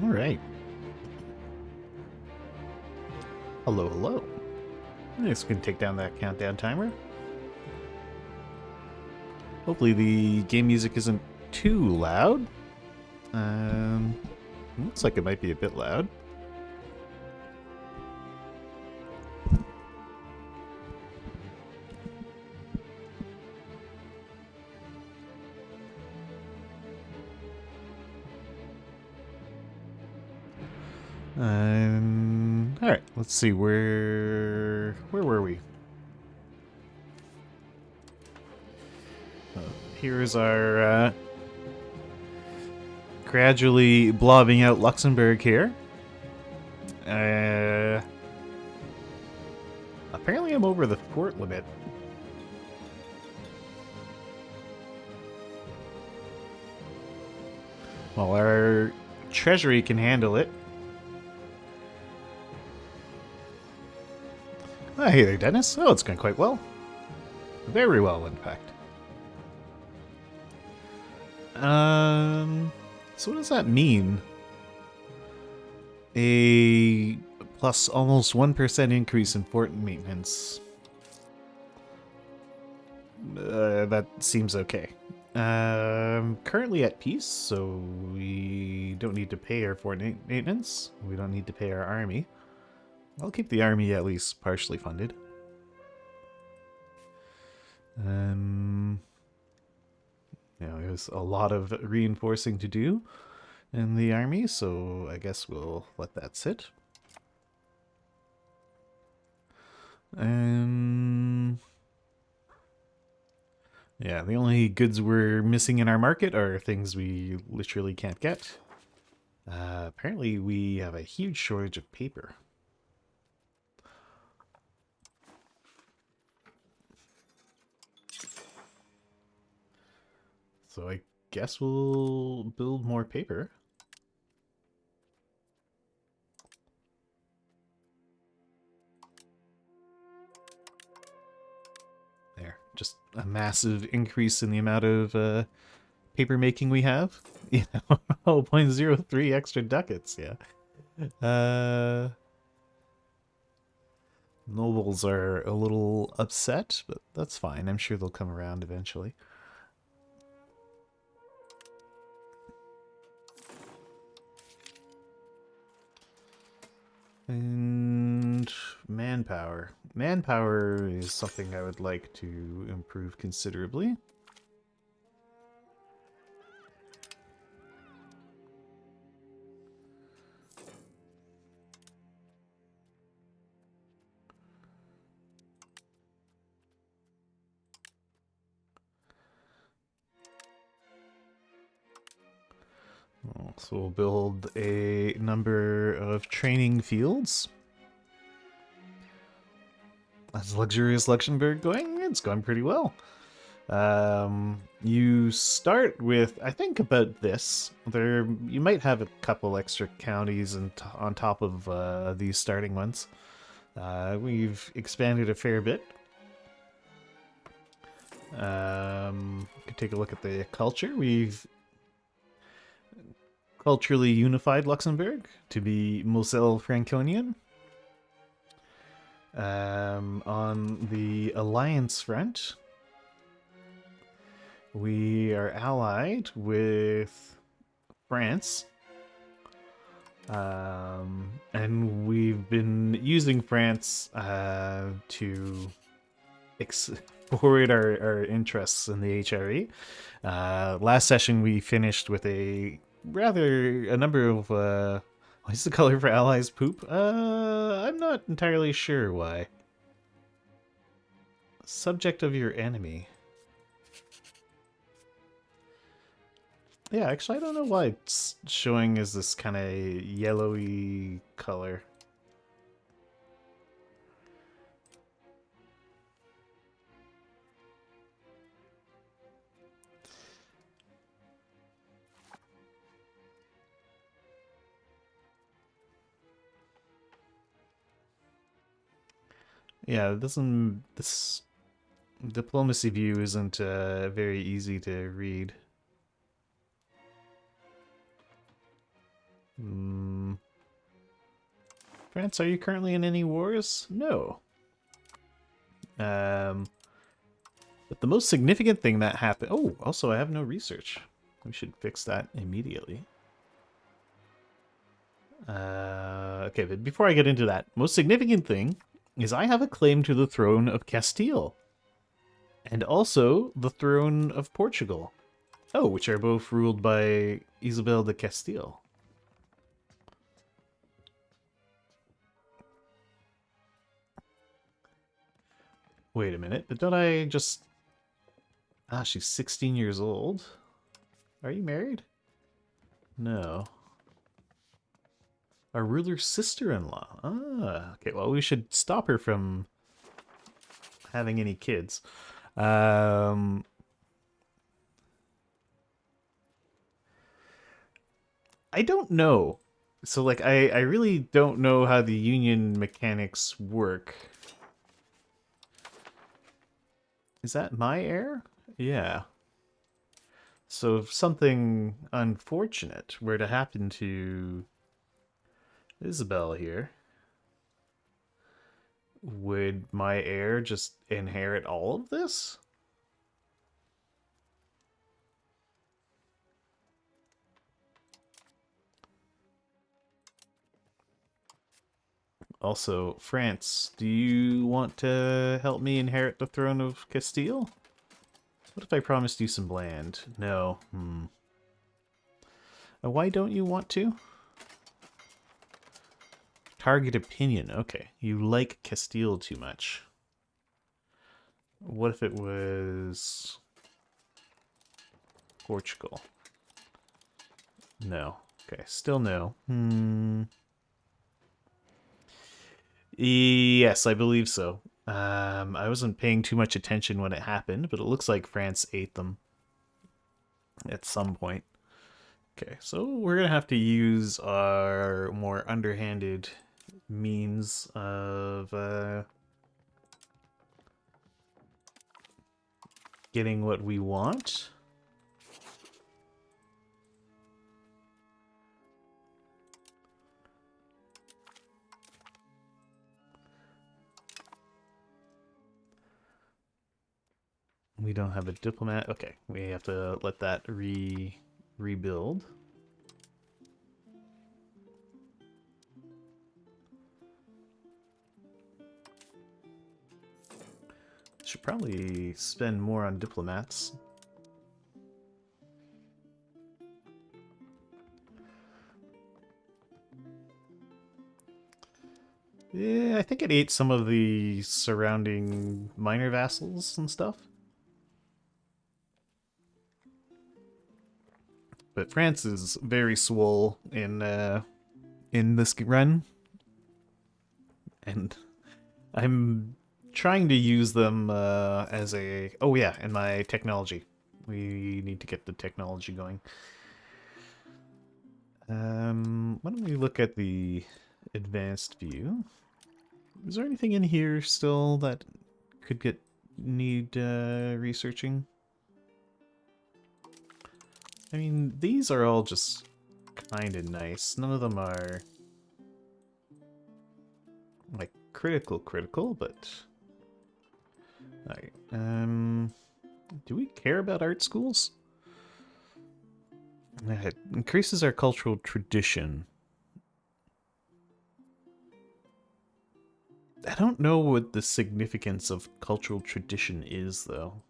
All right. Hello, hello. This can take down that countdown timer. Hopefully the game music isn't too loud. Looks like it might be a bit loud. All right. Let's see where were we? Here's our gradually blobbing out Luxembourg here. Apparently I'm over the port limit. Well, our treasury can handle it. Oh, hey there, Dennis. Oh, it's going quite well. Very well, in fact. So what does that mean? A plus almost 1% increase in fort maintenance. That seems okay. Currently at peace, so we don't need to pay our fort maintenance. We don't need to pay our army. I'll keep the army at least partially funded. There's a lot of reinforcing to do in the army, so I guess we'll let that sit. Yeah, the only goods we're missing in our market are things we literally can't get. Apparently we have a huge shortage of paper. So I guess we'll build more paper. There, just a massive increase in the amount of paper making we have. You know, 0.03 extra ducats, yeah. Nobles are a little upset, but that's fine. I'm sure they'll come around eventually. And manpower. Manpower is something I would like to improve considerably. So we'll build a number of training fields. How's luxurious Luxembourg going? It's going pretty well. You start with, I think, about this. You might have a couple extra counties on top of these starting ones. We've expanded a fair bit. Could take a look at the culture. We've culturally unified Luxembourg to be Moselle Franconian. On the alliance front, we are allied with France. And we've been using France to forward our interests in the HRE. Last session we finished with a number of what's the color for allies? Poop? I'm not entirely sure why. Subject of your enemy. Yeah, actually I don't know why it's showing as this kind of yellowy color. Yeah, this diplomacy view isn't very easy to read. France, are you currently in any wars? No. But the most significant thing that happened... Oh, also I have no research. We should fix that immediately. Okay, but before I get into that, most significant thing is I have a claim to the throne of Castile. And also the throne of Portugal. Oh, which are both ruled by Isabel de Castile. Wait a minute, but don't I just... Ah, she's 16 years old. Are you married? No. Our ruler's sister-in-law. Ah, okay, well, we should stop her from having any kids. I don't know. So, like, I really don't know how the union mechanics work. Is that my heir? Yeah. So if something unfortunate were to happen to Isabel here, would my heir just inherit all of this? Also, France, do you want to help me inherit the throne of Castile? What if I promised you some land? No. Why don't you want to? Target opinion. Okay. You like Castile too much. What if it was Portugal? No. Okay, still no. Yes, I believe so. I wasn't paying too much attention when it happened, but it looks like France ate them at some point. Okay, so we're gonna have to use our more underhanded means of getting what we want. We don't have a diplomat. Okay, we have to let that rebuild. Should probably spend more on diplomats. Yeah, I think it ate some of the surrounding minor vassals and stuff. But France is very swole in this run, and I'm trying to use them as a... Oh yeah, and my technology. We need to get the technology going. Why don't we look at the advanced view? Is there anything in here still that could need researching? I mean, these are all just kind of nice. None of them are like critical, but alright. Do we care about art schools? It increases our cultural tradition. I don't know what the significance of cultural tradition is, though.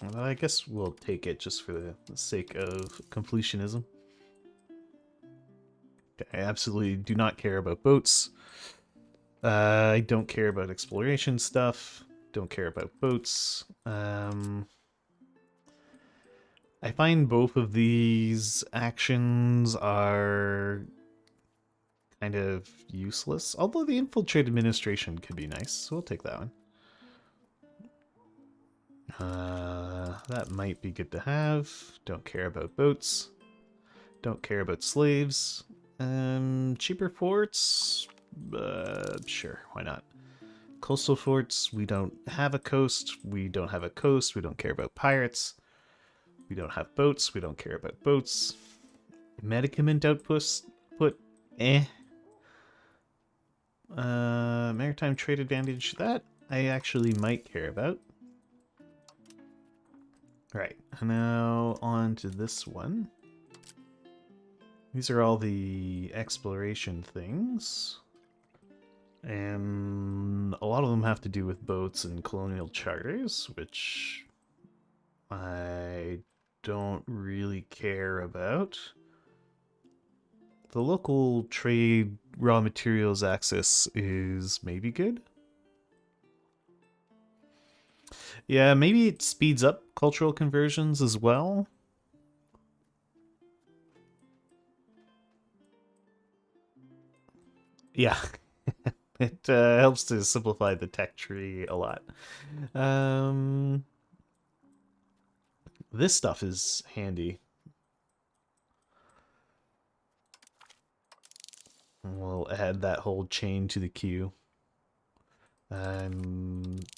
Well, I guess we'll take it just for the sake of completionism. I absolutely do not care about boats. I don't care about exploration stuff. Don't care about boats. I find both of these actions are kind of useless. Although the infiltrate administration could be nice, so we'll take that one. That might be good to have. Don't care about boats. Don't care about slaves. Cheaper forts? Sure, why not? Coastal forts, we don't have a coast. We don't have a coast. We don't care about pirates. We don't have boats. We don't care about boats. Medicament outputs, eh. Maritime trade advantage. That I actually might care about. Right, now on to this one. These are all the exploration things. And a lot of them have to do with boats and colonial charters, which I don't really care about. The local trade raw materials access is maybe good. Yeah, maybe it speeds up cultural conversions as well. Yeah, it helps to simplify the tech tree a lot. Um, this stuff is handy. We'll add that whole chain to the queue.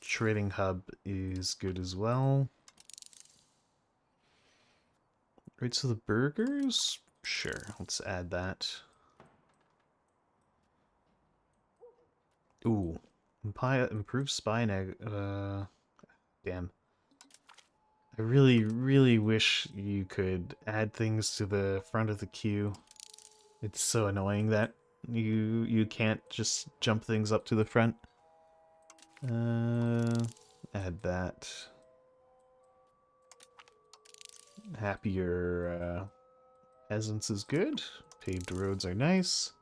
Trading hub is good as well. Right, so the burgers? Sure, let's add that. Ooh, improve spy damn. I really, really wish you could add things to the front of the queue. It's so annoying that you can't just jump things up to the front. Add that. Happier peasants is good. Paved roads are nice.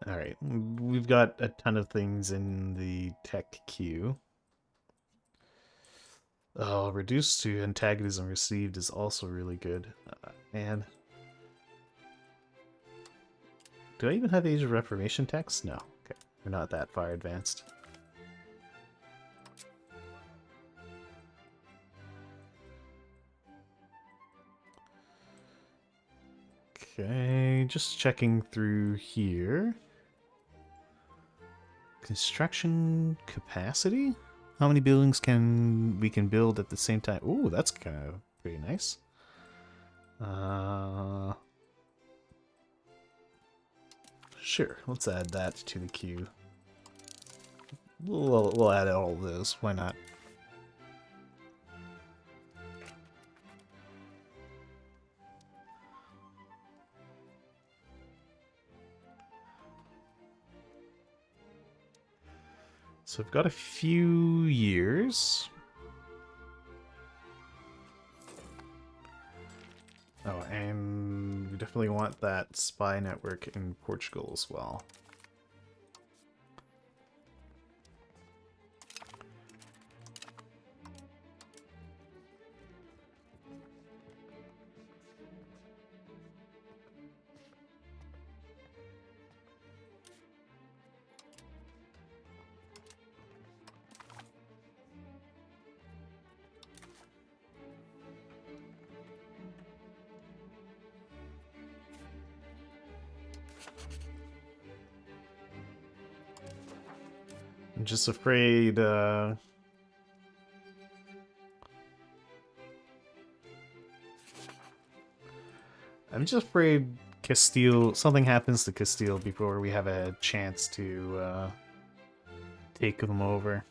Alright, we've got a ton of things in the tech queue. Oh, reduced to antagonism received is also really good. Man. Do I even have Age of Reformation text? No. Okay, we're not that far advanced. Okay, just checking through here. Construction capacity? How many buildings can we build at the same time? Ooh, that's kind of pretty nice. Sure, let's add that to the queue. We'll add all of those. Why not? So I've got a few years. Oh, and we definitely want that spy network in Portugal as well. I'm just afraid, I'm just afraid Castile, something happens to Castile before we have a chance to, take them over.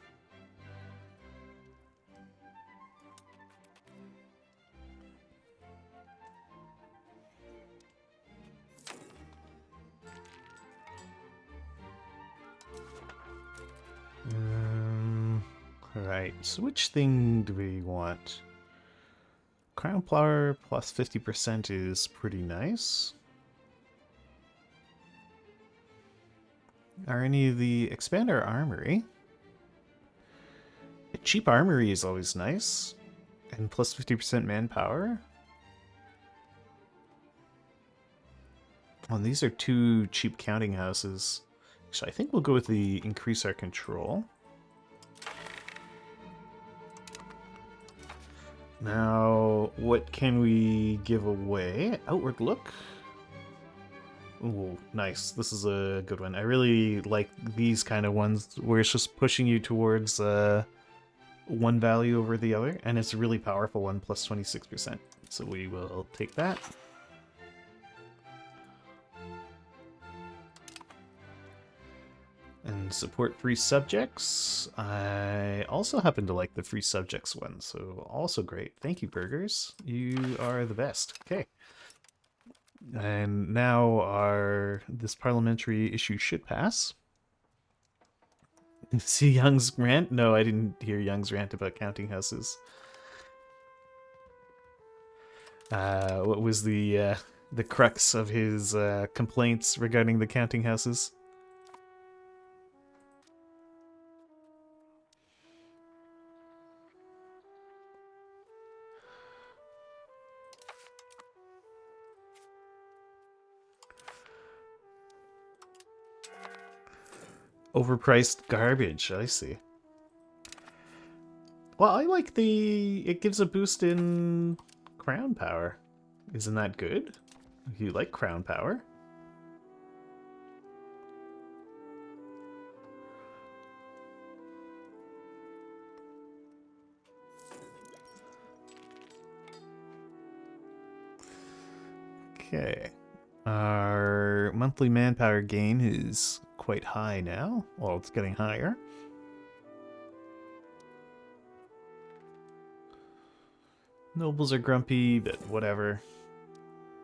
Alright, so which thing do we want? Crown Flower plus 50% is pretty nice. Are any of the expand our armory? A cheap armory is always nice. And plus 50% manpower. Oh, and these are two cheap counting houses. So I think we'll go with the increase our control. Now, what can we give away? Outward look? Ooh, nice. This is a good one. I really like these kind of ones where it's just pushing you towards one value over the other, and it's a really powerful one, plus 26%. So we will take that. And support free subjects. I also happen to like the free subjects one, so also great. Thank you, Burgers. You are the best. Okay. And now this parliamentary issue should pass. See Young's rant? No, I didn't hear Young's rant about counting houses. What was the crux of his complaints regarding the counting houses? Overpriced garbage, I see. Well, I like it gives a boost in crown power. Isn't that good? You like crown power? Okay. Our monthly manpower gain is quite high now. Well, it's getting higher. Nobles are grumpy, but whatever.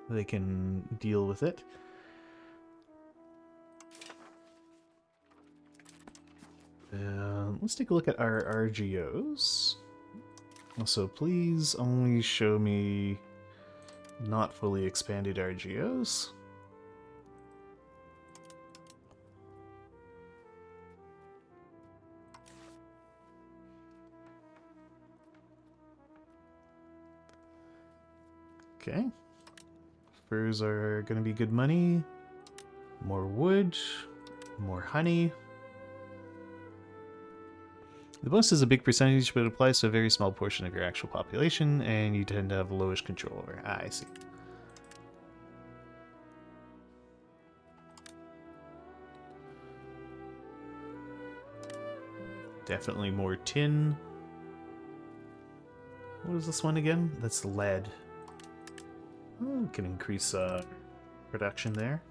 They can deal with it. Let's take a look at our RGOs. So please only show me not fully expanded RGOs. Okay. Furs are going to be good money. More wood. More honey. The bonus is a big percentage, but it applies to a very small portion of your actual population, and you tend to have lowish control over. Ah, I see. Definitely more tin. What is this one again? That's lead. Oh, we can increase production there.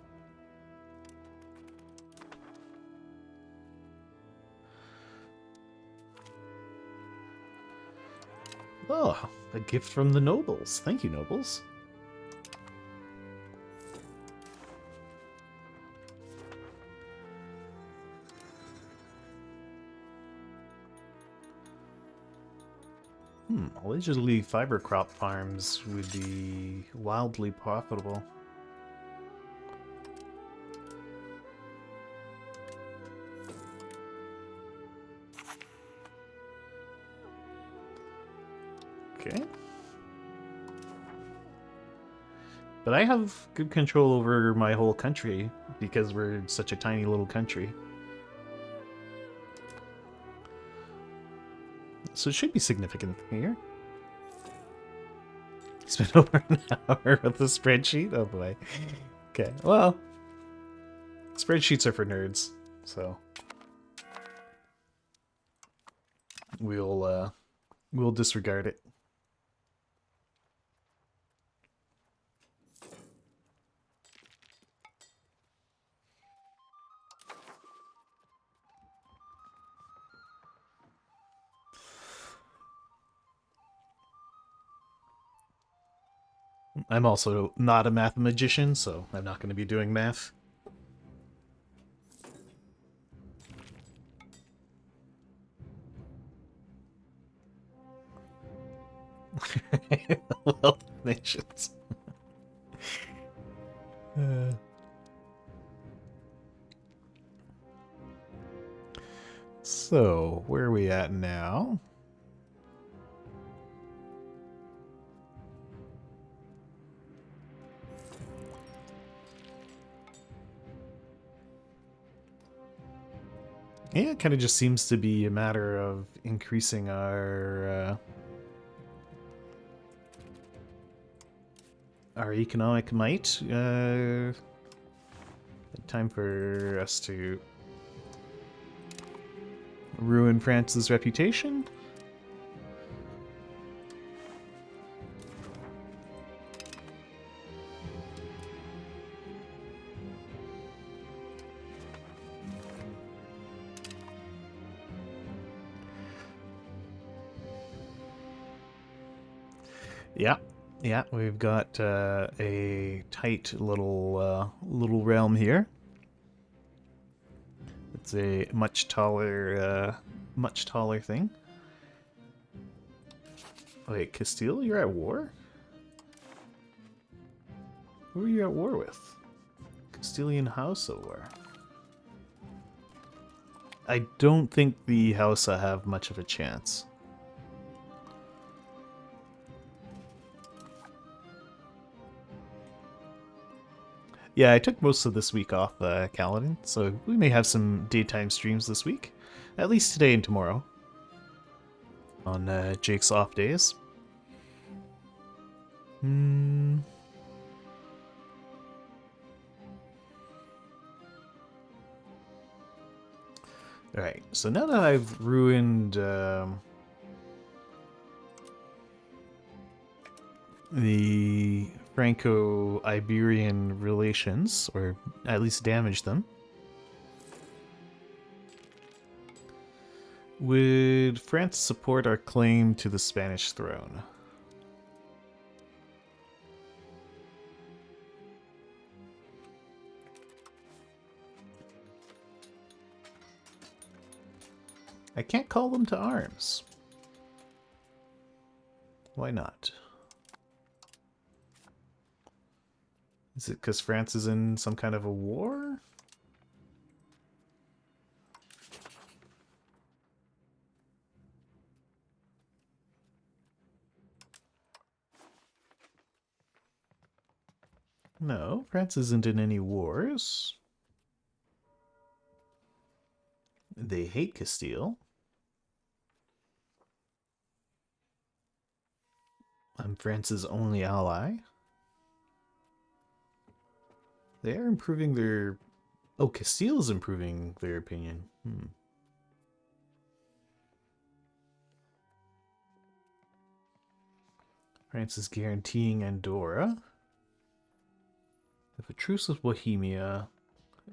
Oh, a gift from the nobles. Thank you, nobles. Allegedly fiber crop farms would be wildly profitable. Okay. But I have good control over my whole country because we're such a tiny little country. So it should be significant here. Spent over an hour with the spreadsheet? Oh boy. Okay, well, spreadsheets are for nerds, so we'll disregard it. I'm also not a mathematician, so I'm not going to be doing math. Well, nations. So, where are we at now? Yeah, it kind of just seems to be a matter of increasing our economic might. Time for us to ruin France's reputation. Yeah, yeah, we've got a tight little realm here. It's a much taller thing. Wait, Castile, you're at war? Who are you at war with? Castilian House of War. I don't think the Hausa have much of a chance. Yeah, I took most of this week off, Kaladin, so we may have some daytime streams this week. At least today and tomorrow. On Jake's off days. Hmm. Alright, so now that I've ruined the Franco-Iberian relations, or at least damaged them, would France support our claim to the Spanish throne? I can't call them to arms. Why not? Is it because France is in some kind of a war? No, France isn't in any wars. They hate Castile. I'm France's only ally. They are improving their... Oh, Castile is improving their opinion. France is guaranteeing Andorra. Have a truce with Bohemia.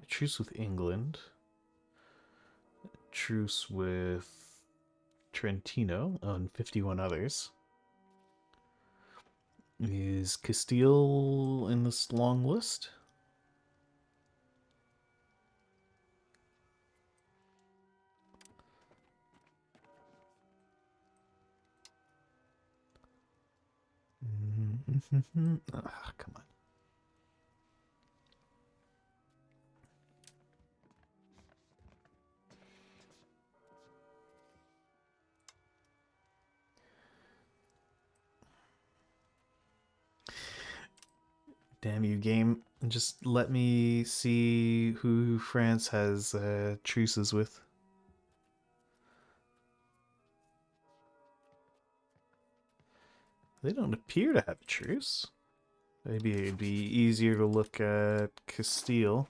A truce with England. A truce with Trentino and 51 others. Is Castile in this long list? Ah, come on. Damn you, game. Just let me see who France has truces with. They don't appear to have a truce. Maybe it'd be easier to look at Castile.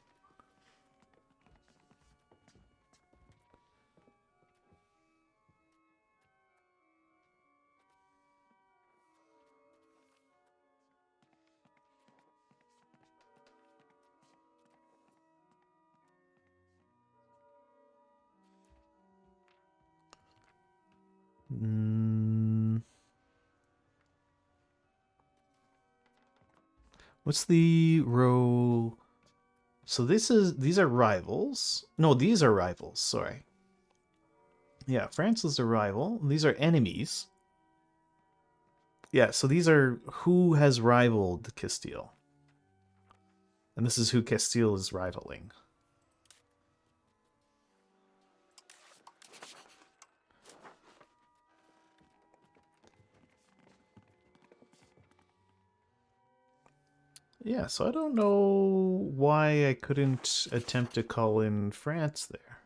What's the row? So these are rivals. No, these are rivals, sorry. Yeah, France is a rival. These are enemies. Yeah, so these are who has rivaled Castile. And this is who Castile is rivaling. Yeah, so I don't know why I couldn't attempt to call in France there.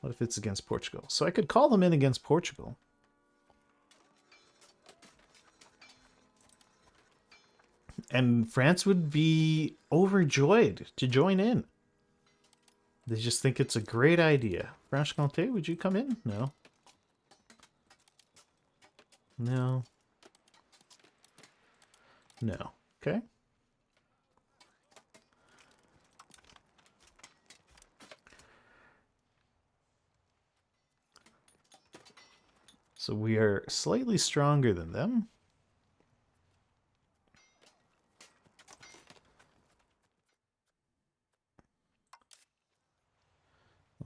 What if it's against Portugal? So I could call them in against Portugal. And France would be overjoyed to join in. They just think it's a great idea. Franche-Comté, would you come in? No. No. No. Okay. So we are slightly stronger than them.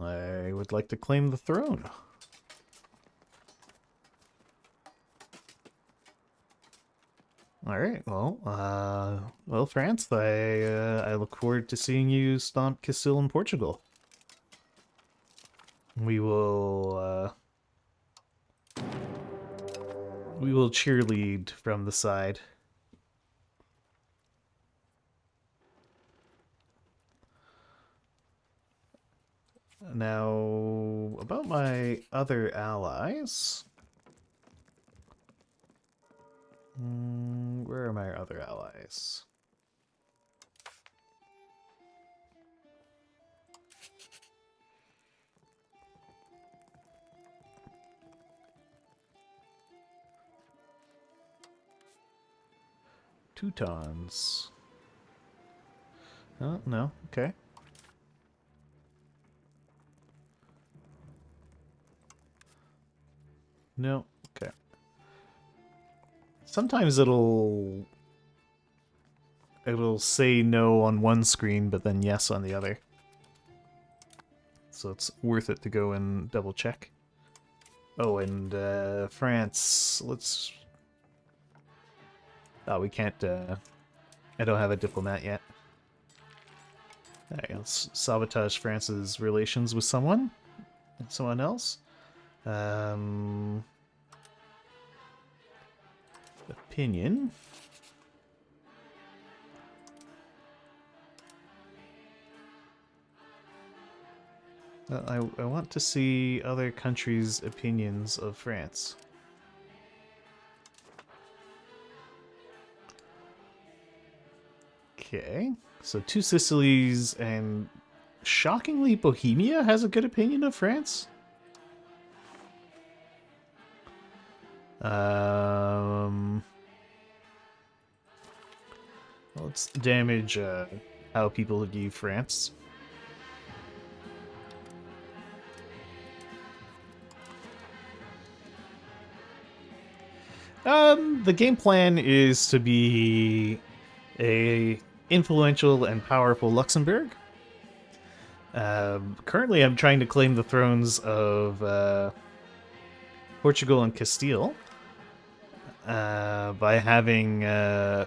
I would like to claim the throne. All right. Well, France. I look forward to seeing you stomp Castile and Portugal. We will cheerlead from the side. Now, about my other allies. Where are my other allies? Teutons. Oh, no. Okay. No. Okay. Sometimes it'll say no on one screen, but then yes on the other. So it's worth it to go and double check. Oh, and France. Let's. Oh, we can't. I don't have a diplomat yet. Alright, let's sabotage France's relations with someone else. Opinion. I want to see other countries' opinions of France. Okay, so two Sicilies, and shockingly Bohemia has a good opinion of France. Let's damage how people view France. The game plan is to be a influential and powerful Luxembourg. Currently, I'm trying to claim the thrones of Portugal and Castile by having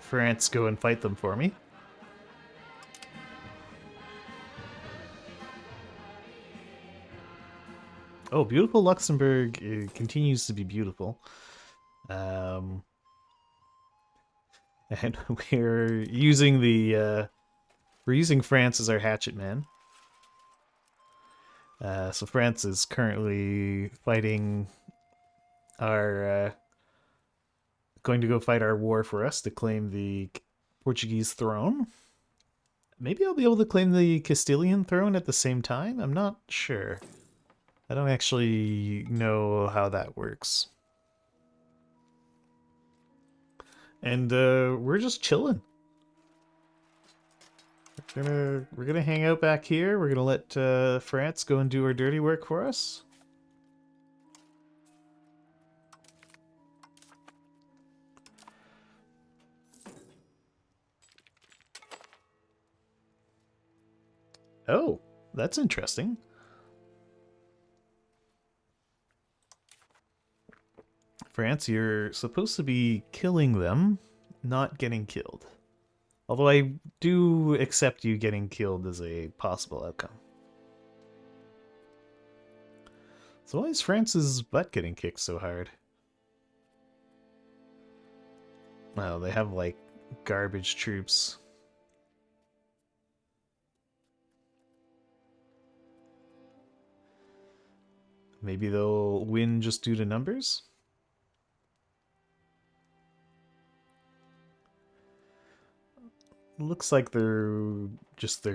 France go and fight them for me. Oh, beautiful Luxembourg continues to be beautiful. And we're using France as our hatchet man. So France is currently fighting our going to go fight our war for us to claim the Portuguese throne. Maybe I'll be able to claim the Castilian throne at the same time? I'm not sure. I don't actually know how that works. And we're just chilling. We're gonna hang out back here. We're gonna let France go and do our dirty work for us. Oh, that's interesting. France, you're supposed to be killing them, not getting killed. Although I do accept you getting killed as a possible outcome. So why is France's butt getting kicked so hard? Well, they have, like, garbage troops. Maybe they'll win just due to numbers? Looks like their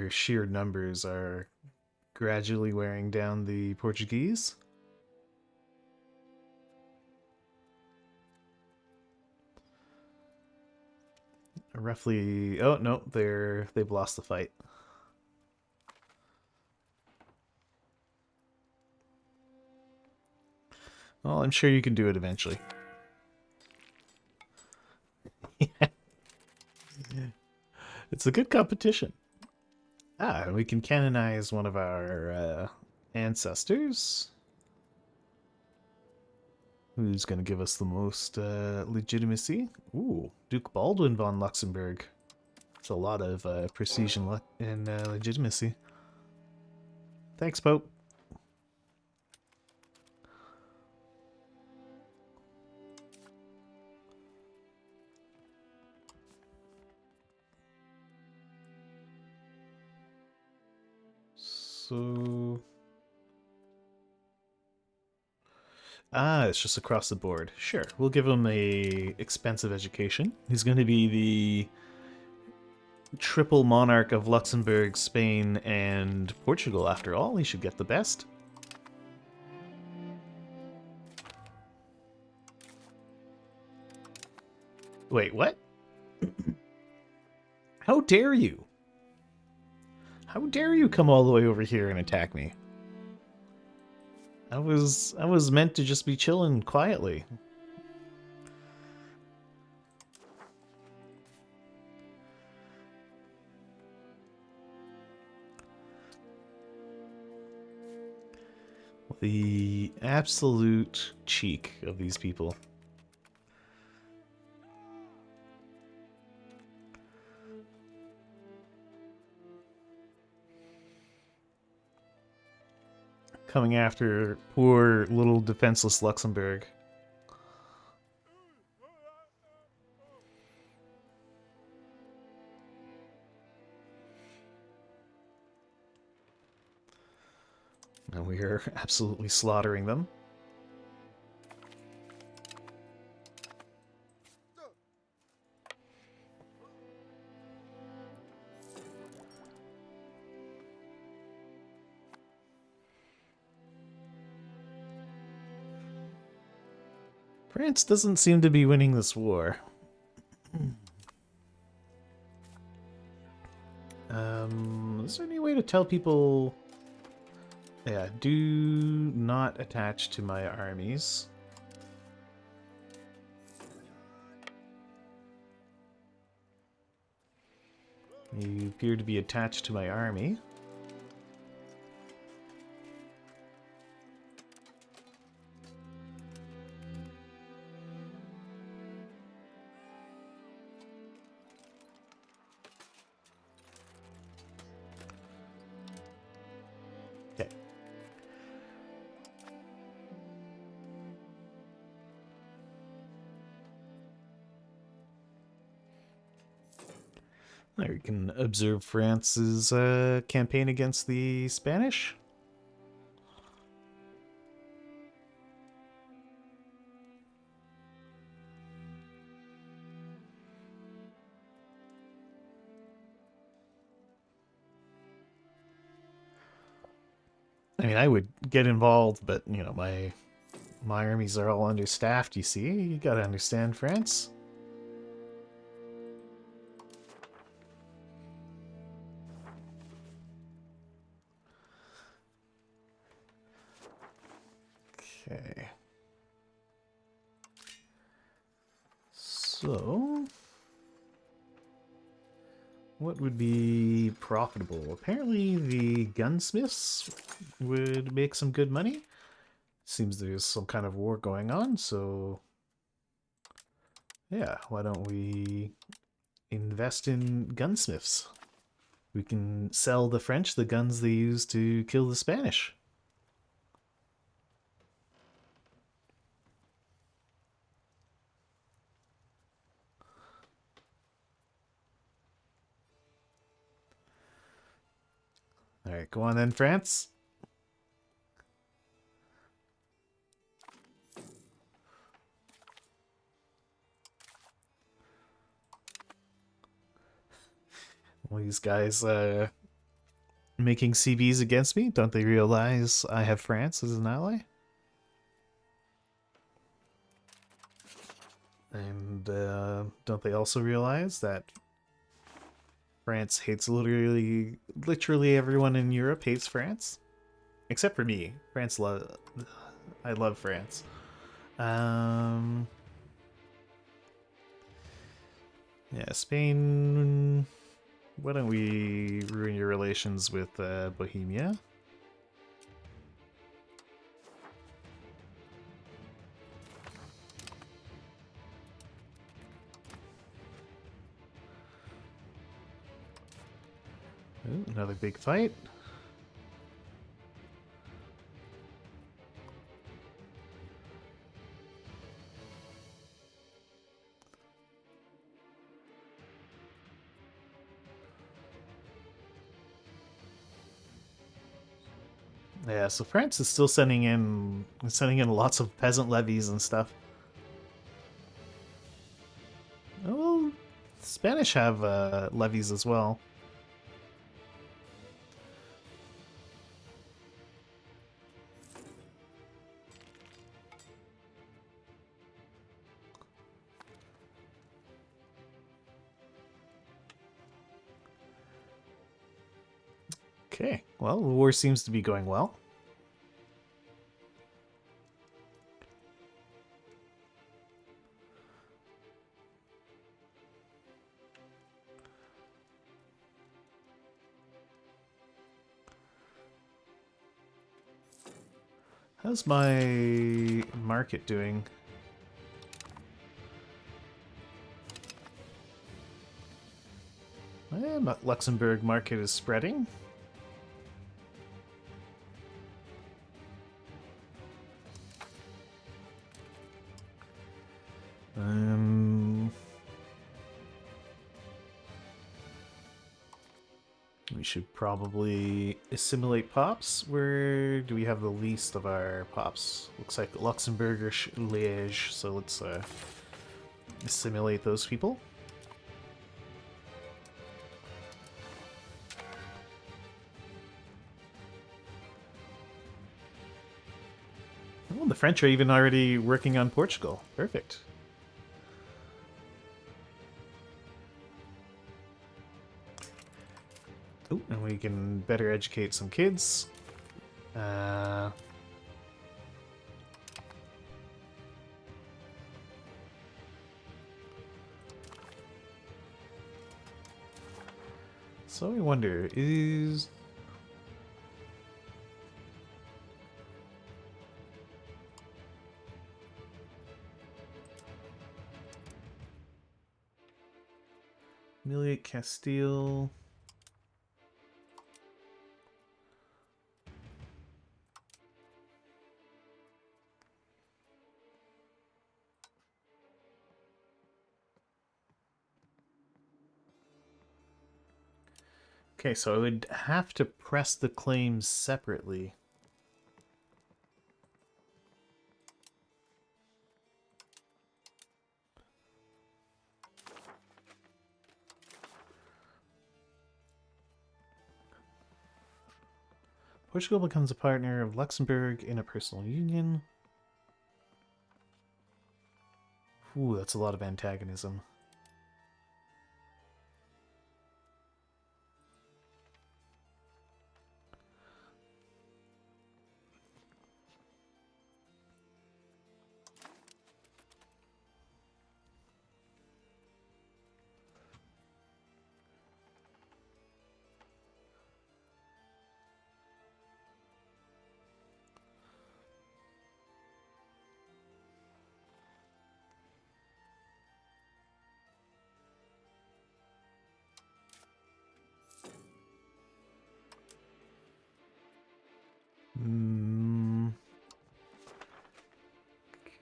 sheer numbers are gradually wearing down the Portuguese. Roughly. Oh no, they've lost the fight. Well, I'm sure you can do it eventually. It's a good competition. Ah, we can canonize one of our ancestors. Who's going to give us the most legitimacy? Ooh, Duke Baldwin von Luxembourg. It's a lot of precision and legitimacy. Thanks, Pope. So... it's just across the board. Sure, we'll give him a expensive education. He's going to be the triple monarch of Luxembourg, Spain, and Portugal. After all, he should get the best. Wait, what? How dare you? How dare you come all the way over here and attack me? I was meant to just be chilling quietly. The absolute cheek of these people. Coming after poor little defenseless Luxembourg. And we are absolutely slaughtering them. France doesn't seem to be winning this war. Is there any way to tell people... Yeah, do not attach to my armies. You appear to be attached to my army. There, you can observe France's campaign against the Spanish. I mean, I would get involved, but, you know, my armies are all understaffed, you see? You gotta understand France. Okay. So... what would be profitable? Apparently the gunsmiths would make some good money. Seems there's some kind of war going on, so... yeah, why don't we invest in gunsmiths? We can sell the French the guns they use to kill the Spanish. Alright, go on then, France. Well, these guys making CBs against me? Don't they realize I have France as an ally? And don't they also realize that France hates literally everyone in Europe hates France? Except for me. I love France. Yeah, Spain... why don't we ruin your relations with Bohemia? Ooh, another big fight. Yeah, so France is still sending in lots of peasant levies and stuff. Oh, Spanish have levies as well. Okay, well, the war seems to be going well. How's my market doing? Luxembourg market is spreading. We should probably assimilate pops. Where do we have the least of our pops? Looks like Luxembourg or Liège, so let's assimilate those people. Oh, the French are even already working on Portugal. Perfect. Oh, and we can better educate some kids. So I wonder, is... Humiliate Castile... Okay, so I would have to press the claims separately. Portugal becomes a partner of Luxembourg in a personal union. Ooh, that's a lot of antagonism.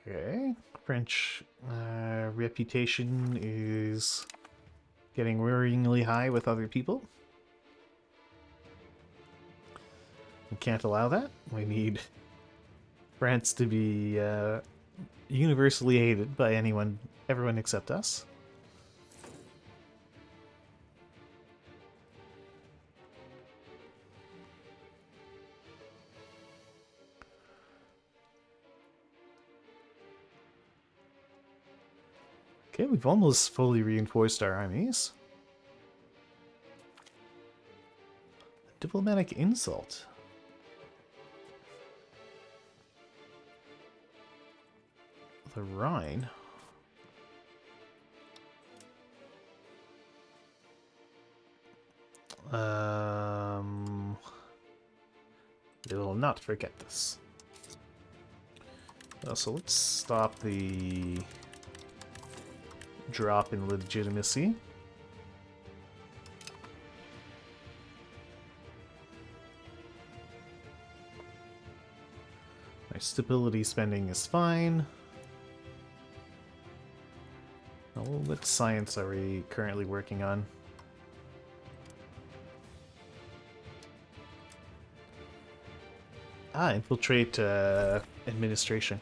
Okay, French reputation is getting worryingly high with other people. We can't allow that. We need France to be universally hated by everyone except us. Okay, we've almost fully reinforced our armies. A diplomatic insult. The Rhine. They will not forget this. So let's stop the drop in legitimacy. Our stability spending is fine. Now, what science are we currently working on? Ah, infiltrate administration.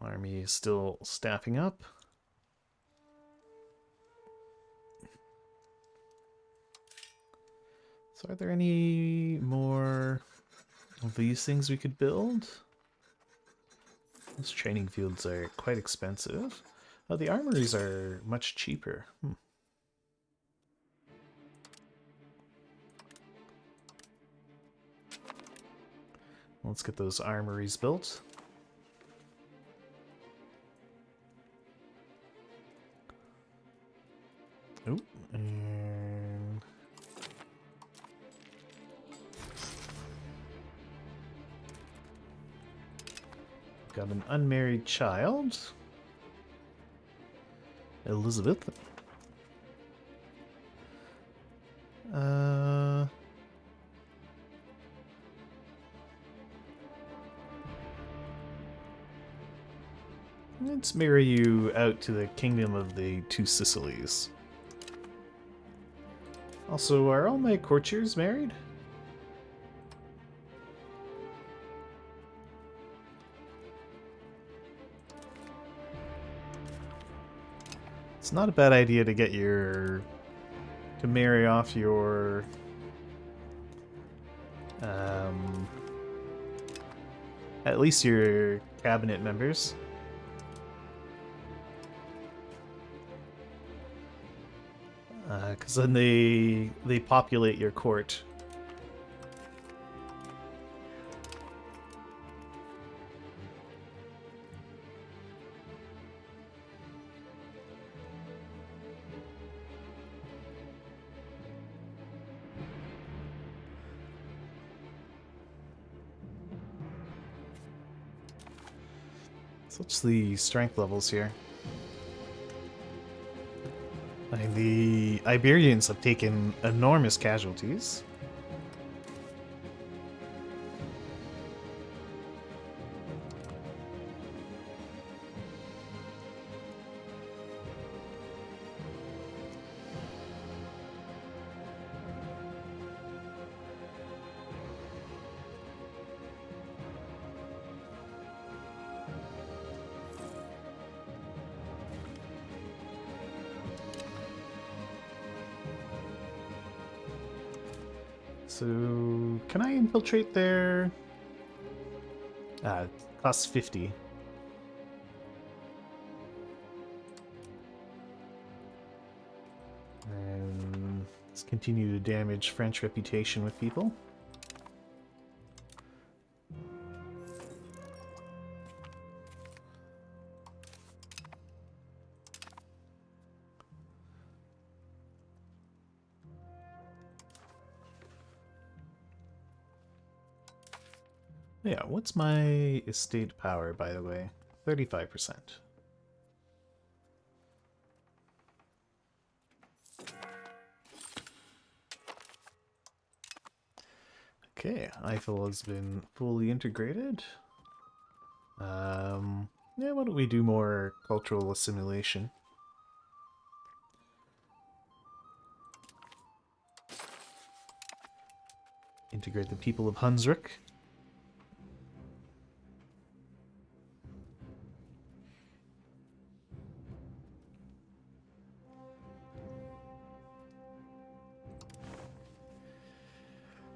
Army is still staffing up. So are there any more of these things we could build? Those training fields are quite expensive. Oh, the armories are much cheaper. Let's get those armories built. Oh, and got an unmarried child, Elizabeth. Let's marry you out to the kingdom of the Two Sicilies. Also, are all my courtiers married? It's not a bad idea to get to marry off your at least your cabinet members. Because then they populate your court. So what's the strength levels here? I mean, the Iberians have taken enormous casualties. So, can I infiltrate there? It costs 50. And let's continue to damage French reputation with people. Yeah, what's my estate power, by the way? 35%. Okay, Eiffel has been fully integrated. Yeah, why don't we do more cultural assimilation? Integrate the people of Hunsrück.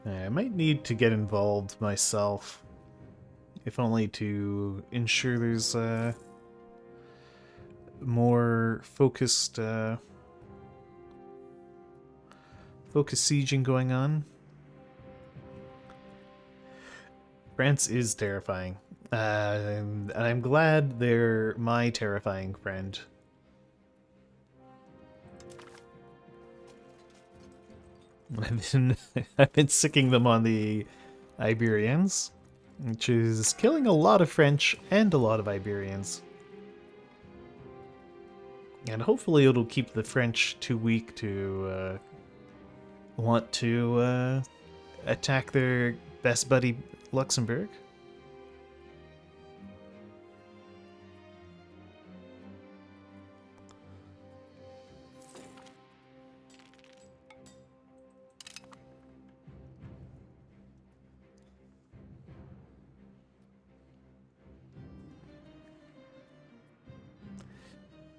I might need to get involved myself, if only to ensure there's more focused sieging going on. France is terrifying, and I'm glad they're my terrifying friend. I've been sicking them on the Iberians, which is killing a lot of French and a lot of Iberians. And hopefully it'll keep the French too weak to want to attack their best buddy Luxembourg.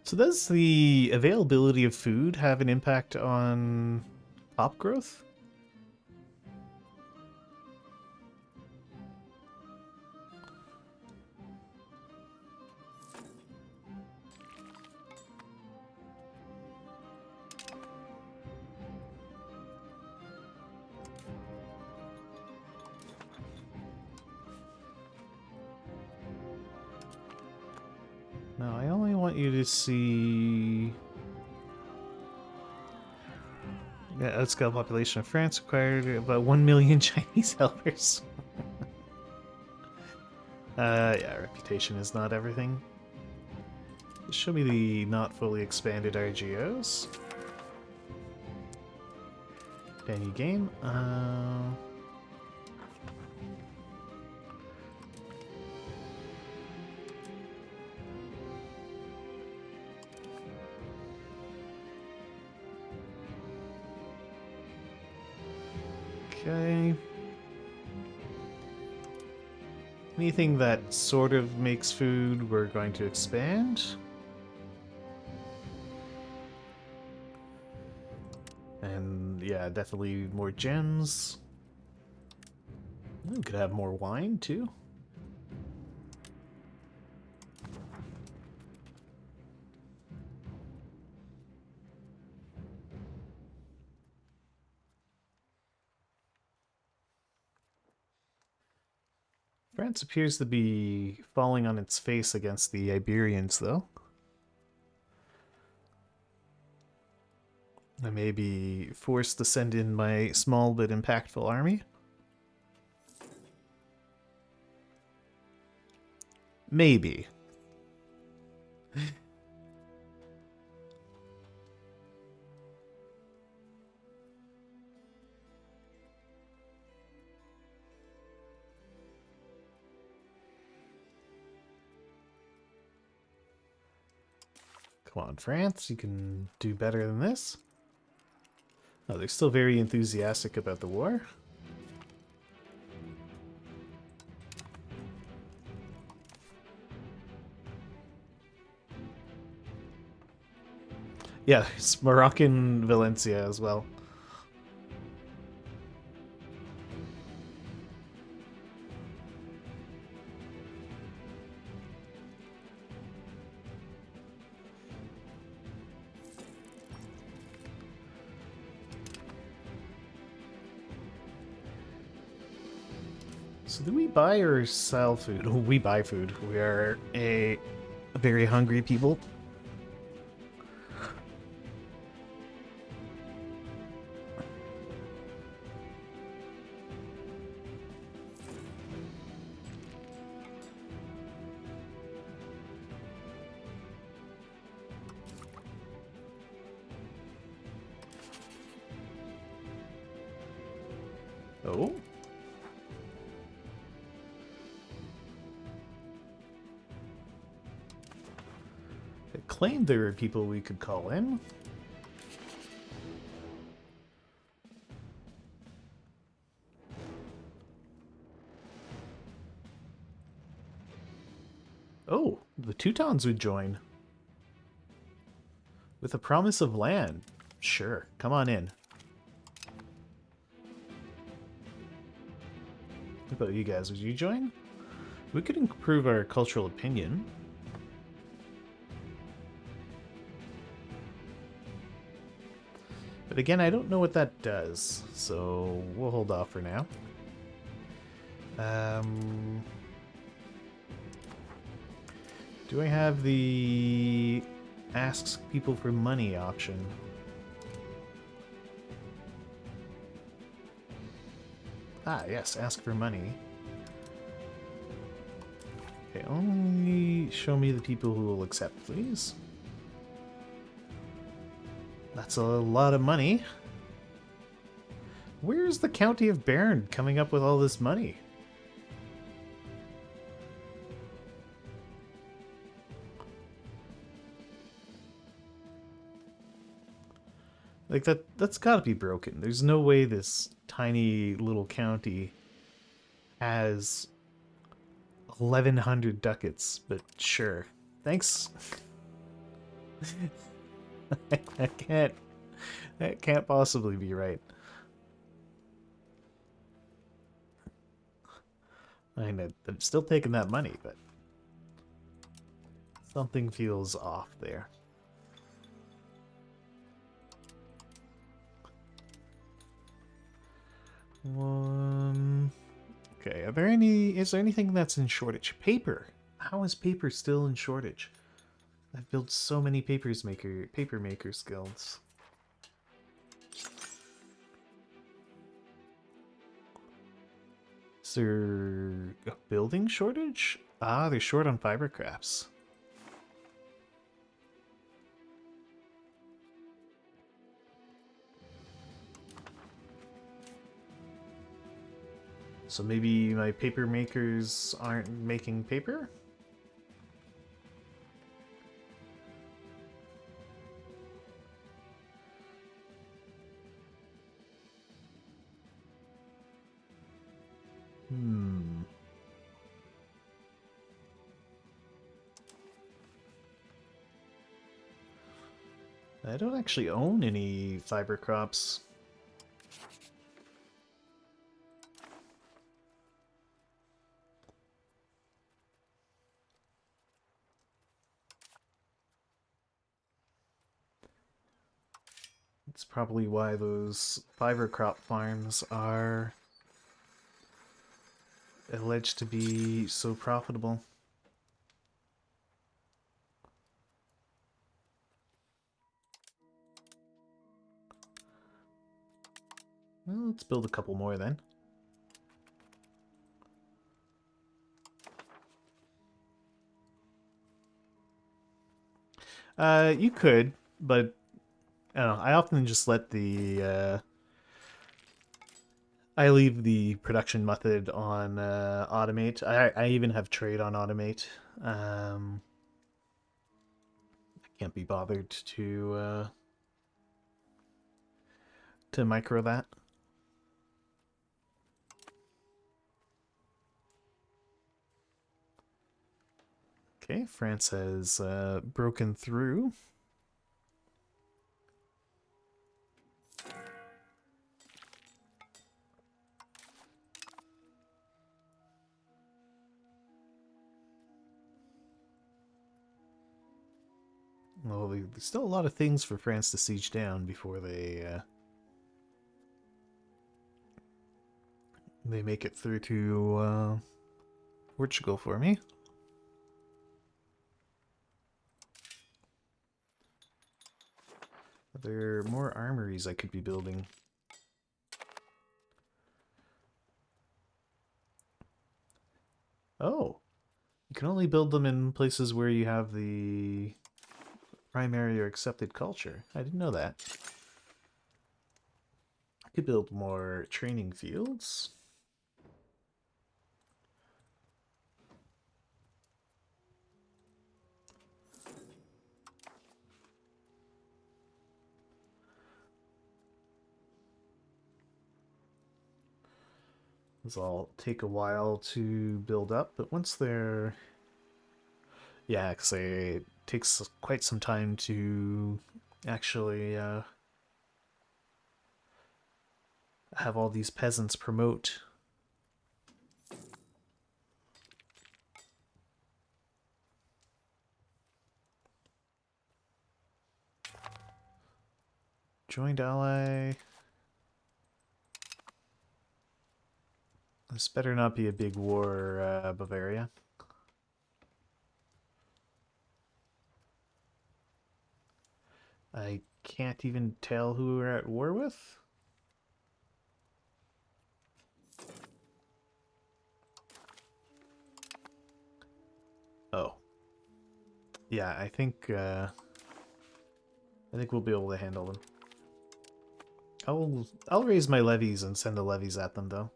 So does the availability of food have an impact on pop growth? No, I only want you to see... Yeah, outscale population of France required about 1 million Chinese helpers. Yeah, reputation is not everything. Show me the not fully expanded RGOs. New game. Okay. Anything that sort of makes food, we're going to expand. And yeah, definitely more gems. We could have more wine too. France appears to be falling on its face against the Iberians, though. I may be forced to send in my small but impactful army. Maybe. Come on, France, you can do better than this. Oh, they're still very enthusiastic about the war. Yeah, it's Moroccan Valencia as well. So do we buy or sell food? Oh, we buy food. We are a very hungry people. Oh. It claimed there were people we could call in. Oh, the Teutons would join. With a promise of land. Sure, come on in. What about you guys? Would you join? We could improve our cultural opinion. But again, I don't know what that does, so we'll hold off for now. Do I have the asks people for money option? Ah, yes, ask for money. Okay, only show me the people who will accept, please. That's a lot of money. Where's the County of Bern coming up with all this money? Like, that's gotta be broken. There's no way this tiny little county has 1,100 ducats, but sure. Thanks. That can't possibly be right. I mean, I'm still taking that money, but something feels off there. Okay, is there anything that's in shortage? Paper. How is paper still in shortage? I've built so many paper maker skills. Is there a building shortage? Ah, they're short on fiber crafts. So maybe my paper makers aren't making paper? I don't actually own any fiber crops. That's probably why those fiber crop farms are alleged to be so profitable. Well, let's build a couple more then. You could, but I don't know. I often just let the I leave the production method on automate. I even have trade on automate. I can't be bothered to micro that. Okay, France has broken through. Well, there's still a lot of things for France to siege down before they make it through to Portugal for me. Are there more armories I could be building? Oh, you can only build them in places where you have the primary or accepted culture. I didn't know that. I could build more training fields. This will take a while to build up, but once they're... Yeah, because it takes quite some time to actually have all these peasants promote. Joined ally. This better not be a big war, Bavaria. I can't even tell who we're at war with. Oh. Yeah, I think we'll be able to handle them. I'll raise my levies and send the levies at them though.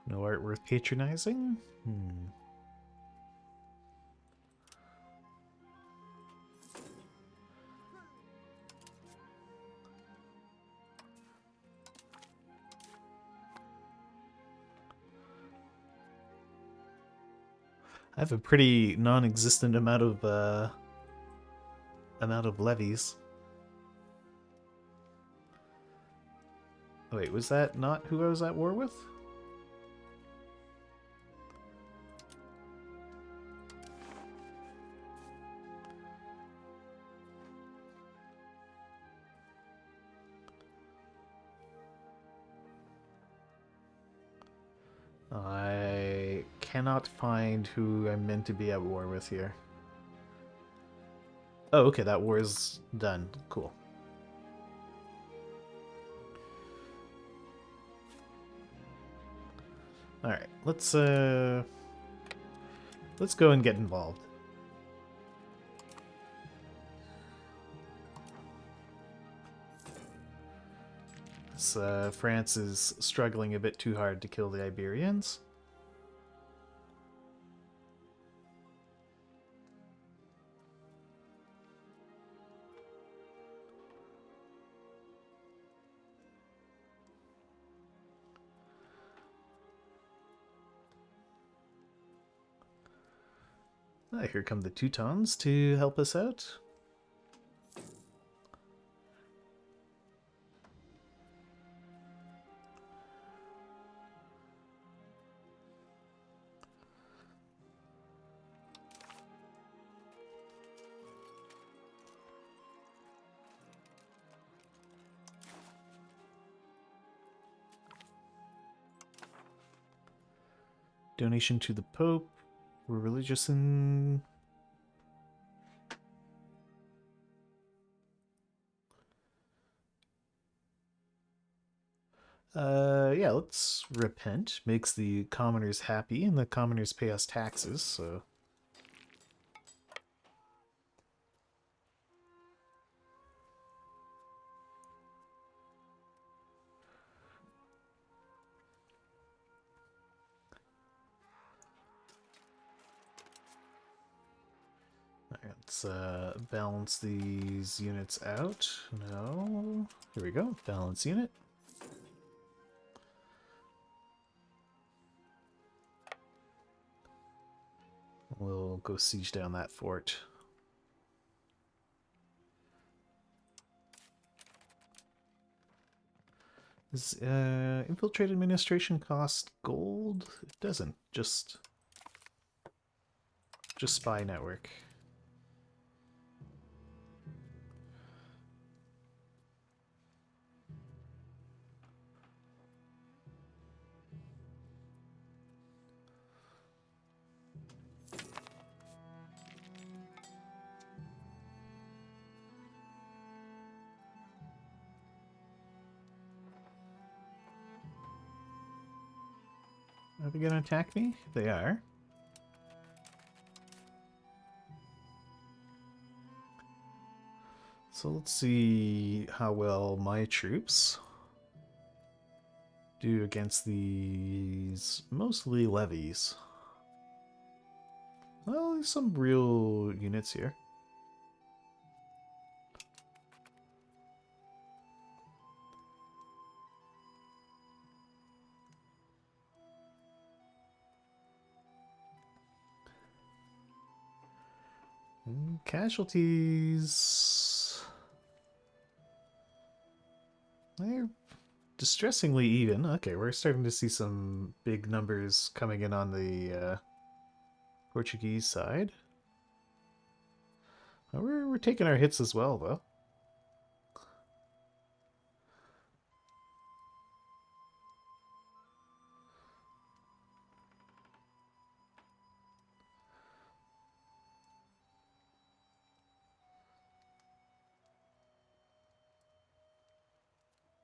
No art worth patronizing? I have a pretty non-existent amount of levies. Oh, wait, was that not who I was at war with? I cannot find who I'm meant to be at war with here. Oh, okay, that war is done. Cool. Alright, let's go and get involved. France is struggling a bit too hard to kill the Iberians. Here come the Teutons to help us out. Donation to the Pope. We're religious in... yeah, let's repent. Makes the commoners happy, and the commoners pay us taxes, so... Alright, let's balance these units out. No. Here we go. Balance unit. We'll go siege down that fort. Does infiltrate administration cost gold? It doesn't. Just spy network. Are they gonna attack me? They are. So let's see how well my troops do against these mostly levies. Well, there's some real units here. Casualties. They're distressingly even. Okay, we're starting to see some big numbers coming in on the Portuguese side. We're taking our hits as well, though.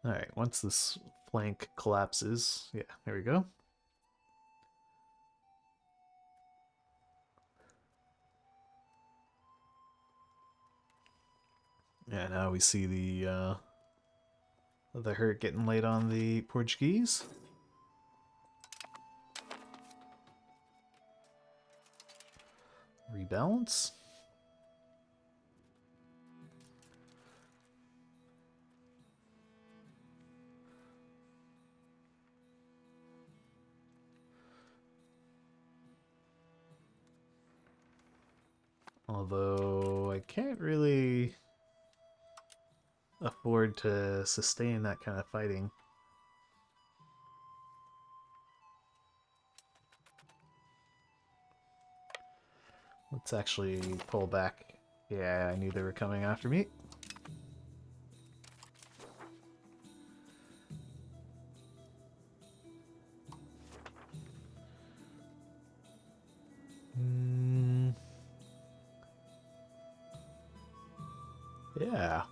Alright, once this flank collapses, yeah, there we go. Yeah, now we see the hurt getting laid on the Portuguese. Rebalance. Although I can't really afford to sustain that kind of fighting. Let's actually pull back. Yeah, I knew they were coming after me. Yeah.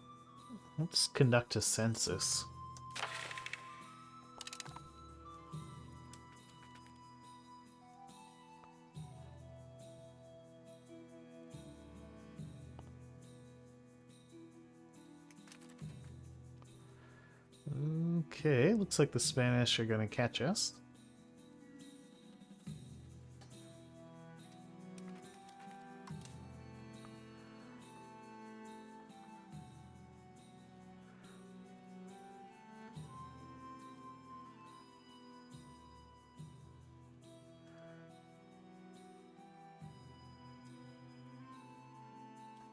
Let's conduct a census. Okay, looks like the Spanish are going to catch us.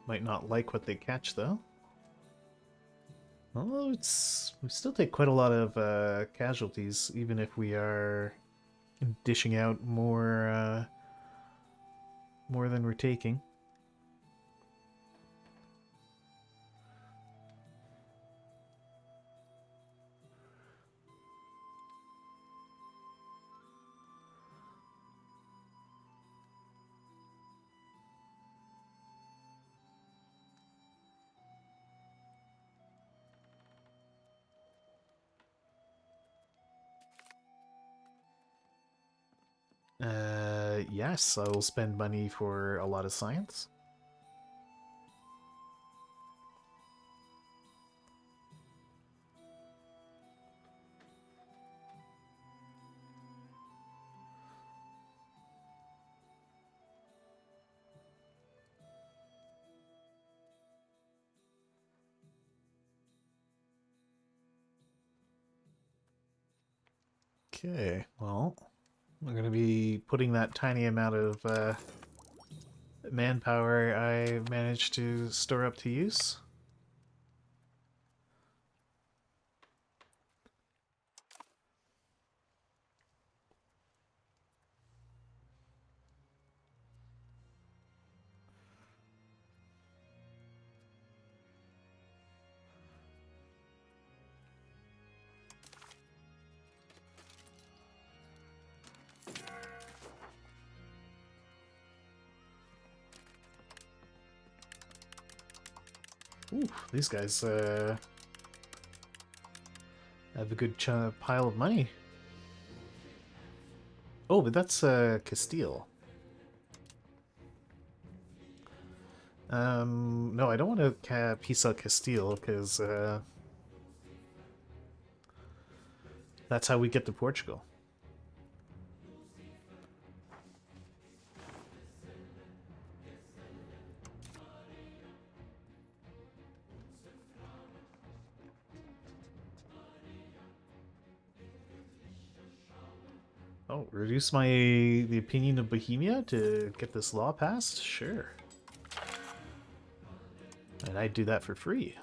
Might not like what they catch, though. Although we still take quite a lot of casualties, even if we are dishing out more than we're taking. Yes, I will spend money for a lot of science. Okay, well, I'm going to be putting that tiny amount of manpower I managed to store up to use. Ooh, these guys have a good pile of money. Oh, but that's Castile. No, I don't want to piece out Castile because that's how we get to Portugal. Oh, reduce the opinion of Bohemia to get this law passed? Sure. And I'd do that for free.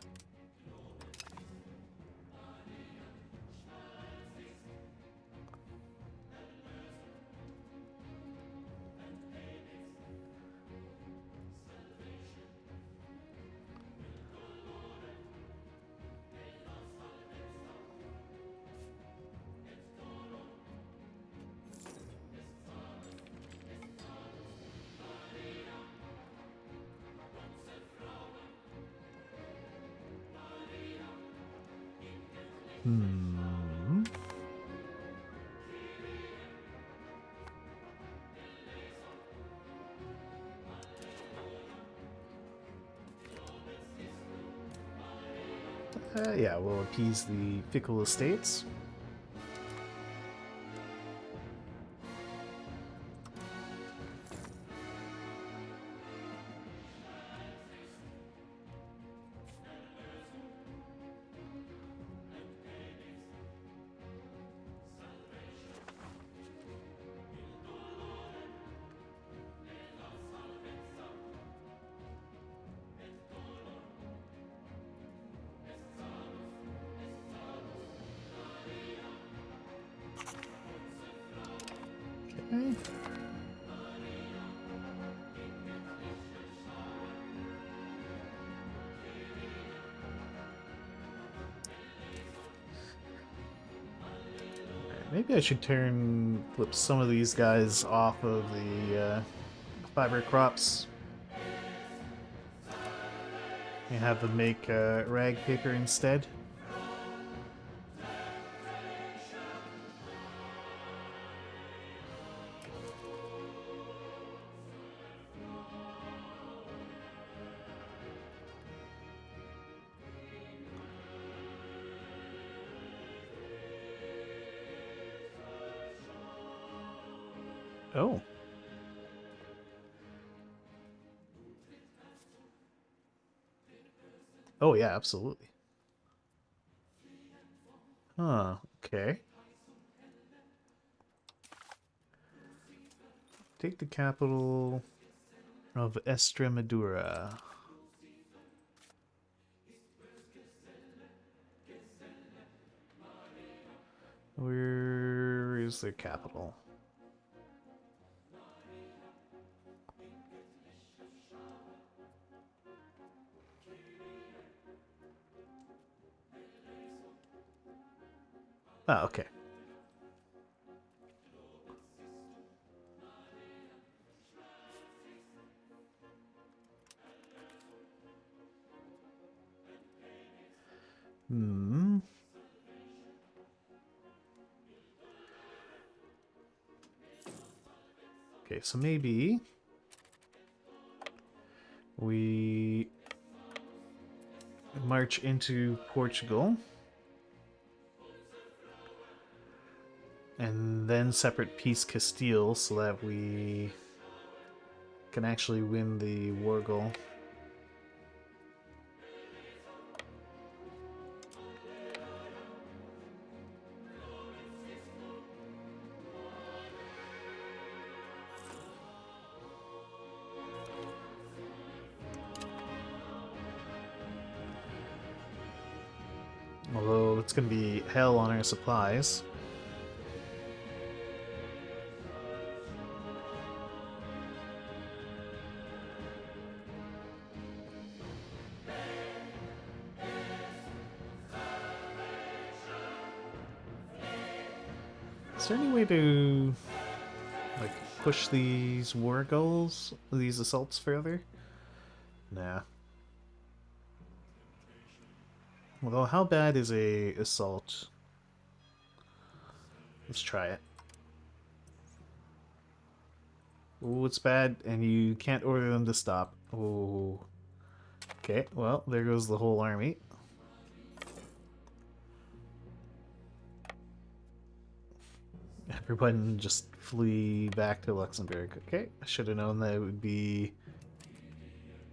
Hmm. Yeah, we'll appease the fickle estates. Okay. Maybe I should flip some of these guys off of the fiber crops and have them make rag paper instead. Oh. Oh, yeah, absolutely. Huh, okay. Take the capital of Estremadura. Where is their capital? Ah, okay. Hmm. Okay, so maybe we march into Portugal and then separate peace Castile so that we can actually win the war goal. Although it's going to be hell on our supplies. Is there any way to like push these war goals, these assaults further? Nah. Although, how bad is a assault? Let's try it. Oh, it's bad, and you can't order them to stop. Oh. Okay, well, there goes the whole army. Everyone just flee back to Luxembourg. Okay, I should have known that it would be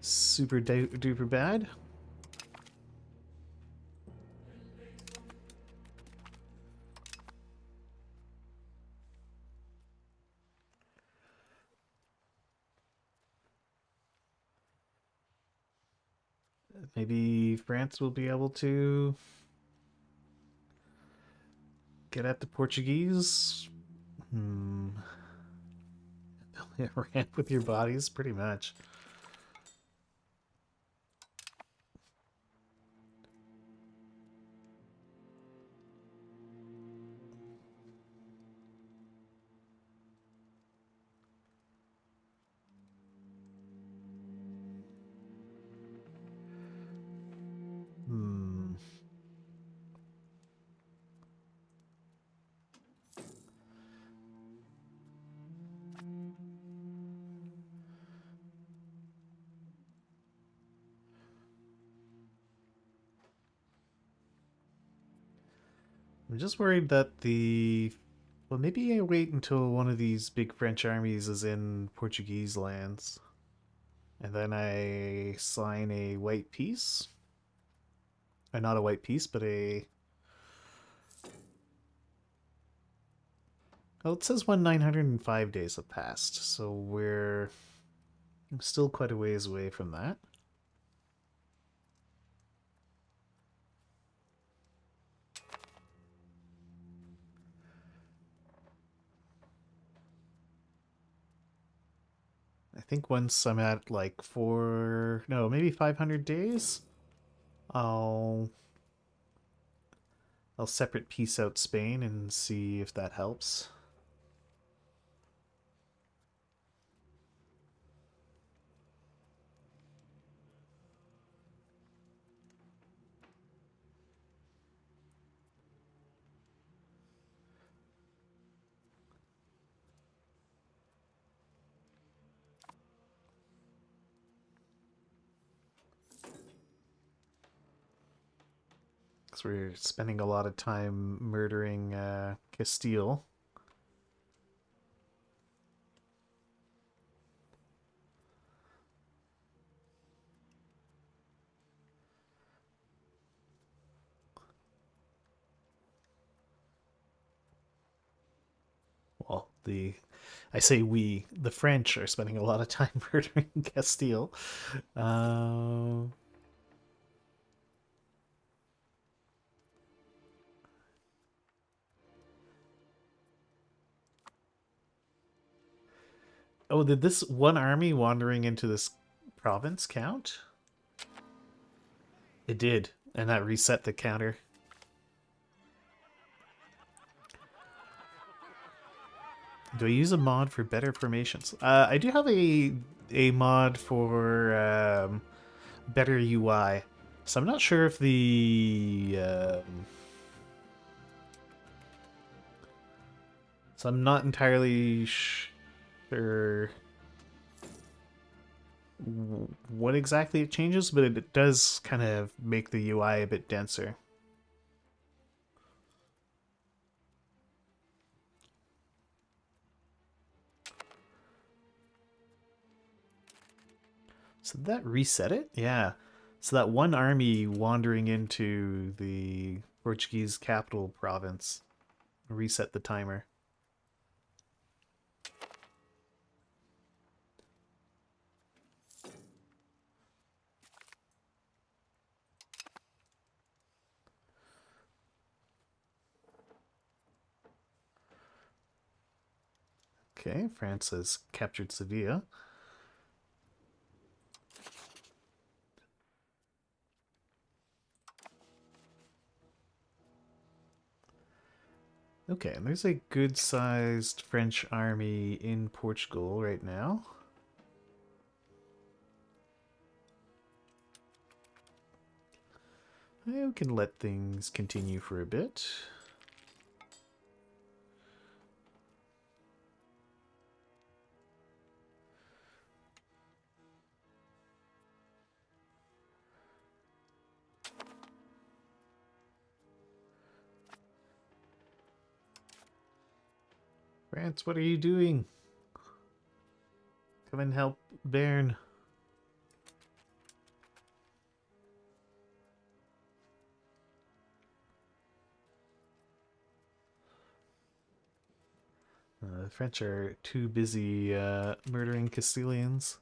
super duper bad. Maybe France will be able to get at the Portuguese. Hmm. Ramp with your bodies, pretty much. Hmm. I'm just worried that the... Well, maybe I wait until one of these big French armies is in Portuguese lands. And then I sign a white peace. Or not a white peace, but a... Well, it says when 905 days have passed, so we're still quite a ways away from that. I think once I'm at like maybe 500 days, I'll separate piece out Spain and see if that helps. Because we're spending a lot of time murdering Castile. Well, I say the French are spending a lot of time murdering Castile. Uh, oh, did this one army wandering into this province count? It did, and that reset the counter. Do I use a mod for better formations? I do have a mod for better UI, so I'm not sure if so I'm not entirely sure what exactly it changes, but it does kind of make the UI a bit denser. So did that reset it? Yeah. So that one army wandering into the Portuguese capital province reset the timer. Okay, France has captured Sevilla. Okay, and there's a good-sized French army in Portugal right now. We can let things continue for a bit. France, what are you doing? Come and help Bern. The French are too busy murdering Castilians.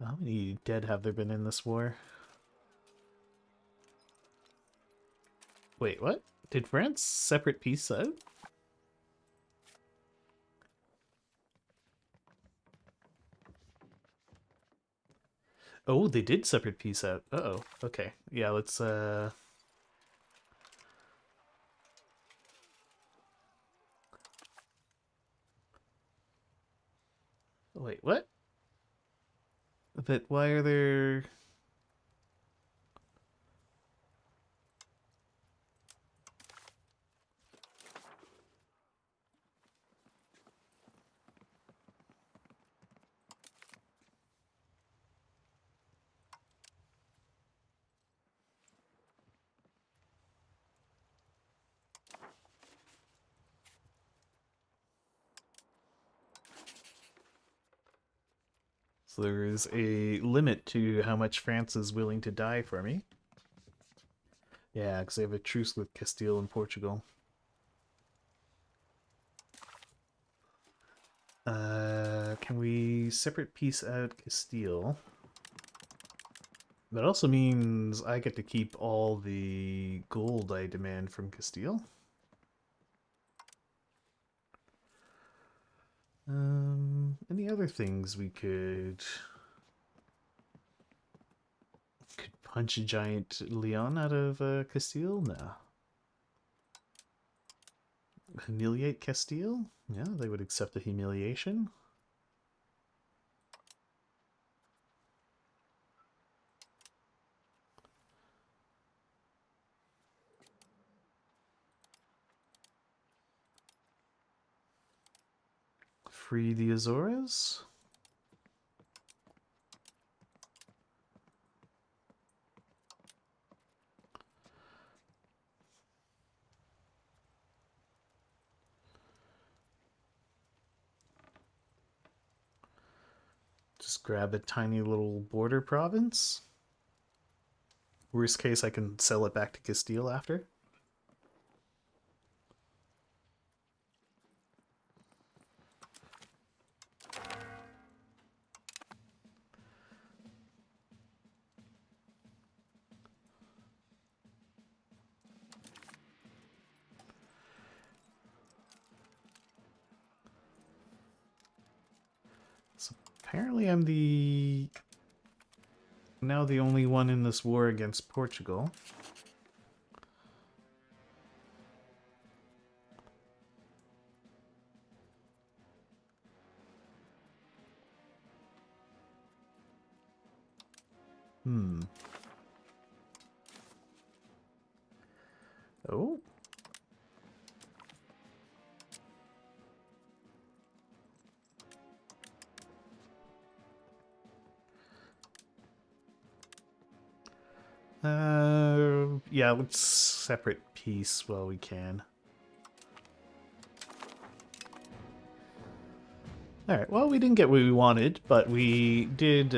How many dead have there been in this war? Wait, what? Did France separate peace out? Oh, they did separate peace out. Uh-oh. Okay. Yeah, let's Wait, what? But why are there... So there is a limit to how much France is willing to die for me. Yeah, because they have a truce with Castile and Portugal. Can we separate piece out Castile? That also means I get to keep all the gold I demand from Castile. Any other things we could punch a giant Leon out of Castile? No. Humiliate Castile? Yeah, they would accept the humiliation. Free the Azores? Just grab a tiny little border province. Worst case, I can sell it back to Castile after. So apparently I'm now the only one in this war against Portugal. Oh. Yeah, let's separate peace while we can. Alright, well, we didn't get what we wanted, but we did,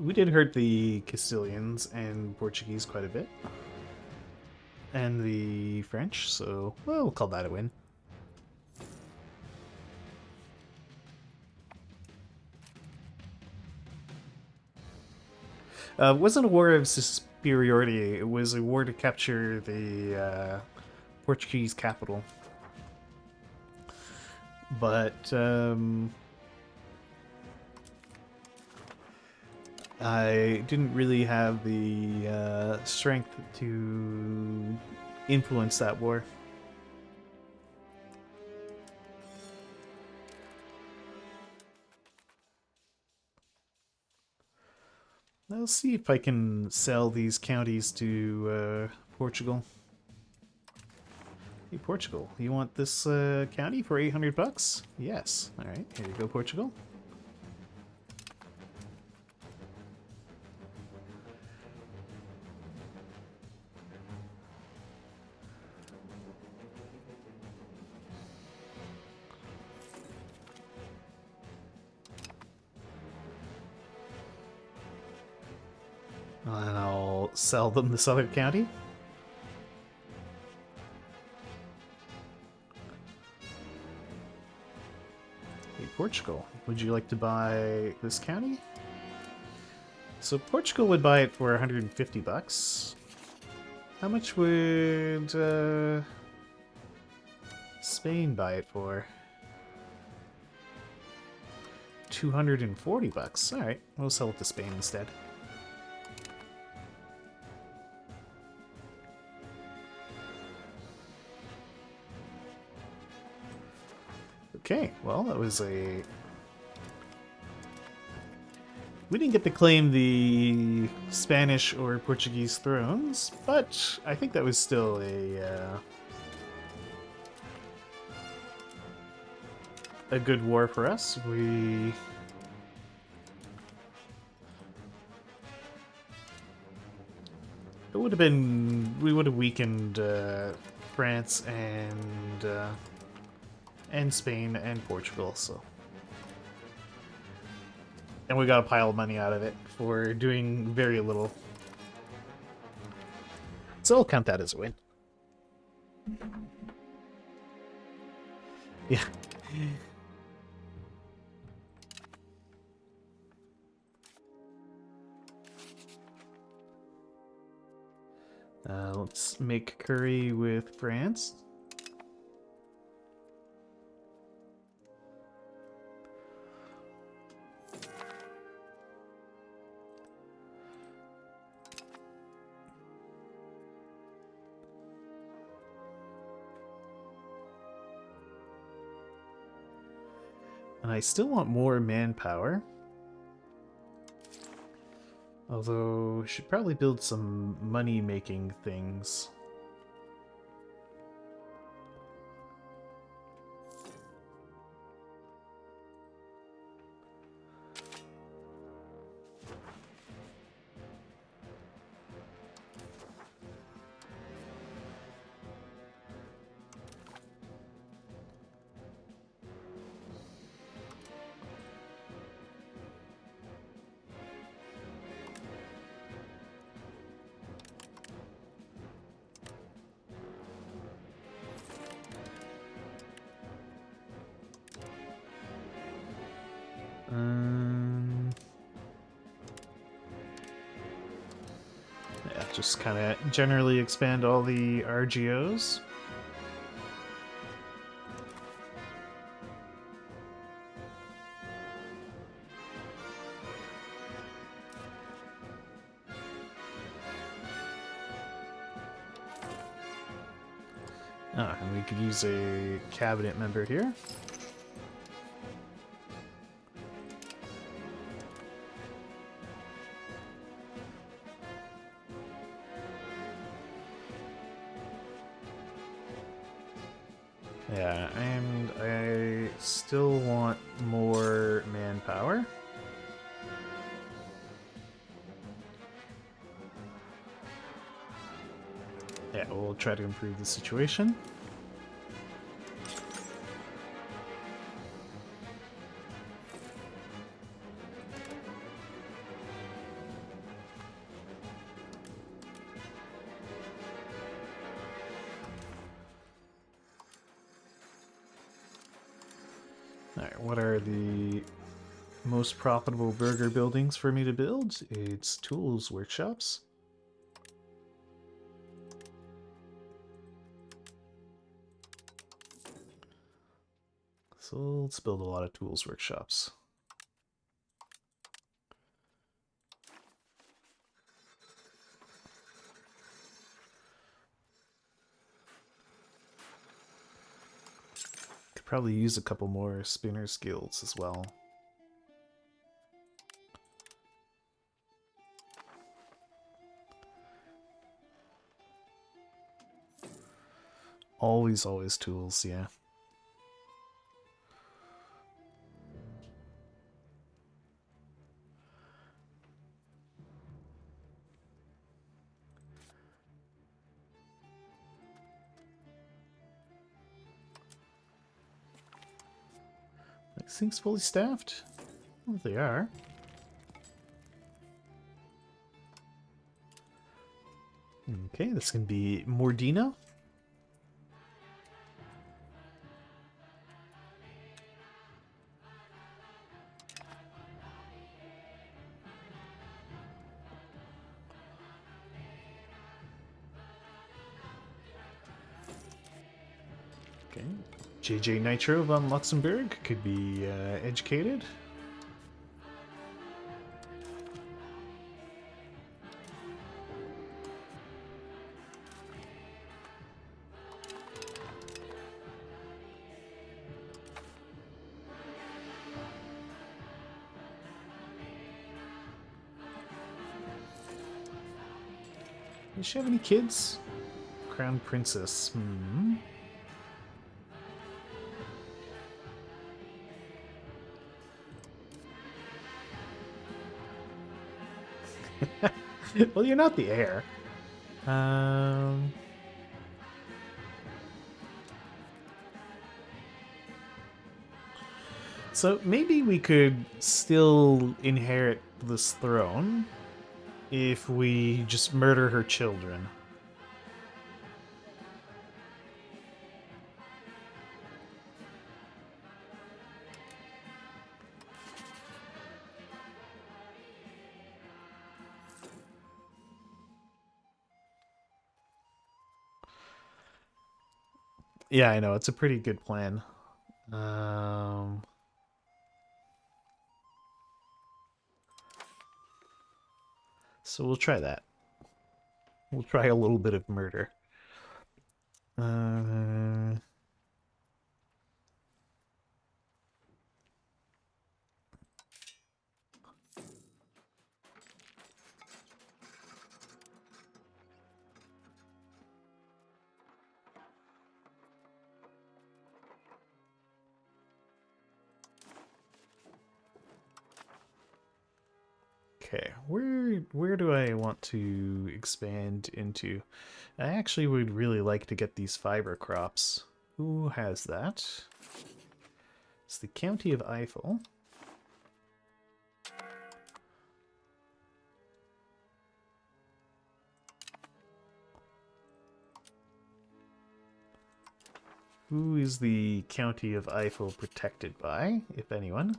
we did hurt the Castilians and Portuguese quite a bit. And the French, so, well, we'll call that a win. It wasn't a war of superiority, it was a war to capture the Portuguese capital. But I didn't really have the strength to influence that war. I'll see if I can sell these counties to Portugal. Hey, Portugal, you want this county for 800 bucks? Yes. All right, here you go, Portugal. And I'll sell them this other county. Hey, Portugal, would you like to buy this county? So Portugal would buy it for 150 bucks. How much would Spain buy it for? 240 bucks. All right, we'll sell it to Spain instead. Okay, well, that was a... We didn't get to claim the Spanish or Portuguese thrones, but I think that was still a good war for us. It would have been... We would have weakened France and Spain and Portugal, so... And we got a pile of money out of it for doing very little. So I'll count that as a win. Yeah. Let's make curry with France. And I still want more manpower. Although, should probably build some money-making things. Yeah, just kind of generally expand all the RGOs. And we could use a cabinet member here. Yeah, and I still want more manpower. Yeah, we'll try to improve the situation. Alright, what are the most profitable burger buildings for me to build? It's tools workshops. So let's build a lot of tools workshops. Could probably use a couple more spinners guilds as well. Always tools, yeah. These things fully staffed? Well, they are. Okay, this can be Mordina. Okay. JJ Nitro von Luxembourg could be educated. Does she have any kids? Crown Princess. Hmm. Well, you're not the heir. So maybe we could still inherit this throne if we just murder her children. Yeah, I know. It's a pretty good plan. So we'll try that. We'll try a little bit of murder. Okay, where do I want to expand into? I actually would really like to get these fiber crops. Who has that? It's the County of Eiffel. Who is the County of Eiffel protected by, if anyone?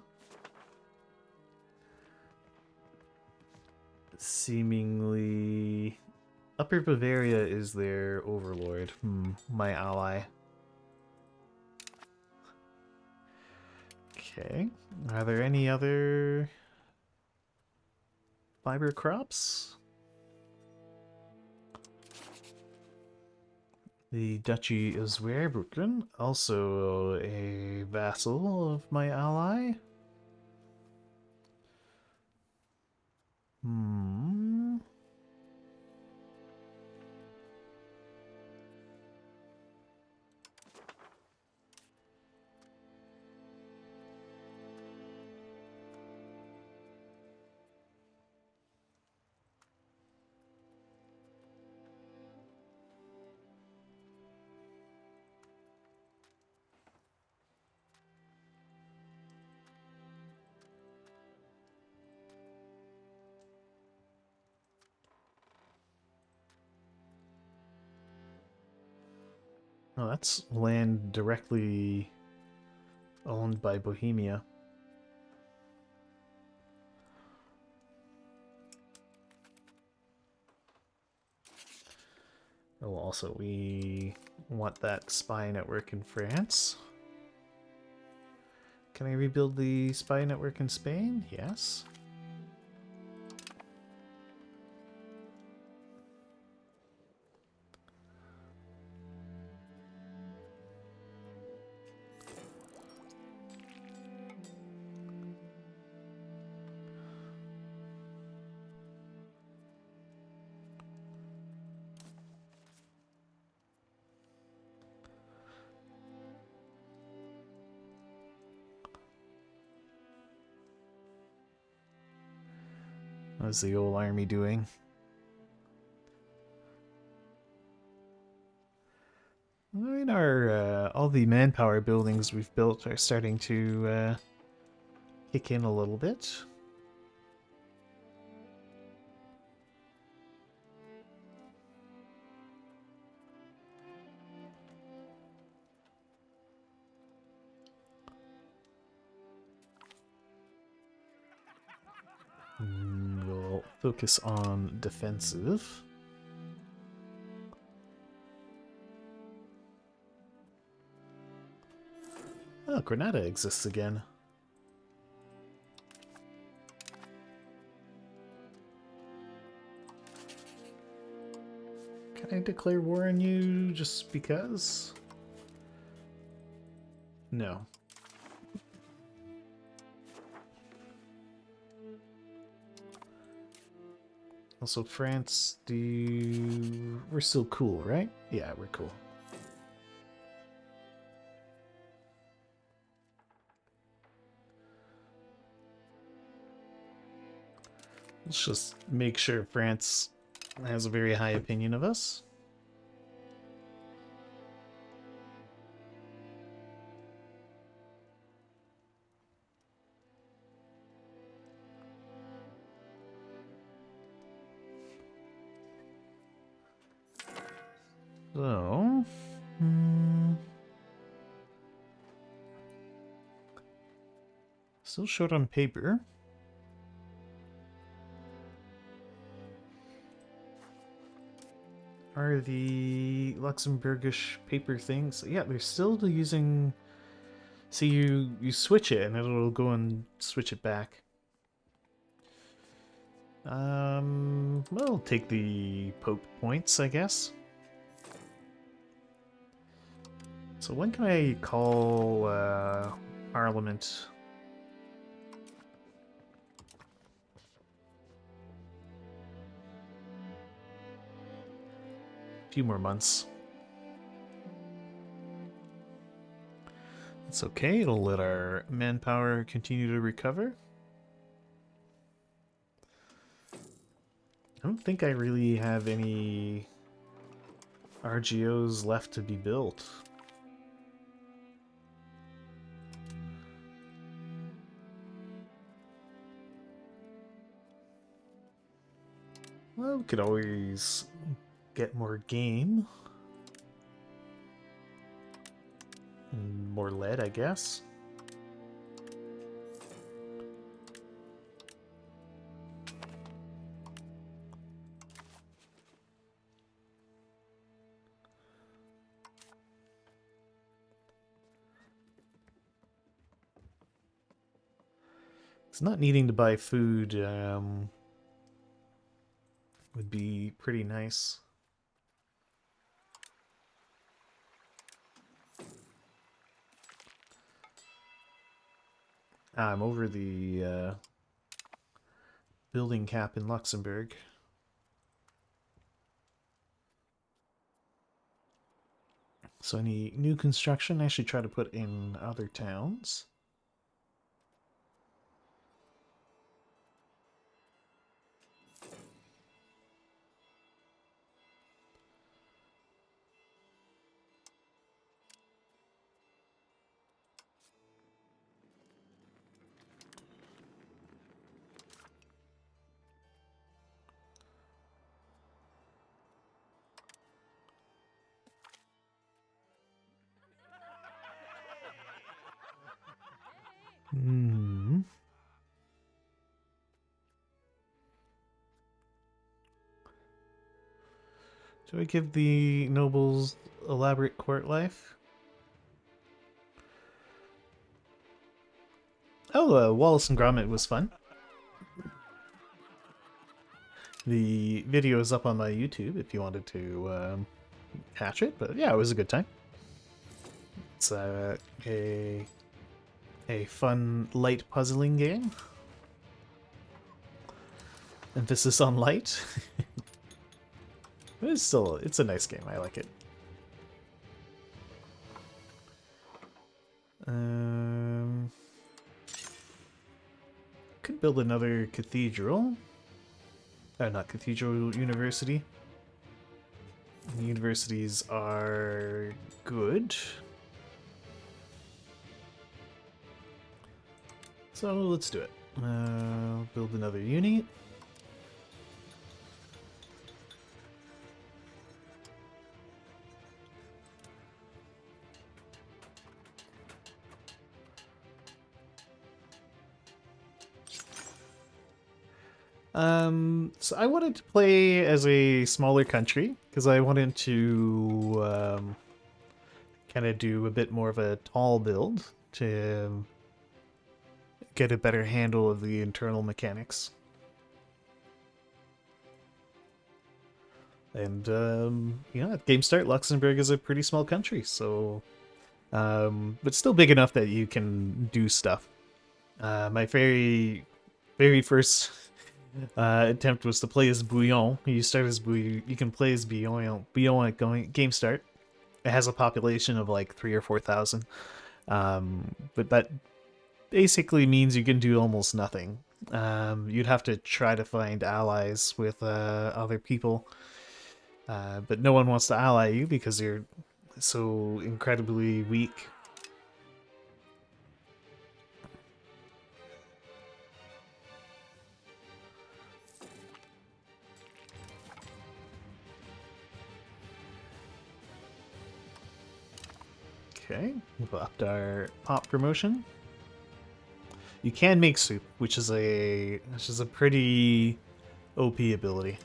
Seemingly... Upper Bavaria is their overlord. My ally. Okay. Are there any other fiber crops? The Duchy of Zweibrücken, also a vassal of my ally. Oh, that's land directly owned by Bohemia. Oh, also, we want that spy network in France. Can I rebuild the spy network in Spain? Yes. How's the old army doing? I mean, our all the manpower buildings we've built are starting to kick in a little bit. We'll focus on defensive. Oh, Granada exists again. Can I declare war on you just because? No. Also, France, we're still cool, right? Yeah, we're cool. Let's just make sure France has a very high opinion of us. So, still short on paper. Are the Luxembourgish paper things? Yeah, they're still using. See, you switch it and it'll go and switch it back. We'll take the Pope points, I guess. So when can I call Parliament? A few more months. It's okay, it'll let our manpower continue to recover. I don't think I really have any RGOs left to be built. Well, we could always get more game. And more lead, I guess. It's not needing to buy food would be pretty nice. I'm over the building cap in Luxembourg. So any new construction, I should try to put in other towns. Hmm. Do I give the nobles elaborate court life? Oh, Wallace and Gromit was fun. The video is up on my YouTube if you wanted to catch it, but yeah, it was a good time. It's a fun, light puzzling game. Emphasis on light. But it's a nice game. I like it. Could build another cathedral. Not cathedral, university. The universities are good. So let's do it. Build another uni. So I wanted to play as a smaller country because I wanted to kind of do a bit more of a tall build to get a better handle of the internal mechanics. And at game start, Luxembourg is a pretty small country, so but still big enough that you can do stuff. My very first attempt was to play as Bouillon. You start as Bouillon. You can play as Bouillon. Bouillon at game start. It has a population of like 3 or 4,000. But that basically means you can do almost nothing. You'd have to try to find allies with other people. But no one wants to ally you because you're so incredibly weak. Okay, we've upped our pop promotion. You can make soup, which is a pretty OP ability.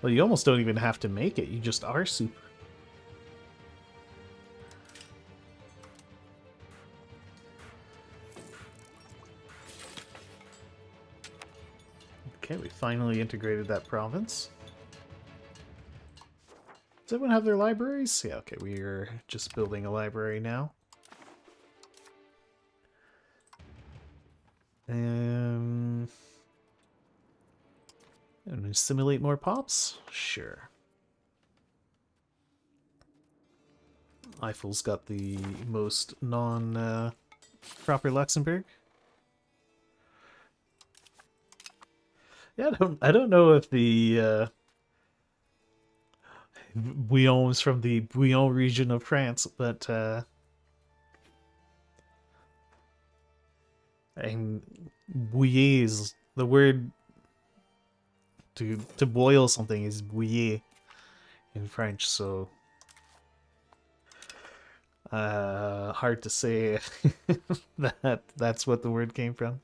Well, you almost don't even have to make it. You just are soup. Okay, we finally integrated that province. Does everyone have their libraries? Yeah, okay, we are just building a library now. And simulate more pops? Sure. Eiffel's got the most non-proper Luxembourg. Yeah, I don't know if the Bouillon is from the Bouillon region of France, but and bouiller is the word to boil something is bouiller in French, so hard to say that's what the word came from.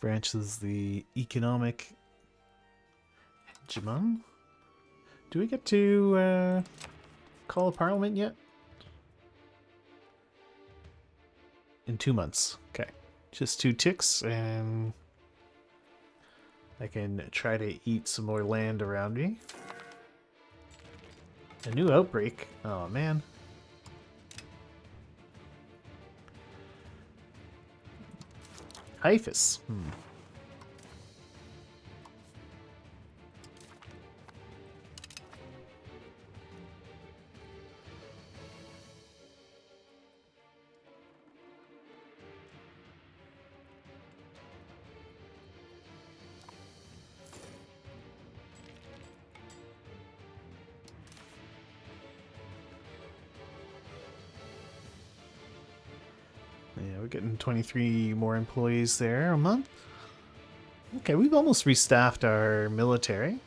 France is the economic hegemon. Do we get to call a parliament yet? In 2 months. Okay. Just 2 ticks and I can try to eat some more land around me. A new outbreak. Oh man. Hyphus. Yeah, we're getting 23 more employees there a month. Okay, we've almost restaffed our military.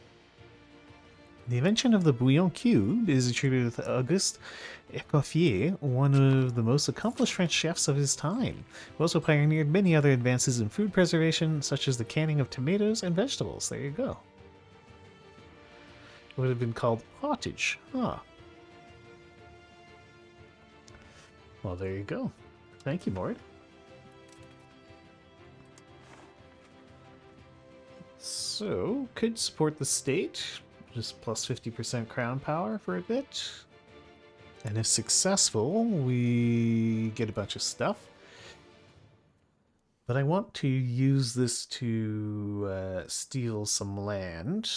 The invention of the bouillon cube is attributed to Auguste Escoffier, one of the most accomplished French chefs of his time, who also pioneered many other advances in food preservation, such as the canning of tomatoes and vegetables. There you go. It would have been called pottage. Huh. Well, there you go. Thank you, Mord. So, could support the state, just plus 50% crown power for a bit. And if successful, we get a bunch of stuff. But I want to use this to steal some land.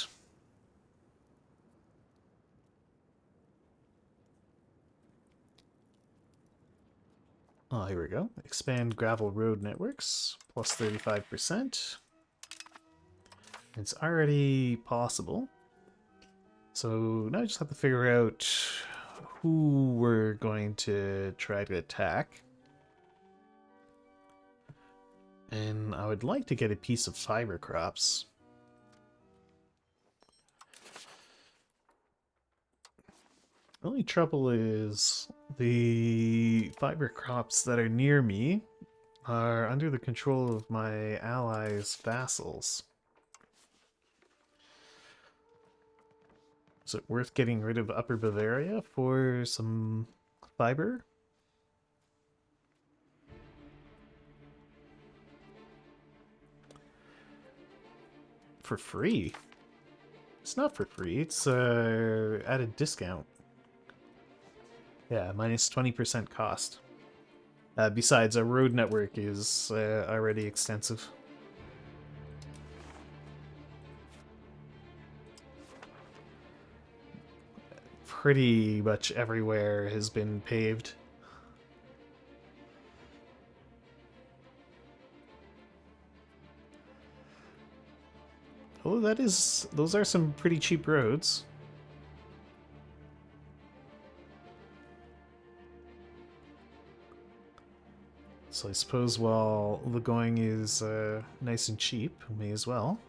Oh, here we go. Expand gravel road networks, plus 35%. It's already possible. So now I just have to figure out who we're going to try to attack. And I would like to get a piece of fiber crops. The only trouble is the fiber crops that are near me are under the control of my allies' vassals. Is it worth getting rid of Upper Bavaria for some fiber? For free? It's not for free. It's at a discount. Yeah, minus 20% cost. Besides, our road network is already extensive. Pretty much everywhere has been paved. Oh, those are some pretty cheap roads. So I suppose while the going is nice and cheap, we may as well.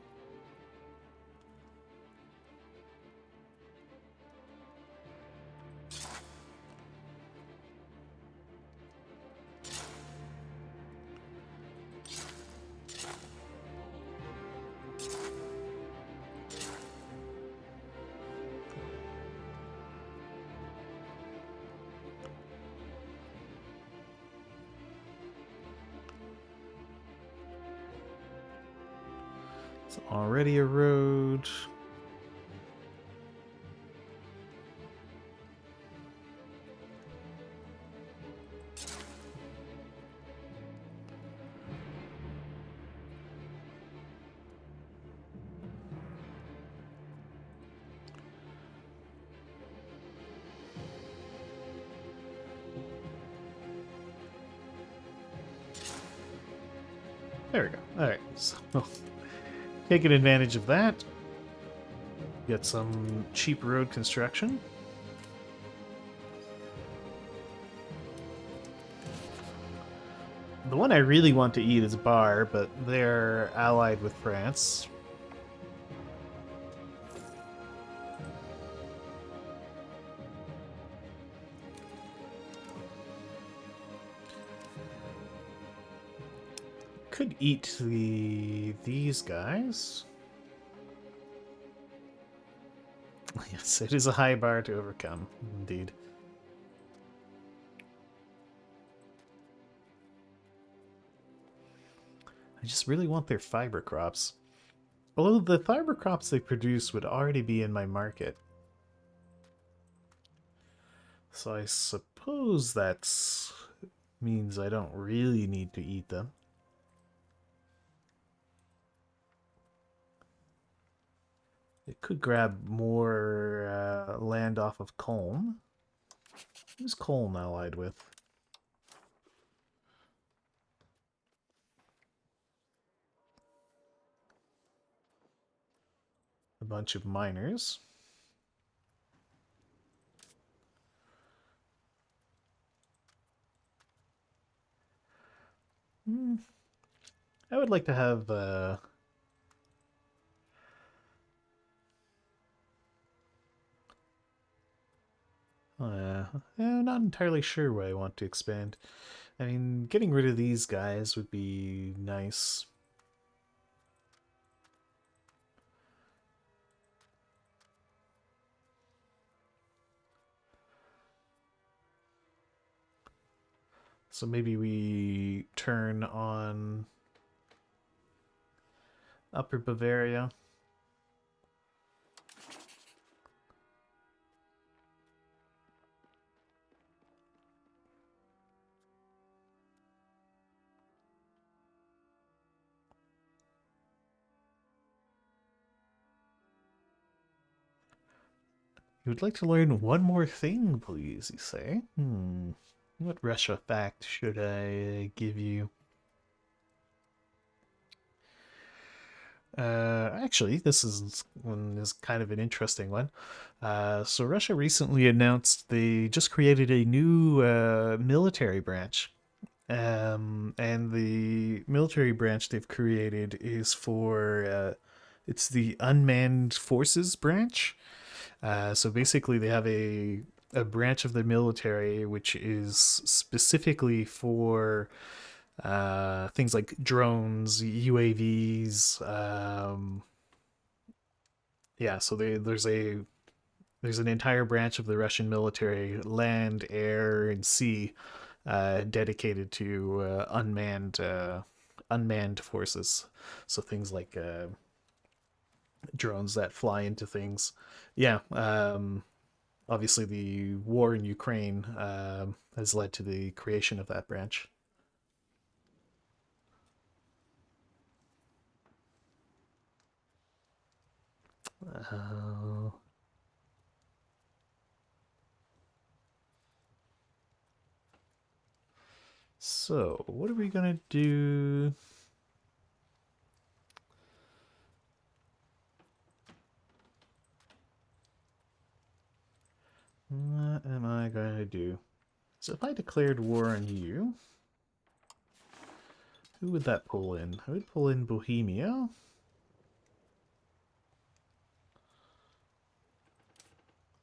It's already a road. There we go. Alright, so taking advantage of that. Get some cheap road construction. The one I really want to eat is Bar, but they're allied with France. Could eat these guys. Yes, it is a high bar to overcome, indeed. I just really want their fiber crops. Although the fiber crops they produce would already be in my market. So I suppose that means I don't really need to eat them. It could grab more land off of Colm. Who's Colm allied with? A bunch of miners. I would like to have I'm not entirely sure where I want to expand. I mean, getting rid of these guys would be nice. So maybe we turn on Upper Bavaria. You would like to learn one more thing, please, you say? What Russia fact should I give you? Actually, this is one is kind of an interesting one. So Russia recently announced they just created a new military branch. And the military branch they've created is for it's the Unmanned Forces branch. So basically, they have a branch of the military which is specifically for things like drones, UAVs. Yeah, so there's there's an entire branch of the Russian military, land, air, and sea, dedicated to unmanned forces. So things like drones that fly into things. Yeah. Obviously, the war in Ukraine has led to the creation of that branch. Uh, so, what are we gonna do? What am I gonna do? So, if I declared war on you, who would that pull in? I would pull in Bohemia.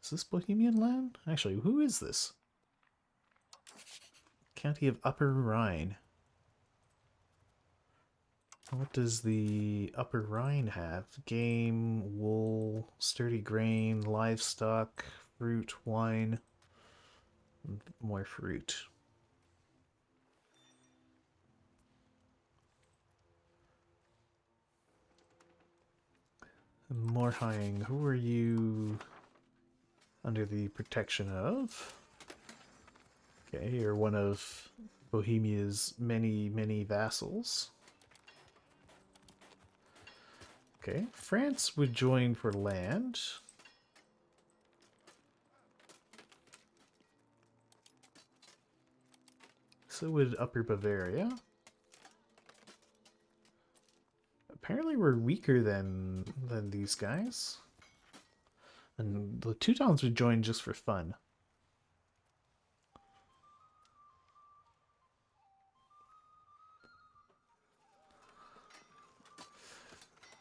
Is this Bohemian land? Actually, who is this? County of Upper Rhine. What does the Upper Rhine have? Game, wool, sturdy grain, livestock, fruit, wine, more fruit. Morhaing, who are you under the protection of? Okay, you're one of Bohemia's many, many vassals. Okay, France would join for land. So would Upper Bavaria. Apparently we're weaker than these guys. And the Teutons would join just for fun.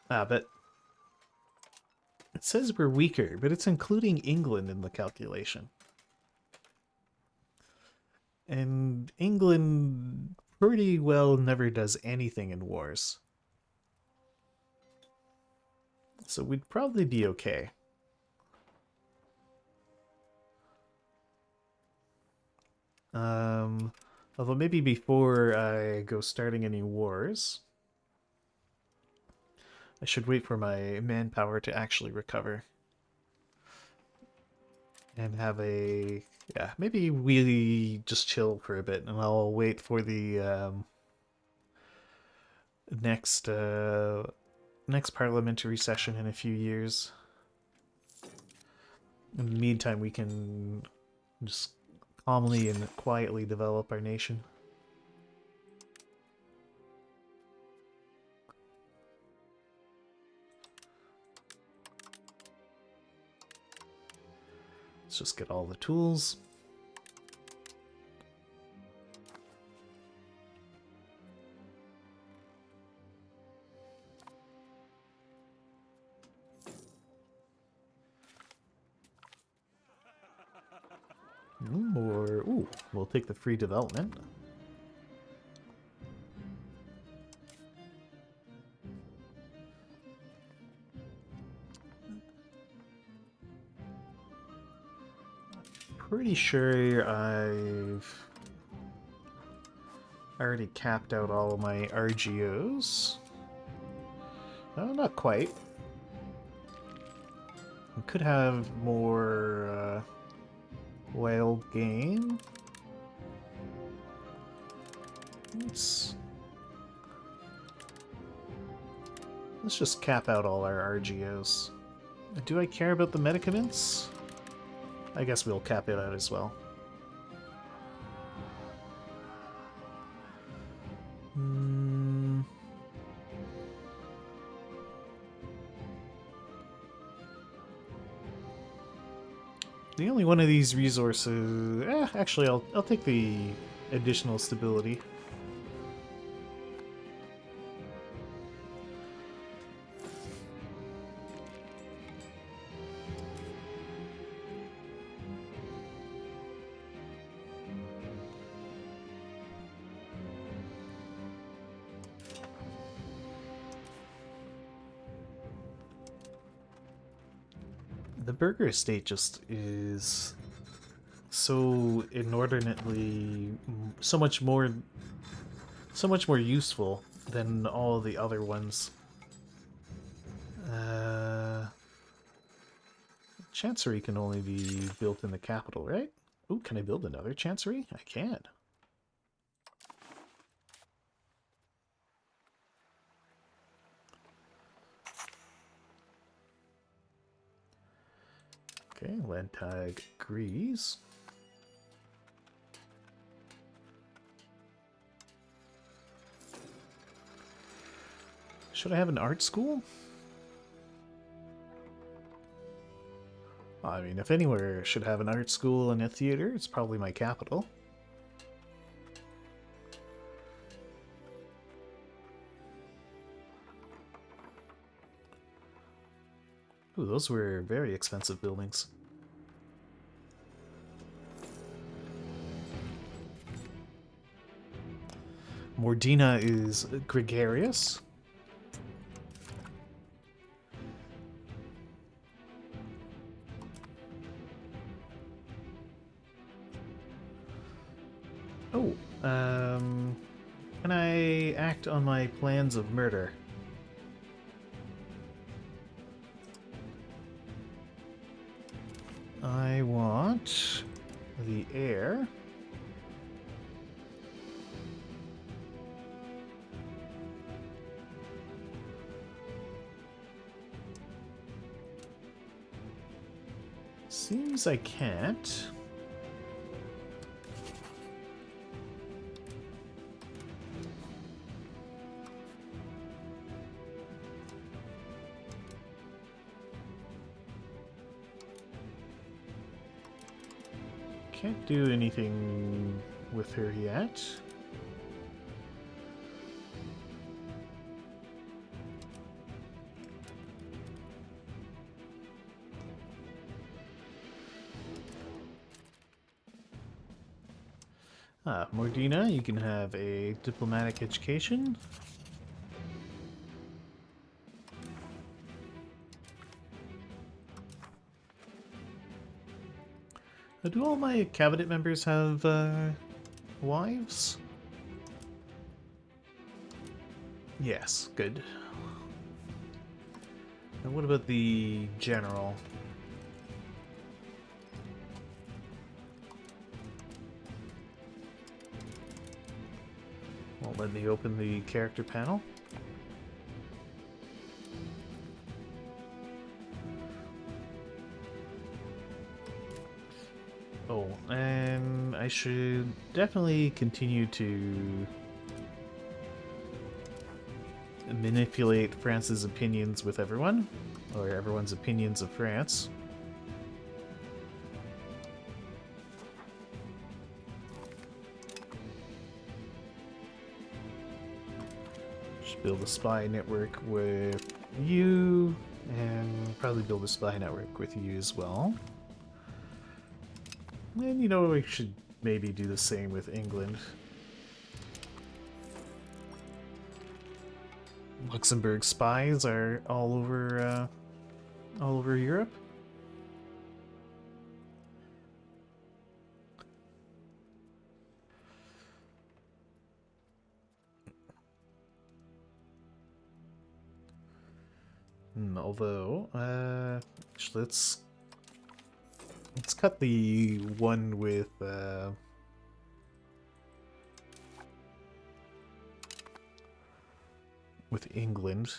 But it says we're weaker, but it's including England in the calculation. And England pretty well never does anything in wars. So we'd probably be okay. Although maybe before I go starting any wars, I should wait for my manpower to actually recover. And have a... yeah, maybe we just chill for a bit, and I'll wait for the next next parliamentary session in a few years. In the meantime, we can just calmly and quietly develop our nation. Let's just get all the tools. Or, ooh, we'll take the free development. Pretty sure I've already capped out all of my RGOs. No, not quite. We could have more wild game. Let's just cap out all our RGOs. Do I care about the medicaments? I guess we'll cap it out as well. The only one of these resources... actually, I'll take the additional stability. The burger estate just is so inordinately so much more useful than all the other ones. Chancery can only be built in the capital, right? Ooh, can I build another chancery? I can. Okay, Landtag agrees. Should I have an art school? I mean, if anywhere should have an art school and a theater, it's probably my capital. Ooh, those were very expensive buildings. Mordina is gregarious. Oh, can I act on my plans of murder? I want the heir. Seems I can't. Can't do anything with her yet. Mordina, you can have a diplomatic education. Do all my cabinet members have wives? Yes, good. And what about the general? Won't let me open the character panel. Oh, and I should definitely continue to manipulate France's opinions with everyone, or everyone's opinions of France. Should build a spy network with you, and probably build a spy network with you as well. And you know, we should maybe do the same with England. Luxembourg spies are all over Europe. Although, let's cut the one with England.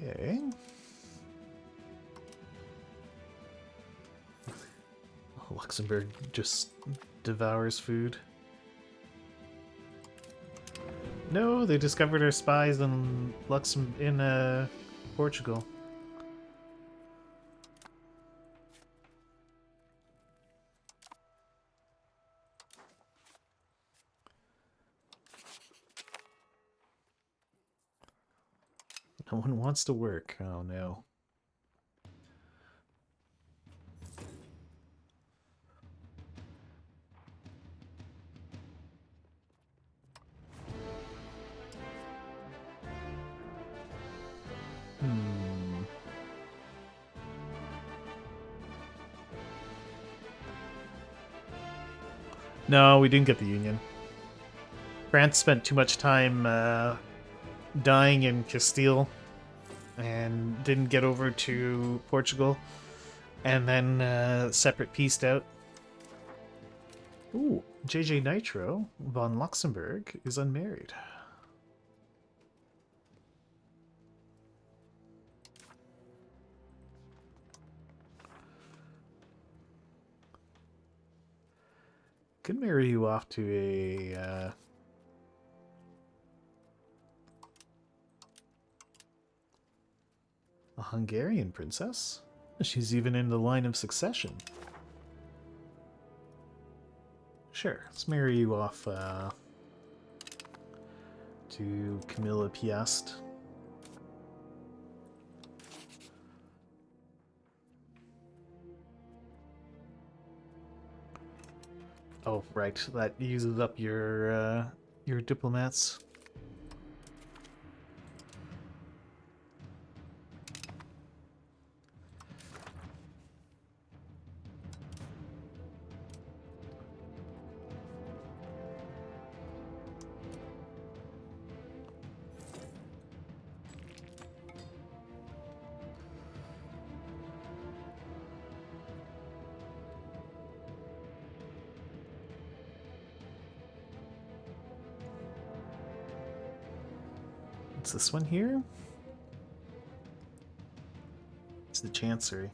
Okay. Luxembourg just devours food. No, they discovered our spies in Portugal. No one wants to work. Oh no. Hmm. No, we didn't get the Union. France spent too much time dying in Castile and didn't get over to Portugal, and then separate pieced out. Ooh, JJ Nitro von Luxembourg is unmarried. Could marry you off to a Hungarian princess. She's even in the line of succession. Sure, let's marry you off to Camilla Piast. Oh, right. That uses up your diplomats. What's this one here? It's the Chancery.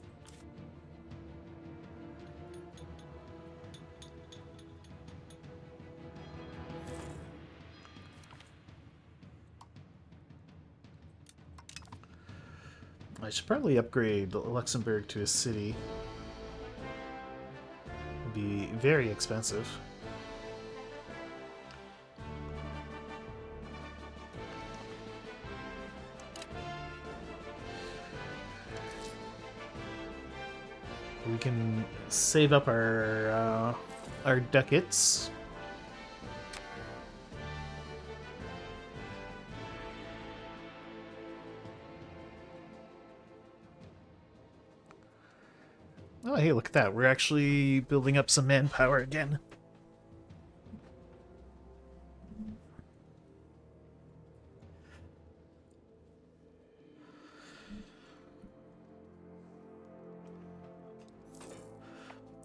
I should probably upgrade Luxembourg to a city. It'd be very expensive. We can save up our ducats. Oh, hey, look at that. We're actually building up some manpower again.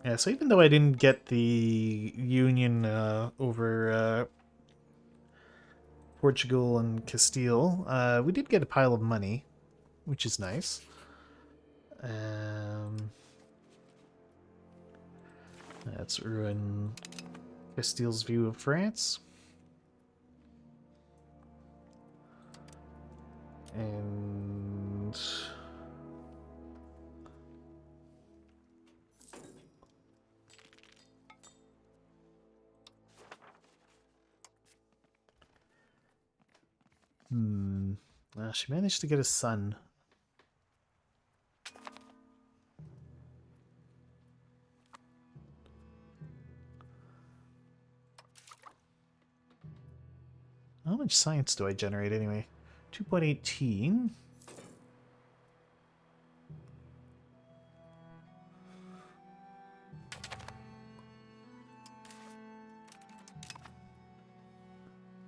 Yeah, so even though I didn't get the union over Portugal and Castile, we did get a pile of money, which is nice. Let's ruin Castile's view of France. And... she managed to get a son. How much science do I generate anyway? 2.18.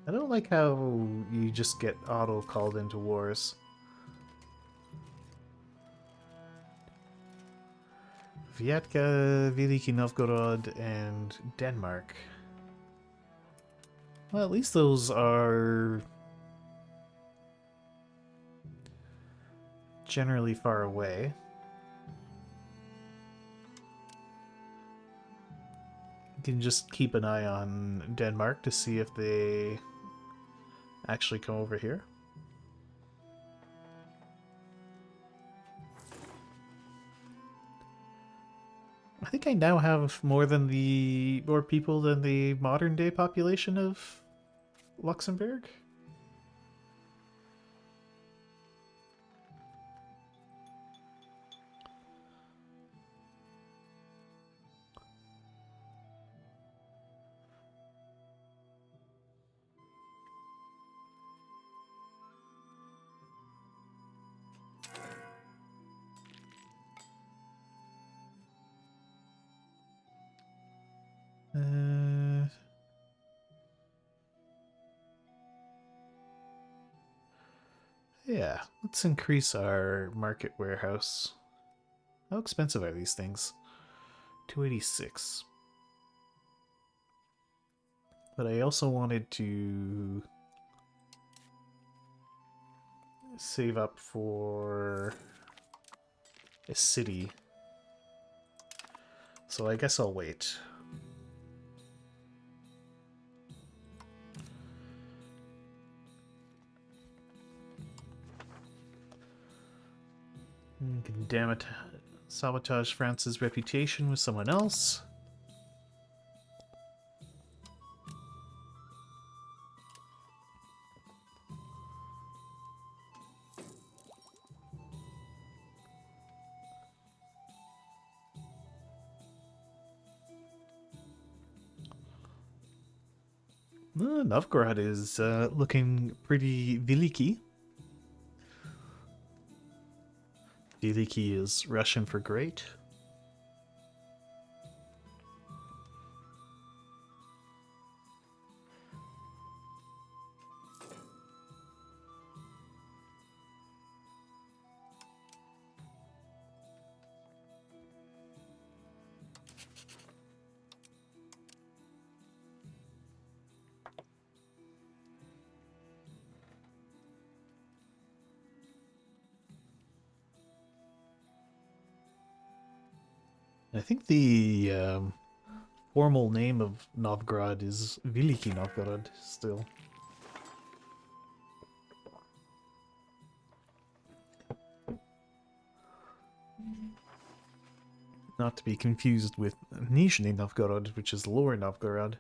I don't like how you just get auto called into wars. Vyatka, Veliki Novgorod, and Denmark. Well, at least those are generally far away. You can just keep an eye on Denmark to see if they actually come over here. I think I now have more people than the modern day population of Luxembourg. Yeah, let's increase our market warehouse. How expensive are these things? 286. But I also wanted to save up for a city. So I guess I'll wait. Damn it. Sabotage France's reputation with someone else. Novgorod is looking pretty Veliki. Veliki is Russian for great. I think the formal name of Novgorod is Veliki Novgorod still. Not to be confused with Nizhny Novgorod, which is Lower Novgorod.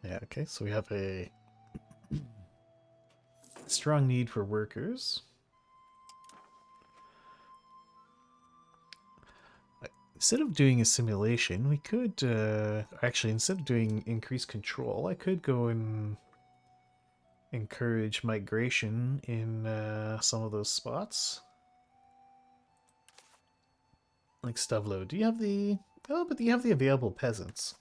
Yeah, okay, so we have a strong need for workers. Instead of doing a simulation, we could, actually, instead of doing increased control, I could go and encourage migration in some of those spots. Like Stavlo. Do you have the... Oh, but you have the available peasants.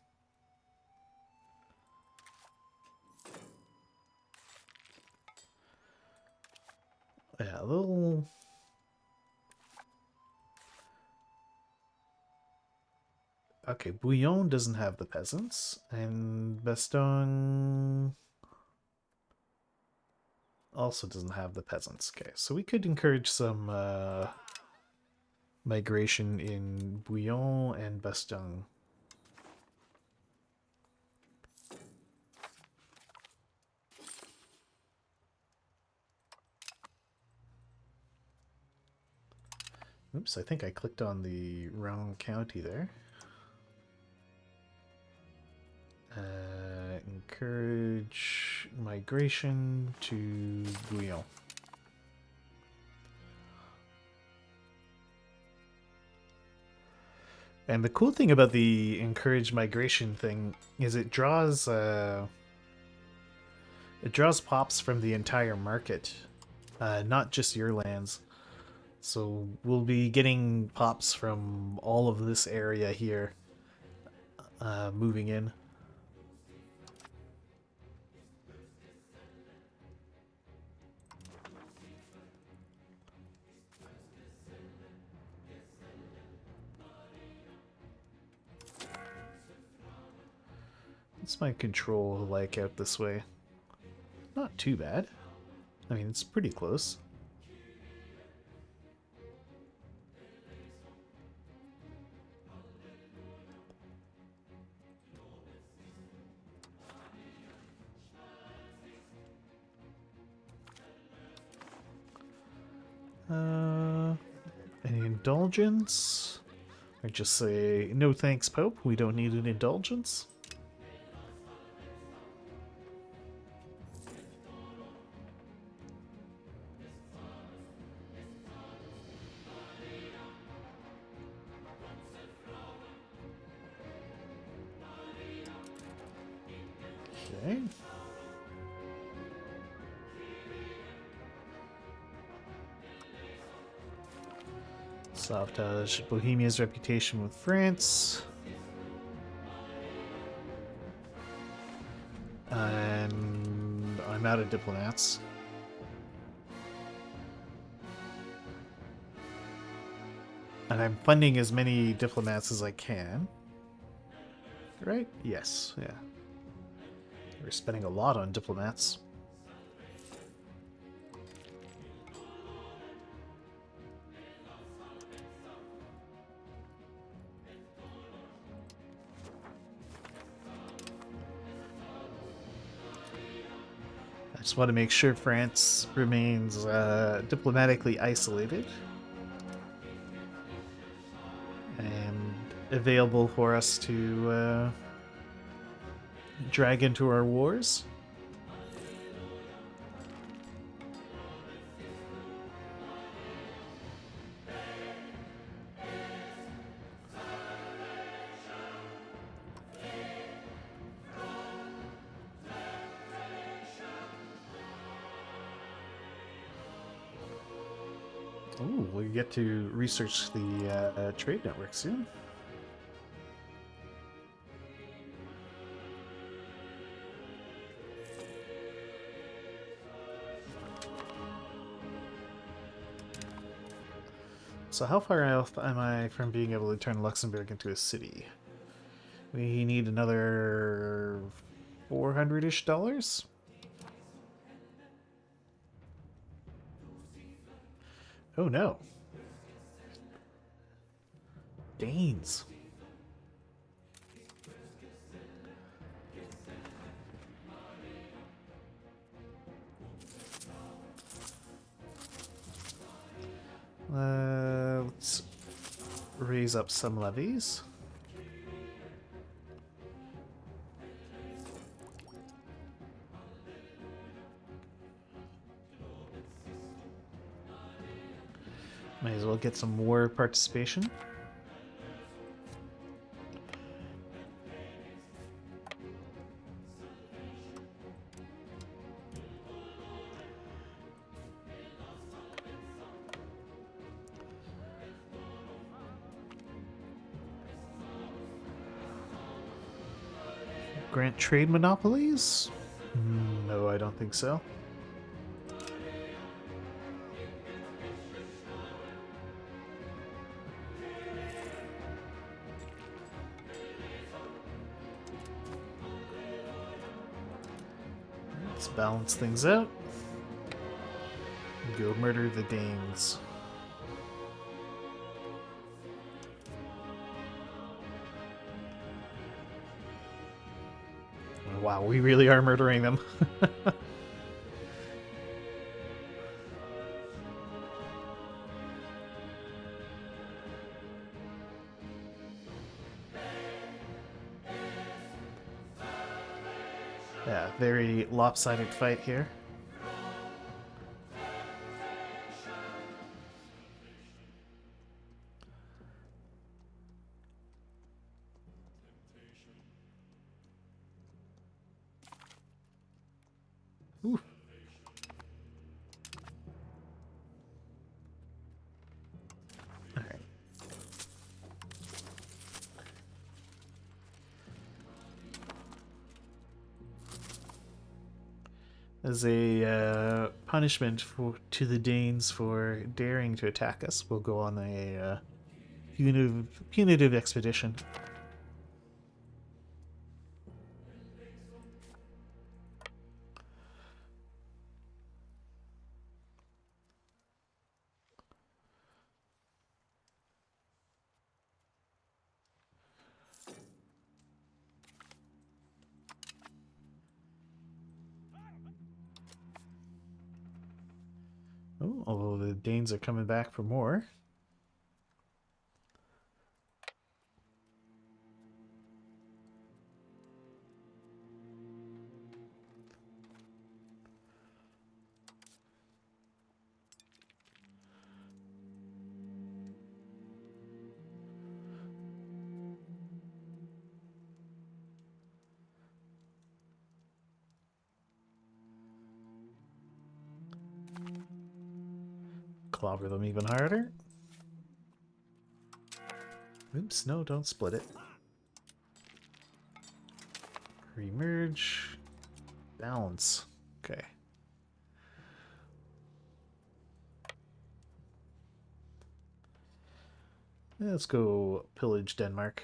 Yeah, a little... Okay, Bouillon doesn't have the peasants, and Bastogne also doesn't have the peasants. Okay, so we could encourage some migration in Bouillon and Bastogne. Oops, I think I clicked on the wrong county there. Encourage migration to Bouillon. And the cool thing about the encourage migration thing is it draws pops from the entire market, not just your lands. So we'll be getting pops from all of this area here, moving in. What's my control like out this way? Not too bad. I mean, it's pretty close. indulgence? Or just say, no thanks, Pope, we don't need an indulgence? Okay. Sabotage Bohemia's reputation with France. And I'm out of diplomats. And I'm funding as many diplomats as I can. Right? Yes, yeah. We're spending a lot on diplomats. I just want to make sure France remains diplomatically isolated and available for us to drag into our wars. Oh, we get to research the trade network soon. So how far out am I from being able to turn Luxembourg into a city? We need another $400-ish dollars. Oh no. Danes. Let's raise up some levies. Might as well get some war participation. Grant trade monopolies? No, I don't think so. Let's balance things out. Go murder the Danes. Wow, we really are murdering them. Yeah, very lopsided fight here. Ooh. All right. As a punishment to the Danes for daring to attack us, we'll go on a punitive expedition. Oh, although the Danes are coming back for more. clobber them even harder. Oops, no, don't split it. Remerge. Balance. Okay. Let's go pillage Denmark.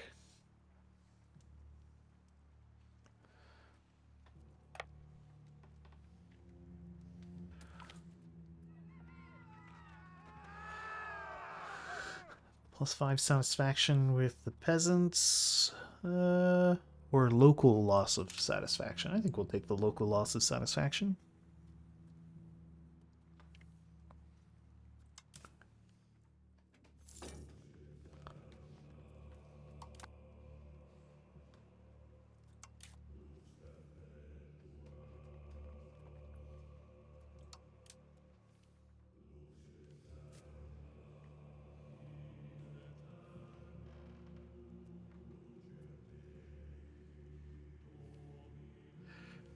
+5 satisfaction with the peasants. Or local loss of satisfaction. I think we'll take the local loss of satisfaction.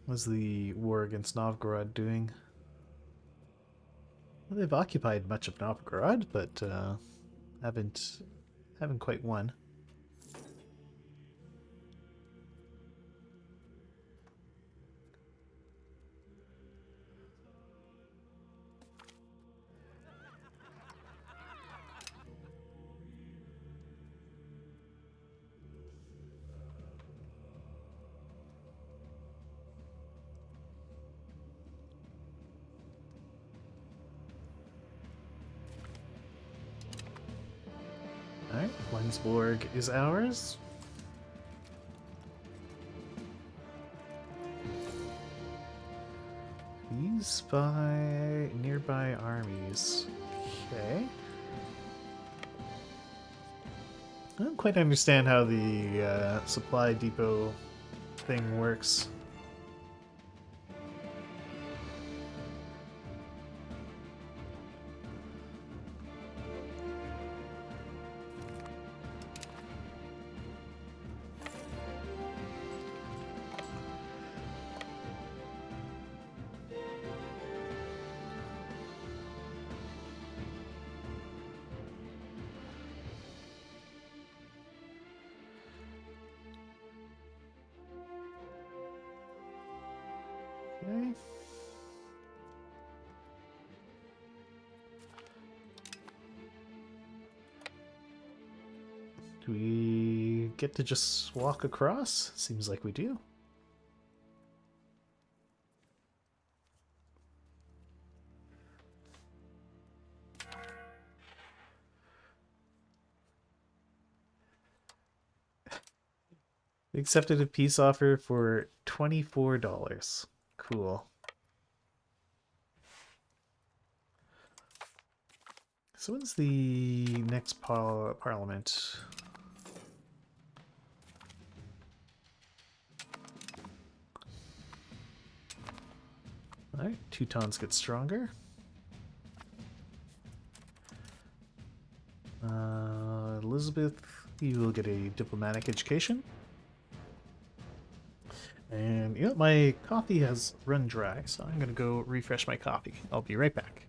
What's the war against Novgorod doing? Well, they've occupied much of Novgorod, but haven't quite won. Alright, Luxembourg is ours. These by nearby armies. Okay. I don't quite understand how the supply depot thing works. Okay. Do we get to just walk across? Seems like we do. We accepted a peace offer for $24. Cool. So when's the next parliament? Alright, Teutons get stronger. Elizabeth, you will get a diplomatic education. And you know, my coffee has run dry, so I'm gonna go refresh my coffee. I'll be right back.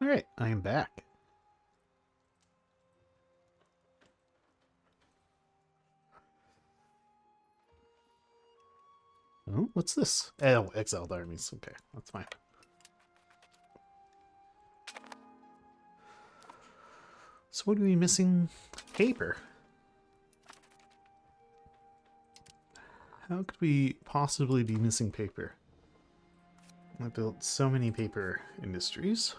Alright, I am back. Oh, what's this? Oh, exiled armies. Okay, that's fine. So what are we missing? Paper. How could we possibly be missing paper? I built so many paper industries.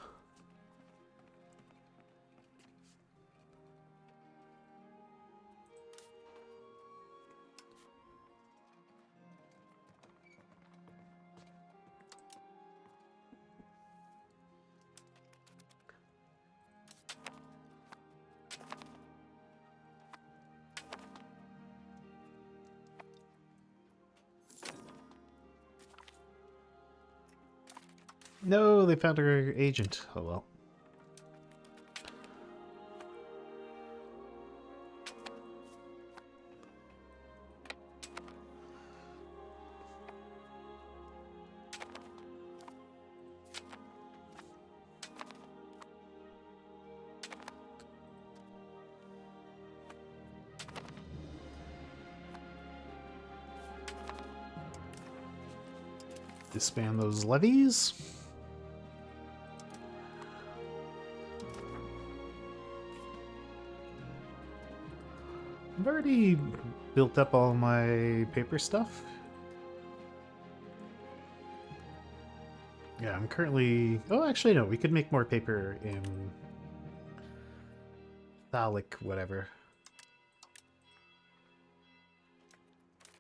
No, they found our agent. Oh well. Disband those levies. I've already built up all my paper stuff. Yeah, I'm currently... Oh, actually, no. We could make more paper in... Thalic, whatever.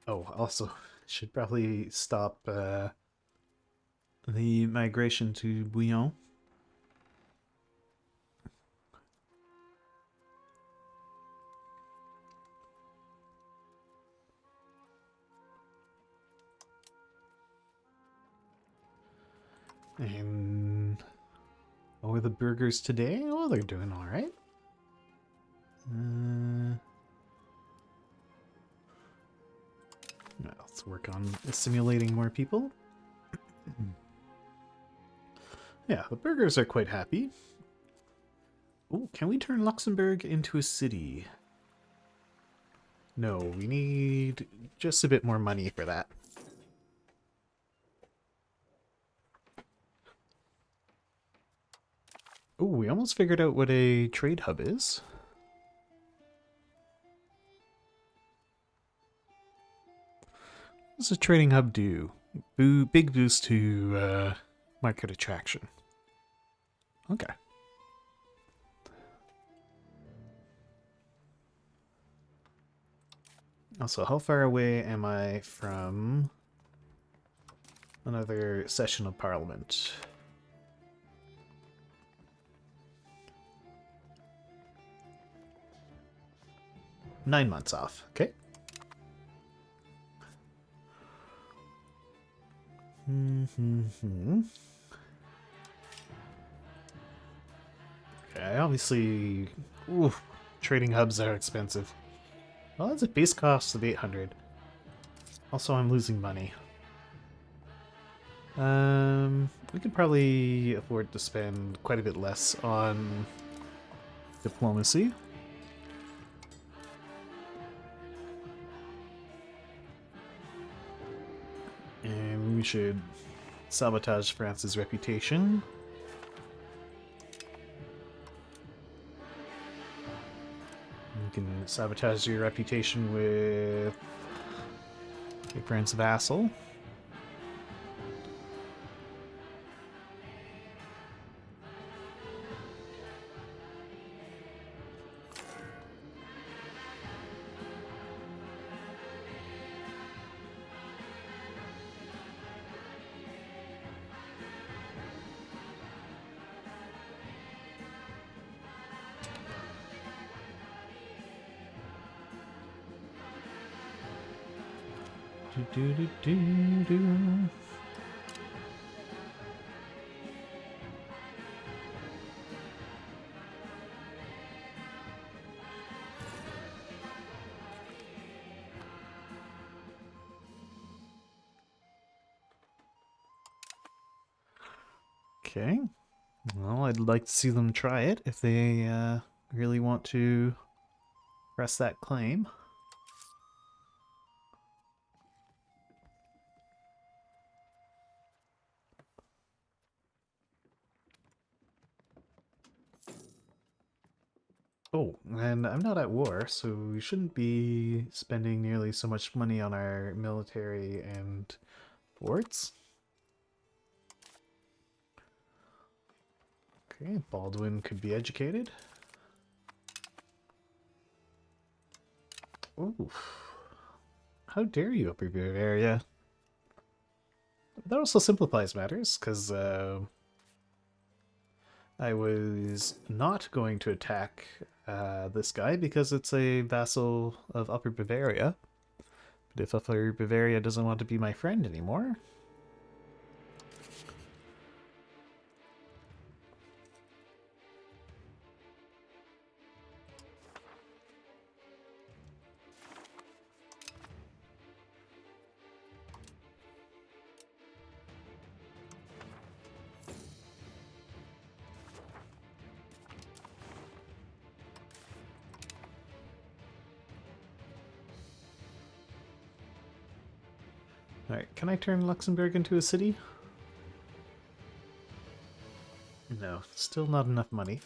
Oh, also, should probably stop the migration to Bouillon. And how are the burgers today? Oh, they're doing all right. Let's work on assimilating more people. Yeah, the burgers are quite happy. Oh, can we turn Luxembourg into a city? No, we need just a bit more money for that. Oh, we almost figured out what a trade hub is. What does a trading hub do? Big boost to market attraction. Okay. Also, how far away am I from another session of Parliament? 9 months off. Okay. Okay, obviously... Oof, trading hubs are expensive. Well, that's a base cost of 800. Also, I'm losing money. We could probably afford to spend quite a bit less on diplomacy. And we should sabotage France's reputation. You can sabotage your reputation with your friend's vassal. Do. Okay. Well, I'd like to see them try it if they really want to press that claim. Oh, and I'm not at war, so we shouldn't be spending nearly so much money on our military and forts. Okay, Baldwin could be educated. Oof. How dare you, Upper Bavaria? That also simplifies matters, because I was not going to attack this guy because it's a vassal of Upper Bavaria. But if Upper Bavaria doesn't want to be my friend anymore... Alright, can I turn Luxembourg into a city? No, still not enough money.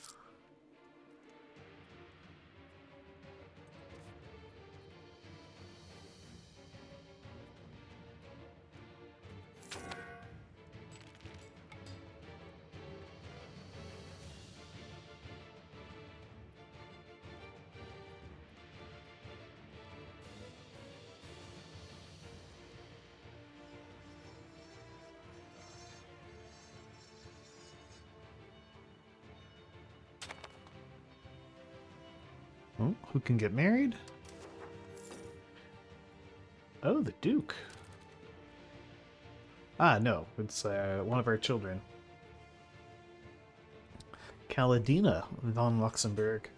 Oh, who can get married? Oh, the Duke. Ah, no, it's one of our children. Kaladina von Luxembourg.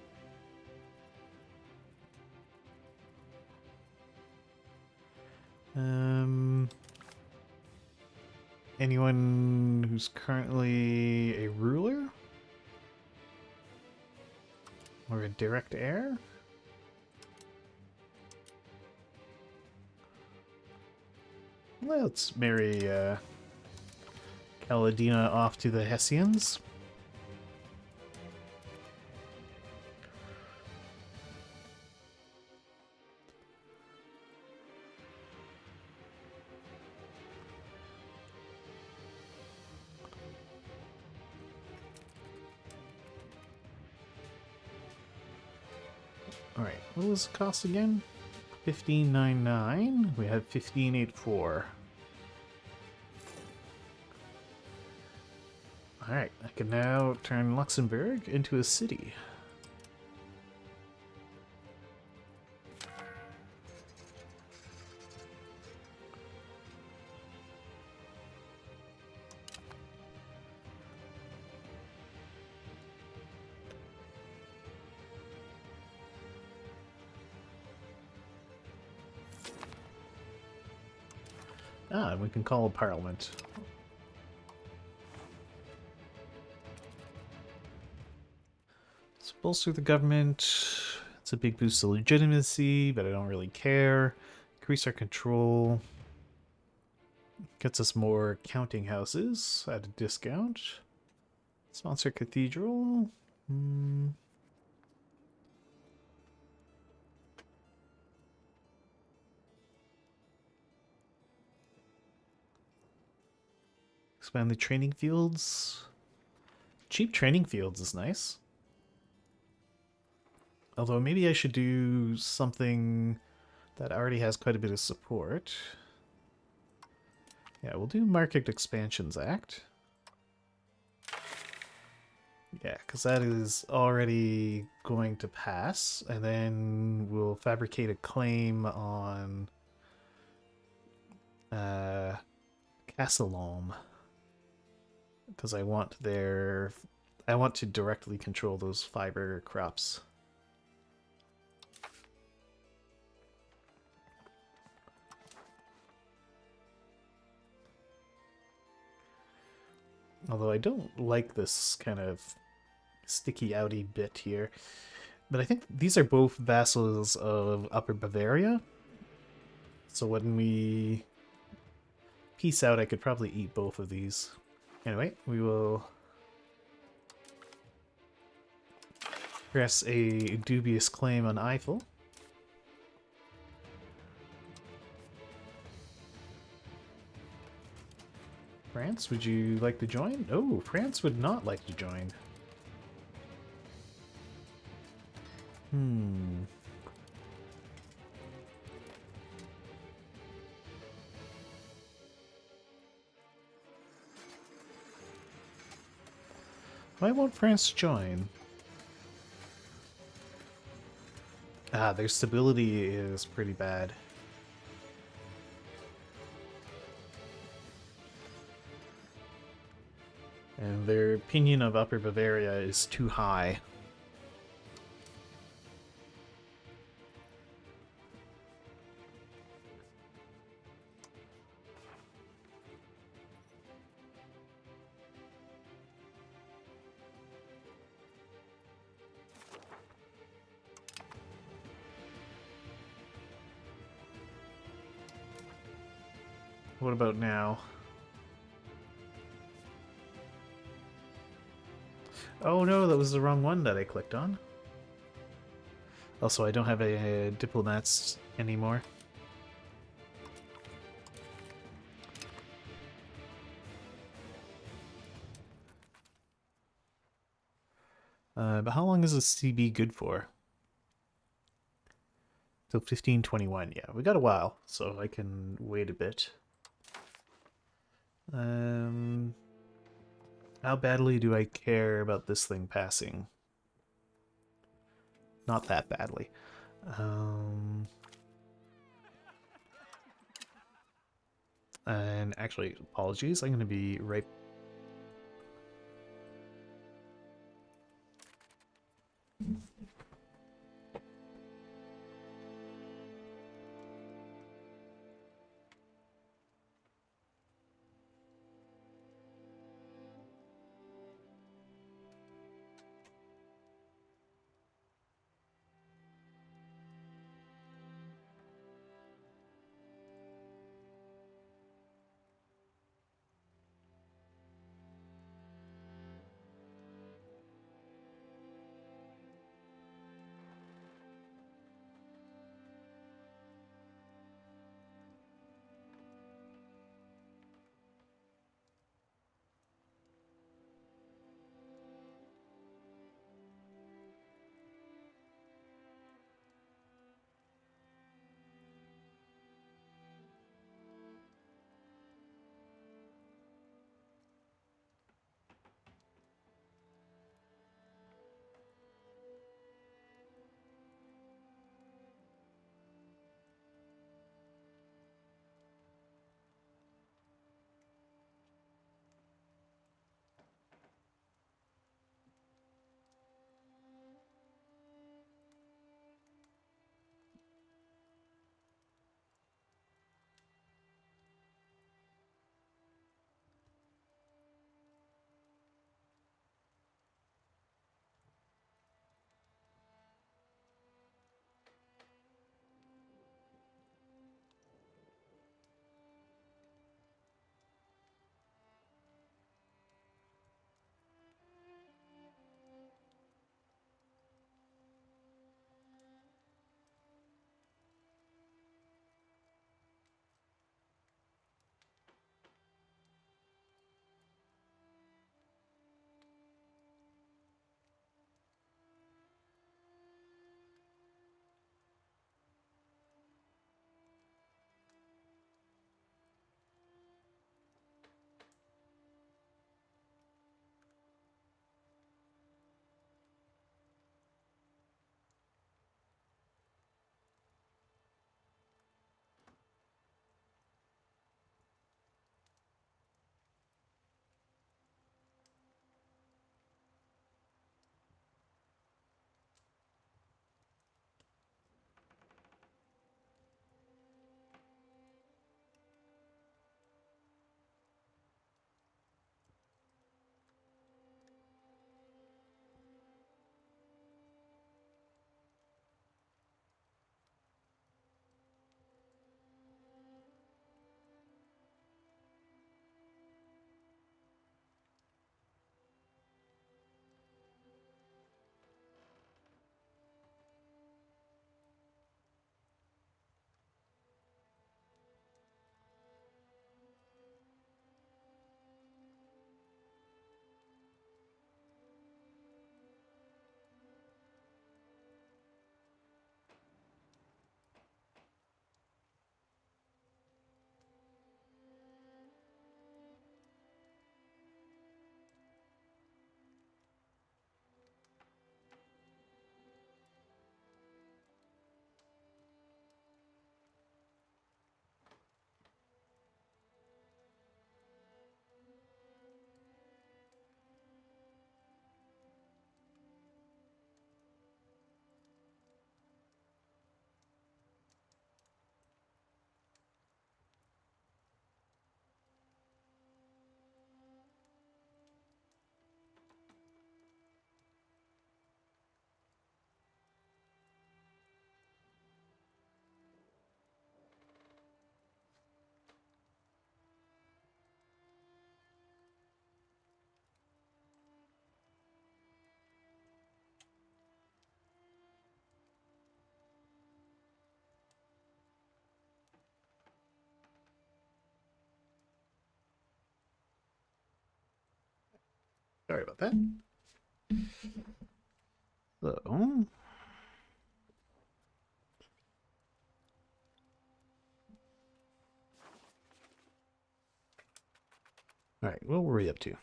Anyone who's currently a ruler? Or a direct heir? Let's marry Kaladina off to the Hessians. Alright, what was the cost again? 1599. We have 1584. Alright, I can now turn Luxembourg into a city. Ah, and we can call a parliament. Let's bolster the government. It's a big boost to legitimacy, but I don't really care. Increase our control. Gets us more counting houses at a discount. Sponsor cathedral. Expand the training fields. Cheap training fields is nice. Although maybe I should do something that already has quite a bit of support. Yeah, we'll do Market Expansions Act. Yeah, because that is already going to pass. And then we'll fabricate a claim on Castelholm. Because I want to directly control those fiber crops. Although I don't like this kind of sticky outy bit here. But I think these are both vassals of Upper Bavaria. So when we peace out, I could probably eat both of these. Anyway, we will press a dubious claim on Eiffel. France, would you like to join? Oh, France would not like to join. Hmm. Why won't France join? Ah, their stability is pretty bad. And their opinion of Upper Bavaria is too high. What about now? Oh no, that was the wrong one that I clicked on. Also, I don't have a diplomats anymore. But how long is a CB good for? Till 1521, yeah. We got a while, so I can wait a bit. How badly do I care about this thing passing? Not that badly. And actually, apologies, I'm going to be right... Sorry about that. So, all right, what were we up to?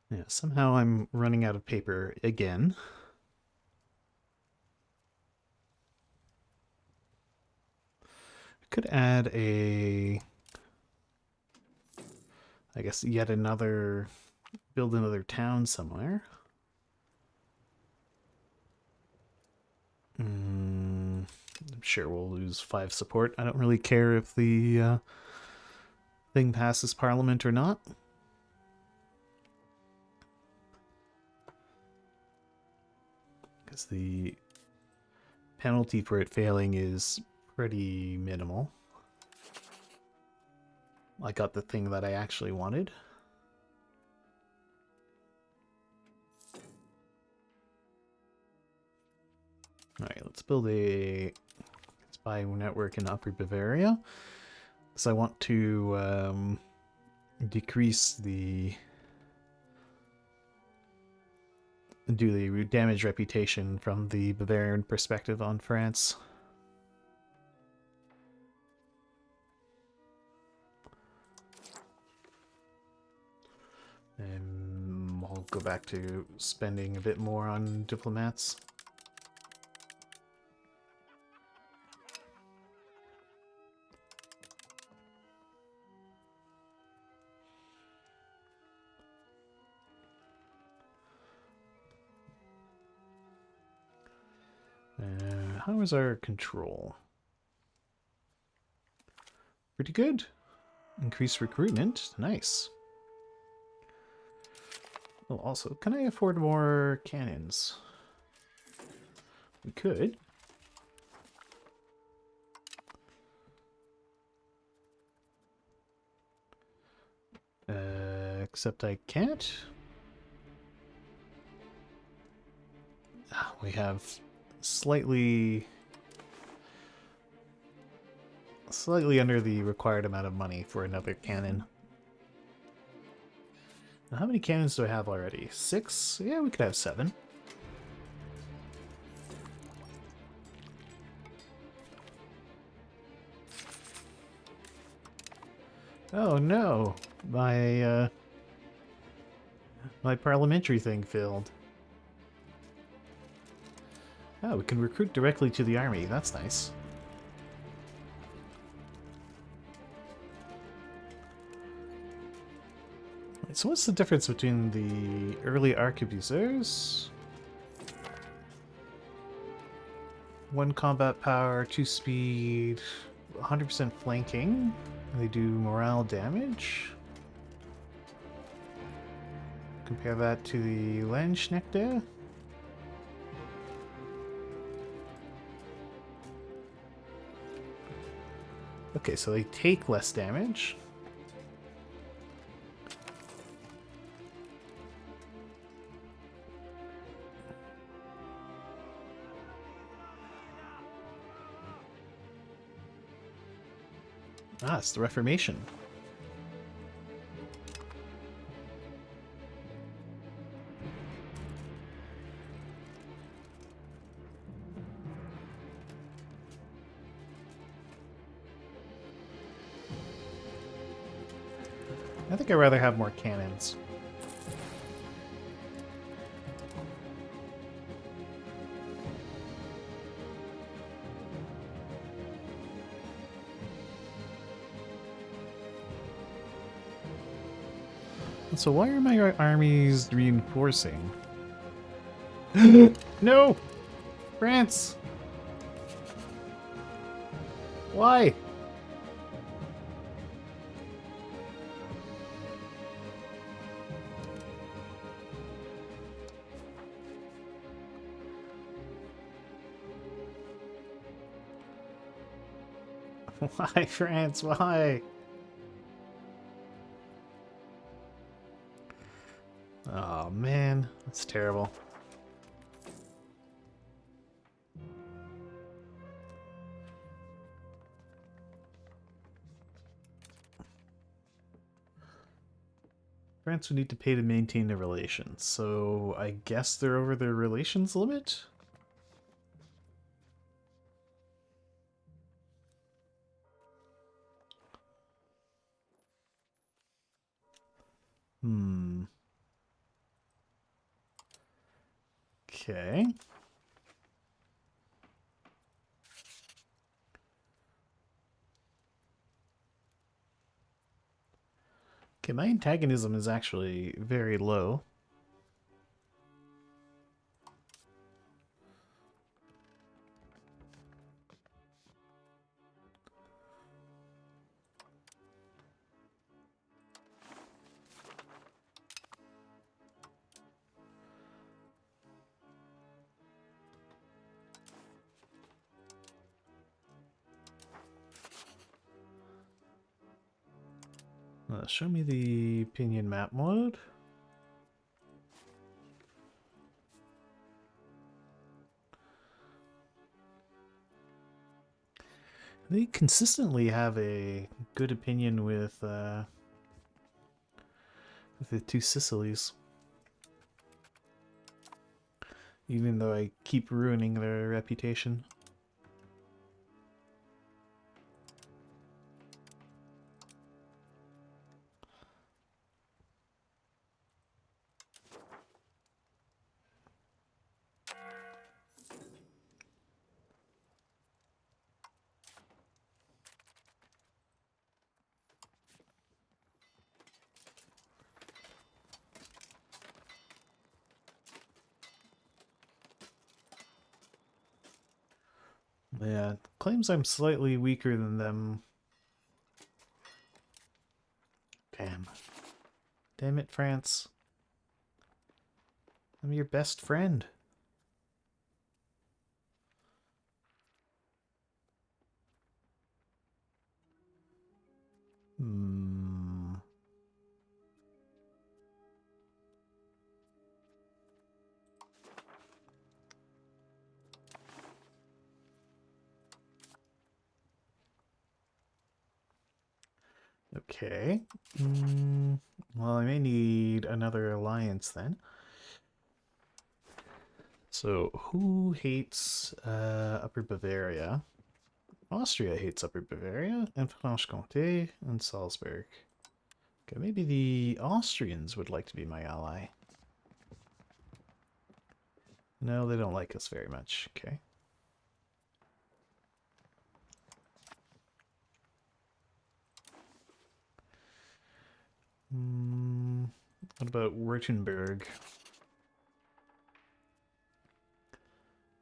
Yeah, somehow I'm running out of paper again. I could add I guess yet another, build another town somewhere. I'm sure we'll lose 5 support. I don't really care if the thing passes Parliament or not. Because the penalty for it failing is pretty minimal. I got the thing that I actually wanted. Alright, let's build a spy network in Upper Bavaria. Because I want to decrease the damage reputation from the Bavarian perspective on France. And I'll go back to spending a bit more on diplomats. How is our control? Pretty good. Increase recruitment. Nice. Oh, also, can I afford more cannons? We could. Except I can't. We have slightly under the required amount of money for another cannon. Now, how many cannons do I have already? 6? Yeah, we could have 7. Oh no, my parliamentary thing failed. Oh, we can recruit directly to the army. That's nice. So what's the difference between the early arquebusiers? 1 combat power, 2 speed, 100% flanking. They do morale damage. Compare that to the Landsknechte. Okay, so they take less damage. Ah, it's the Reformation. I think I'd rather have more cannons. So why are my armies reinforcing? No! France! Why? Why, France? Why? Oh man, that's terrible. France would need to pay to maintain the relations, so I guess they're over their relations limit? Hmm. Okay. Okay, my antagonism is actually very low. Show me the opinion map mode. They consistently have a good opinion with the two Sicilies. Even though I keep ruining their reputation. Yeah, claims I'm slightly weaker than them. Damn. Damn it, France. I'm your best friend. Hmm. Okay. Well, I may need another alliance then. So, who hates Upper Bavaria? Austria hates Upper Bavaria, and Franche-Comté, and Salzburg. Okay, maybe the Austrians would like to be my ally. No, they don't like us very much. Okay. What about Württemberg?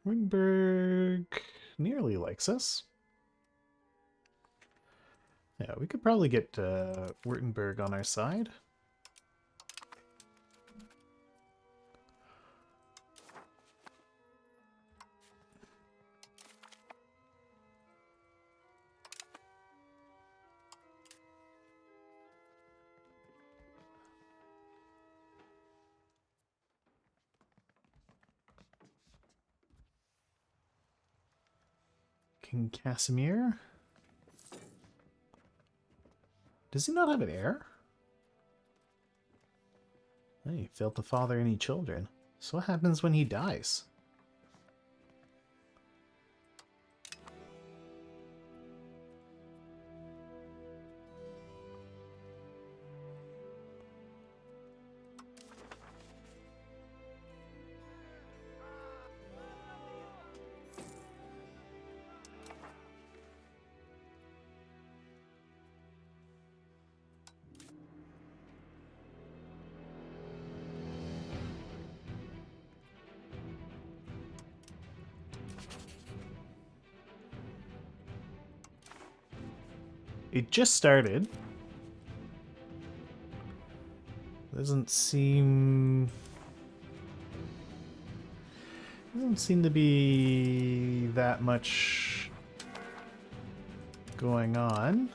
Württemberg nearly likes us. Yeah, we could probably get Württemberg on our side. King Casimir? Does he not have an heir? He failed to father any children. So what happens when he dies? It just started. Doesn't seem to be that much going on.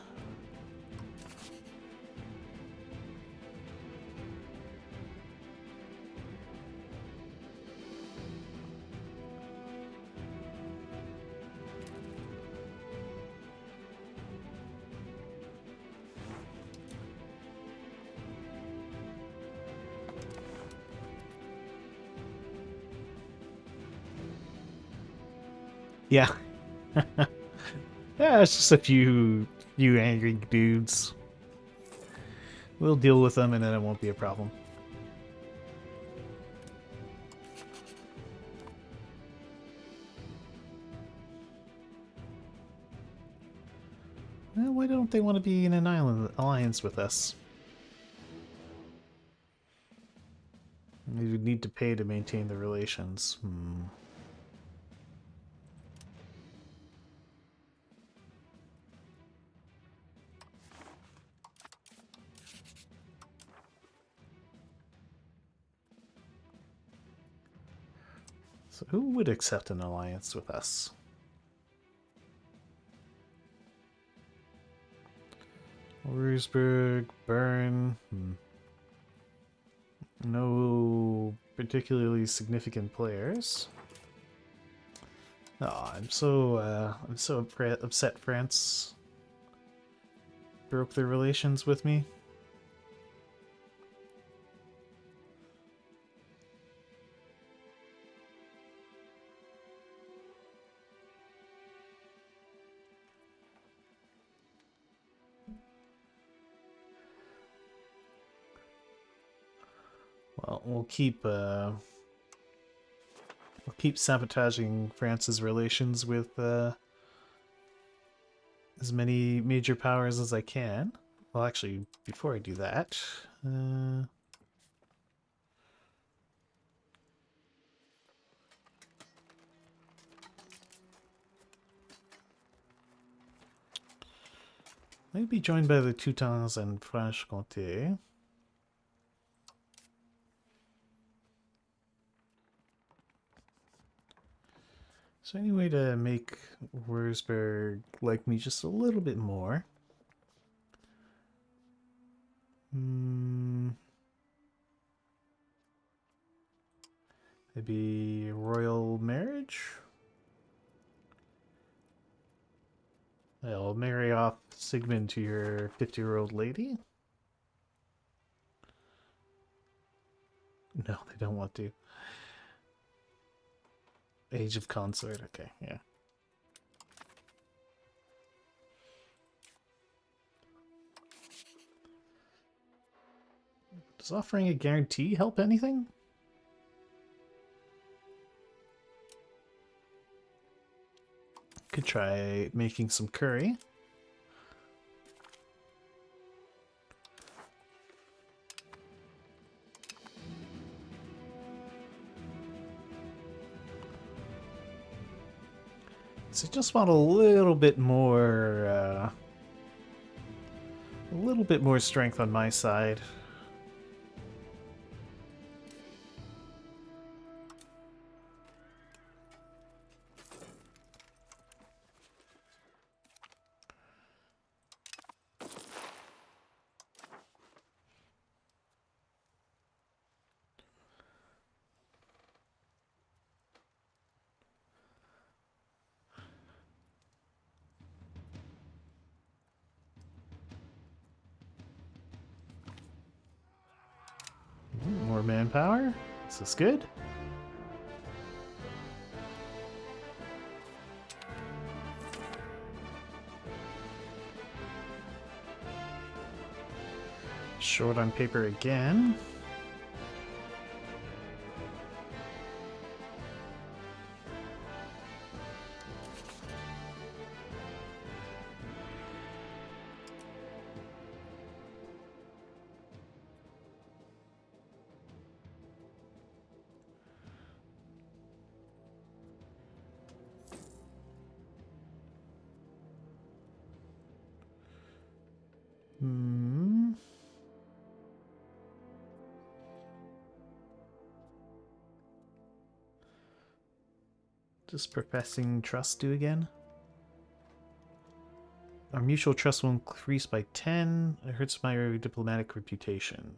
Yeah. Yeah, it's just a few angry dudes. We'll deal with them and then it won't be a problem. Well, why don't they want to be in an island alliance with us? We would need to pay to maintain the relations. So who would accept an alliance with us? Wurzburg, Bern. No particularly significant players. Oh, I'm so upset France broke their relations with me. Well, we'll keep sabotaging France's relations with as many major powers as I can. Well, actually, before I do that, might be joined by the Teutons and Franche-Comté. Is there any way to make Wurzburg like me just a little bit more? Maybe royal marriage? I'll marry off Sigmund to your 50-year-old lady? No, they don't want to. Age of consort, okay, yeah. Does offering a guarantee help anything? Could try making some curry. So just want a little bit more strength on my side. More manpower. Is this good? Short on paper again. Does professing trust do again? Our mutual trust will increase by 10. It hurts my diplomatic reputation.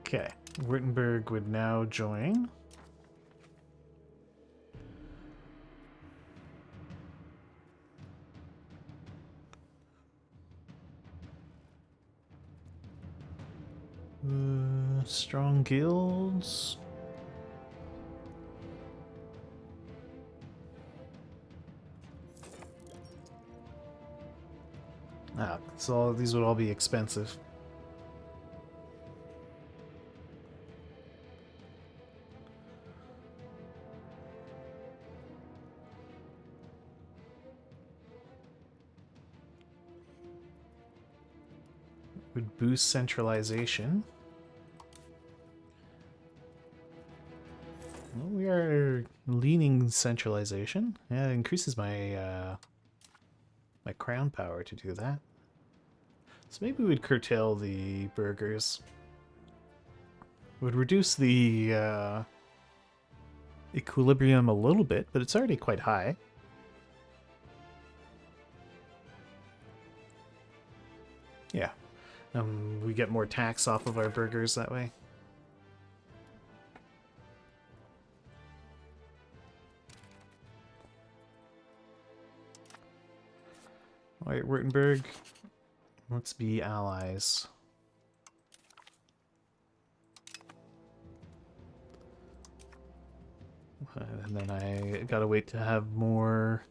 Okay, Württemberg would now join. Strong guilds. Ah, so these would all be expensive. Would boost centralization. Well, we are leaning centralization. Yeah, it increases my my crown power to do that. So maybe we'd curtail the burgers. Would reduce the equilibrium a little bit, but it's already quite high. Yeah. We get more tax off of our burgers that way. Alright, Württemberg. Let's be allies. And then I gotta wait to have more...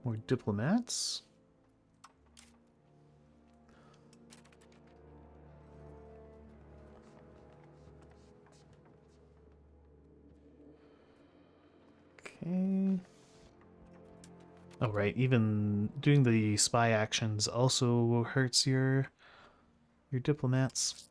more diplomats. Okay. Oh, right. Even doing the spy actions also hurts your diplomats.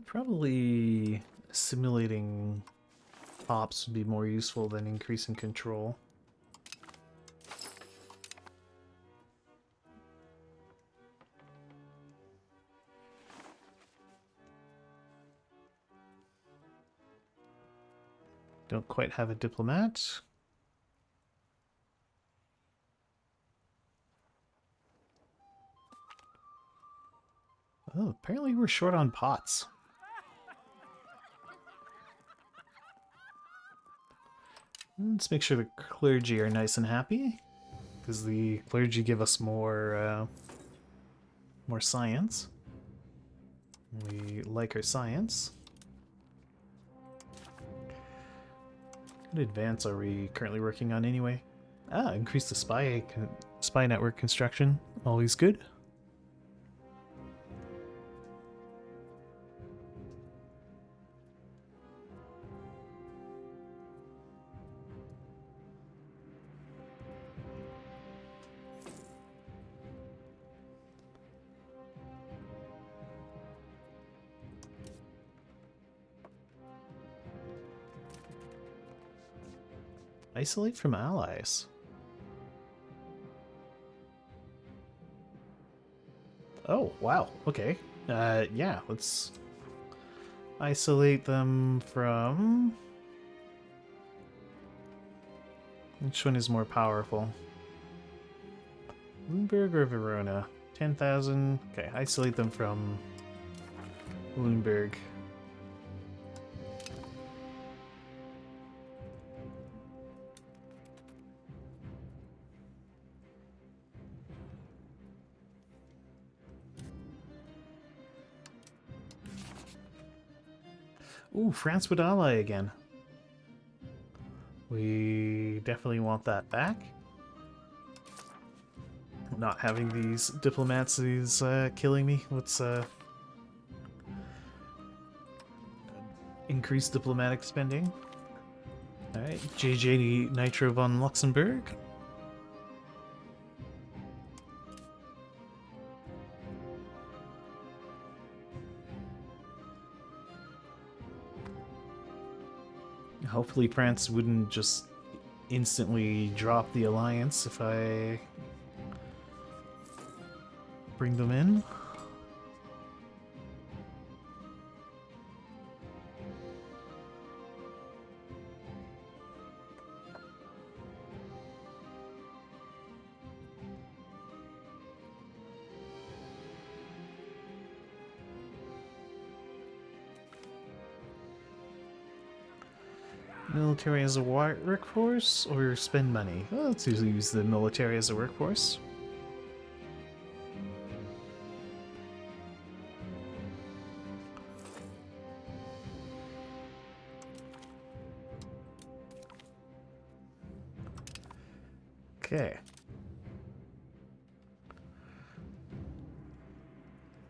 Probably simulating ops would be more useful than increasing control. Don't quite have a diplomat. Oh, apparently we're short on pots. Let's make sure the clergy are nice and happy, because the clergy give us more more science. We like our science. What advance are we currently working on anyway? Ah, increase the spy network construction. Always good. Isolate from allies. Oh, wow. Okay. Yeah, let's isolate them from... Which one is more powerful? Luxembourg or Verona? 10,000. Okay, isolate them from Luxembourg. Ooh, France would ally again. We definitely want that back. Not having these diplomats is killing me. Let's increase diplomatic spending. Alright, JJ Nitro von Luxembourg. Hopefully France wouldn't just instantly drop the alliance if I bring them in. Military as a workforce or spend money? Well, let's use the military as a workforce. Okay.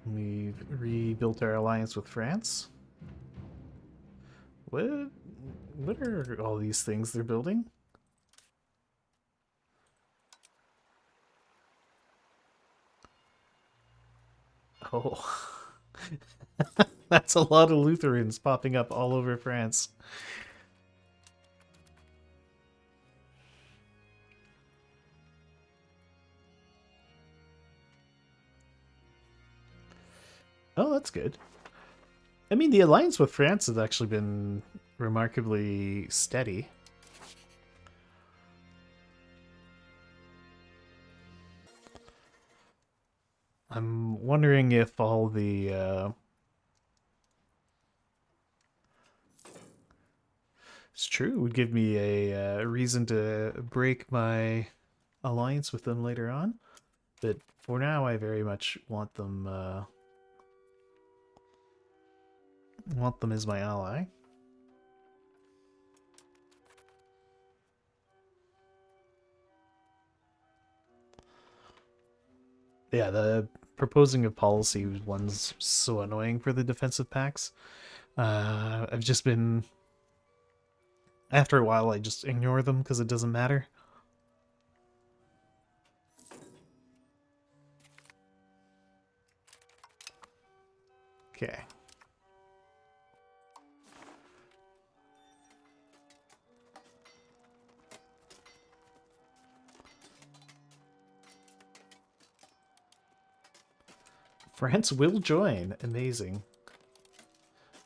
We've rebuilt our alliance with France. What are all these things they're building? Oh. That's a lot of Lutherans popping up all over France. Oh, that's good. I mean, the alliance with France has actually been remarkably steady. I'm wondering if all the... It's true, it would give me a reason to break my alliance with them later on. But for now, I very much want them as my ally. Yeah, the proposing of policy one's so annoying for the defensive packs. I've just been... After a while, I just ignore them because it doesn't matter. Okay. France will join. Amazing.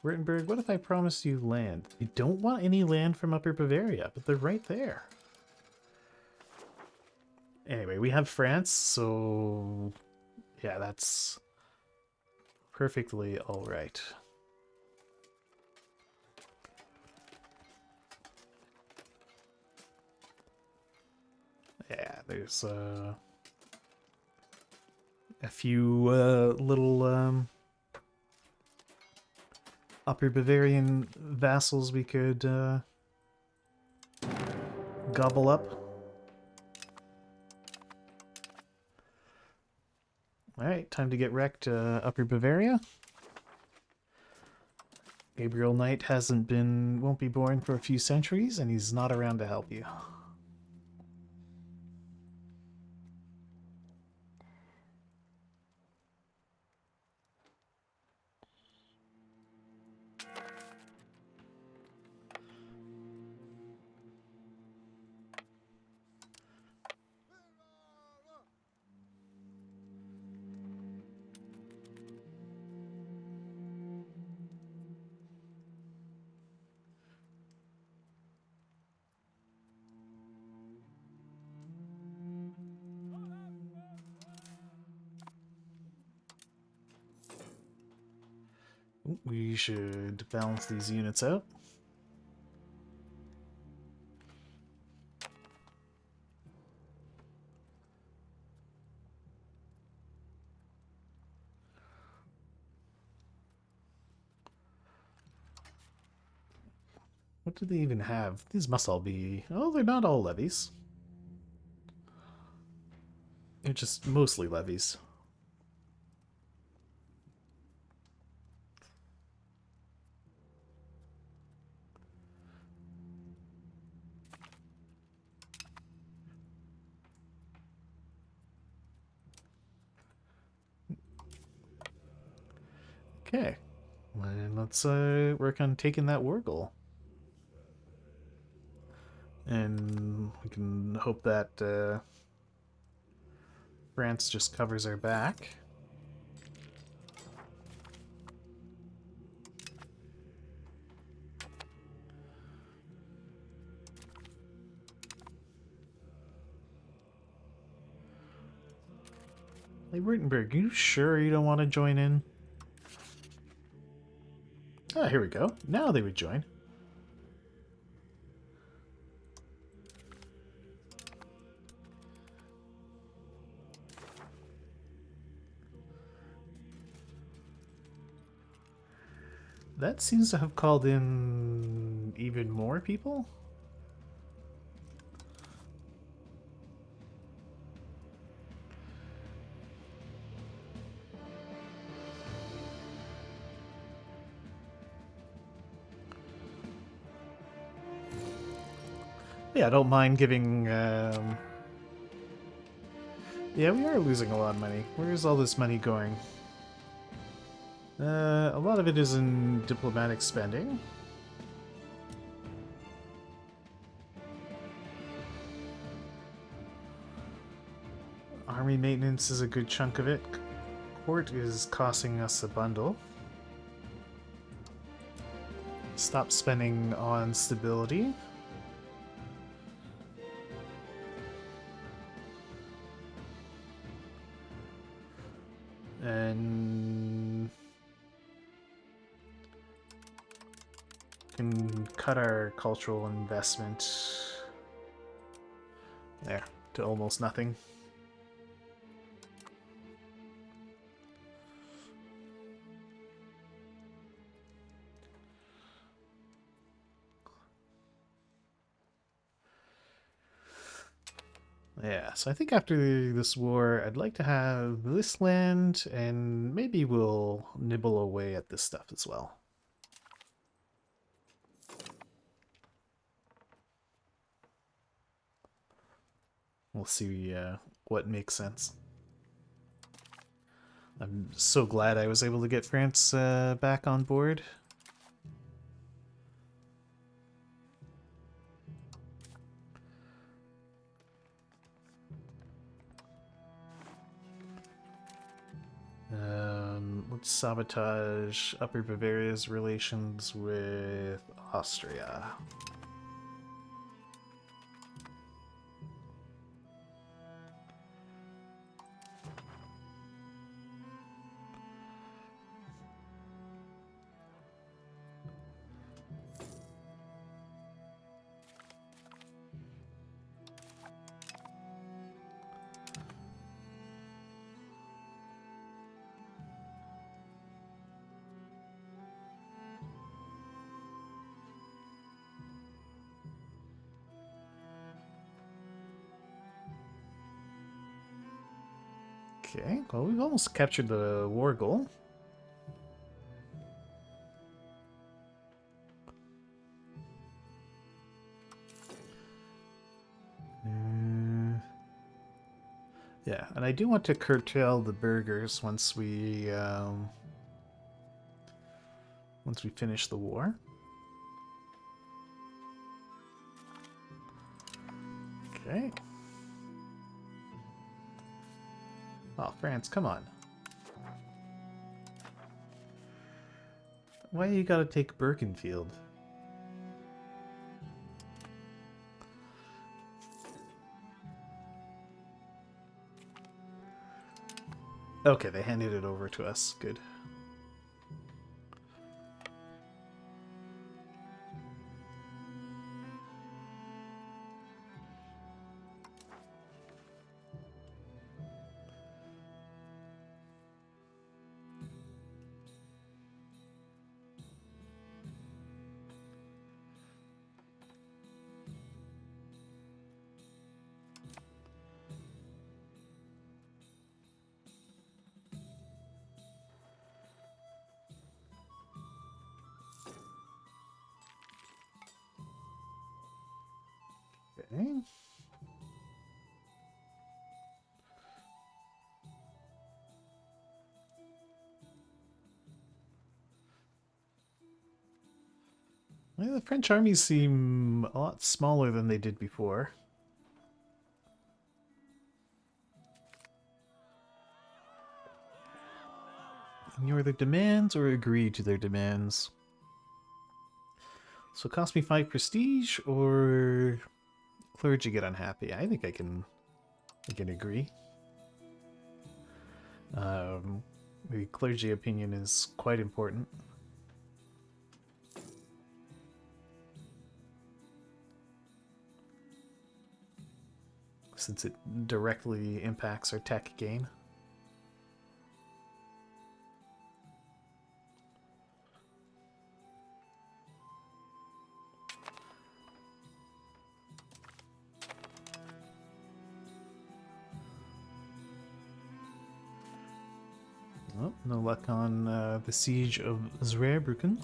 Württemberg, what if I promised you land? You don't want any land from Upper Bavaria, but they're right there. Anyway, we have France, so... Yeah, that's perfectly alright. Yeah, there's a few little Upper Bavarian vassals we could gobble up. Alright, time to get wrecked, Upper Bavaria. Gabriel Knight won't be born for a few centuries, and he's not around to help you. We should balance these units out. What do they even have? These must all be... Oh, they're not all levies. They're just mostly levies. Okay. Well, let's work on taking that Wargle. And we can hope that France just covers our back. Hey, Württemberg, you sure you don't want to join in? Ah, here we go. Now they would join. That seems to have called in even more people. Yeah, I don't mind giving... Yeah, we are losing a lot of money. Where is all this money going? A lot of it is in diplomatic spending. Army maintenance is a good chunk of it. Court is costing us a bundle. Stop spending on stability. And can cut our cultural investment there to almost nothing. Yeah, so I think after this war, I'd like to have this land, and maybe we'll nibble away at this stuff as well. We'll see what makes sense. I'm so glad I was able to get France back on board. Let's sabotage Upper Bavaria's relations with Austria. Okay, well, we've almost captured the war goal. Yeah, and I do want to curtail the burghers once we finish the war. Okay. Oh, France, come on. Why you gotta take Birkenfield? Okay, they handed it over to us. Good. Okay. Well, the French armies seem a lot smaller than they did before. Ignore their demands or agree to their demands. So it cost me 5 prestige, or clergy get unhappy. I think I can agree. The clergy opinion is quite important. Since it directly impacts our tech gain. No luck on the siege of Zweibrücken.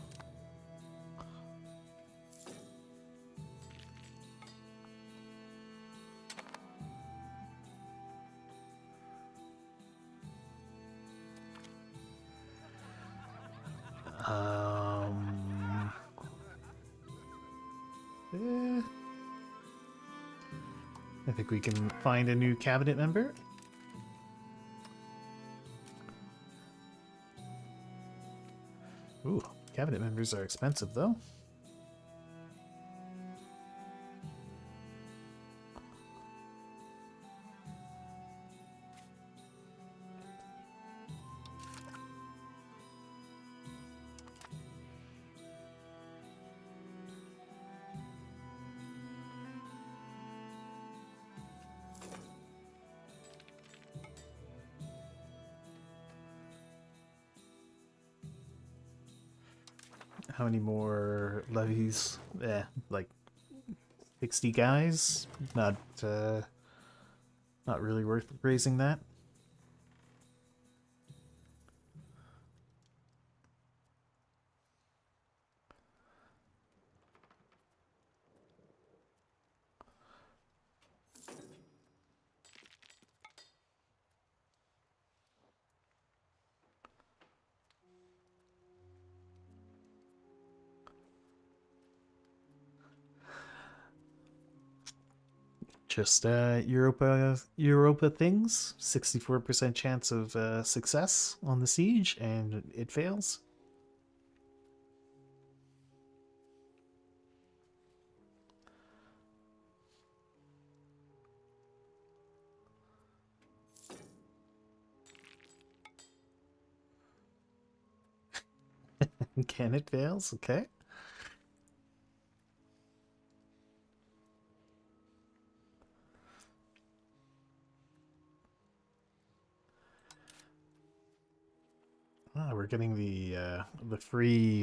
I think we can find a new cabinet member. Ooh, cabinet members are expensive though. How many more levies? Like 60 guys. Not really worth raising that. Just Europa things. 64% chance of success on the siege, and it fails. Can it fails? Okay. We're getting the free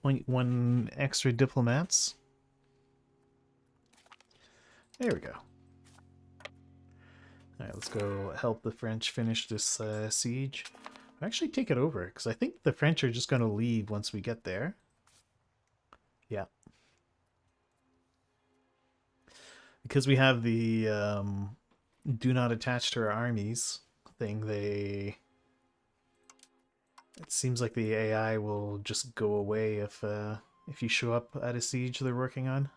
0.1 extra diplomats. There we go. Alright, let's go help the French finish this siege. Actually take it over, because I think the French are just going to leave once we get there. Yeah. Because we have the do not attach to our armies thing, it seems like the AI will just go away if you show up at a siege they're working on.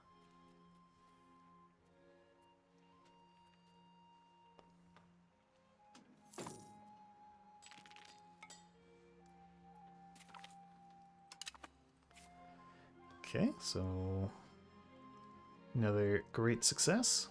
Okay, so another great success.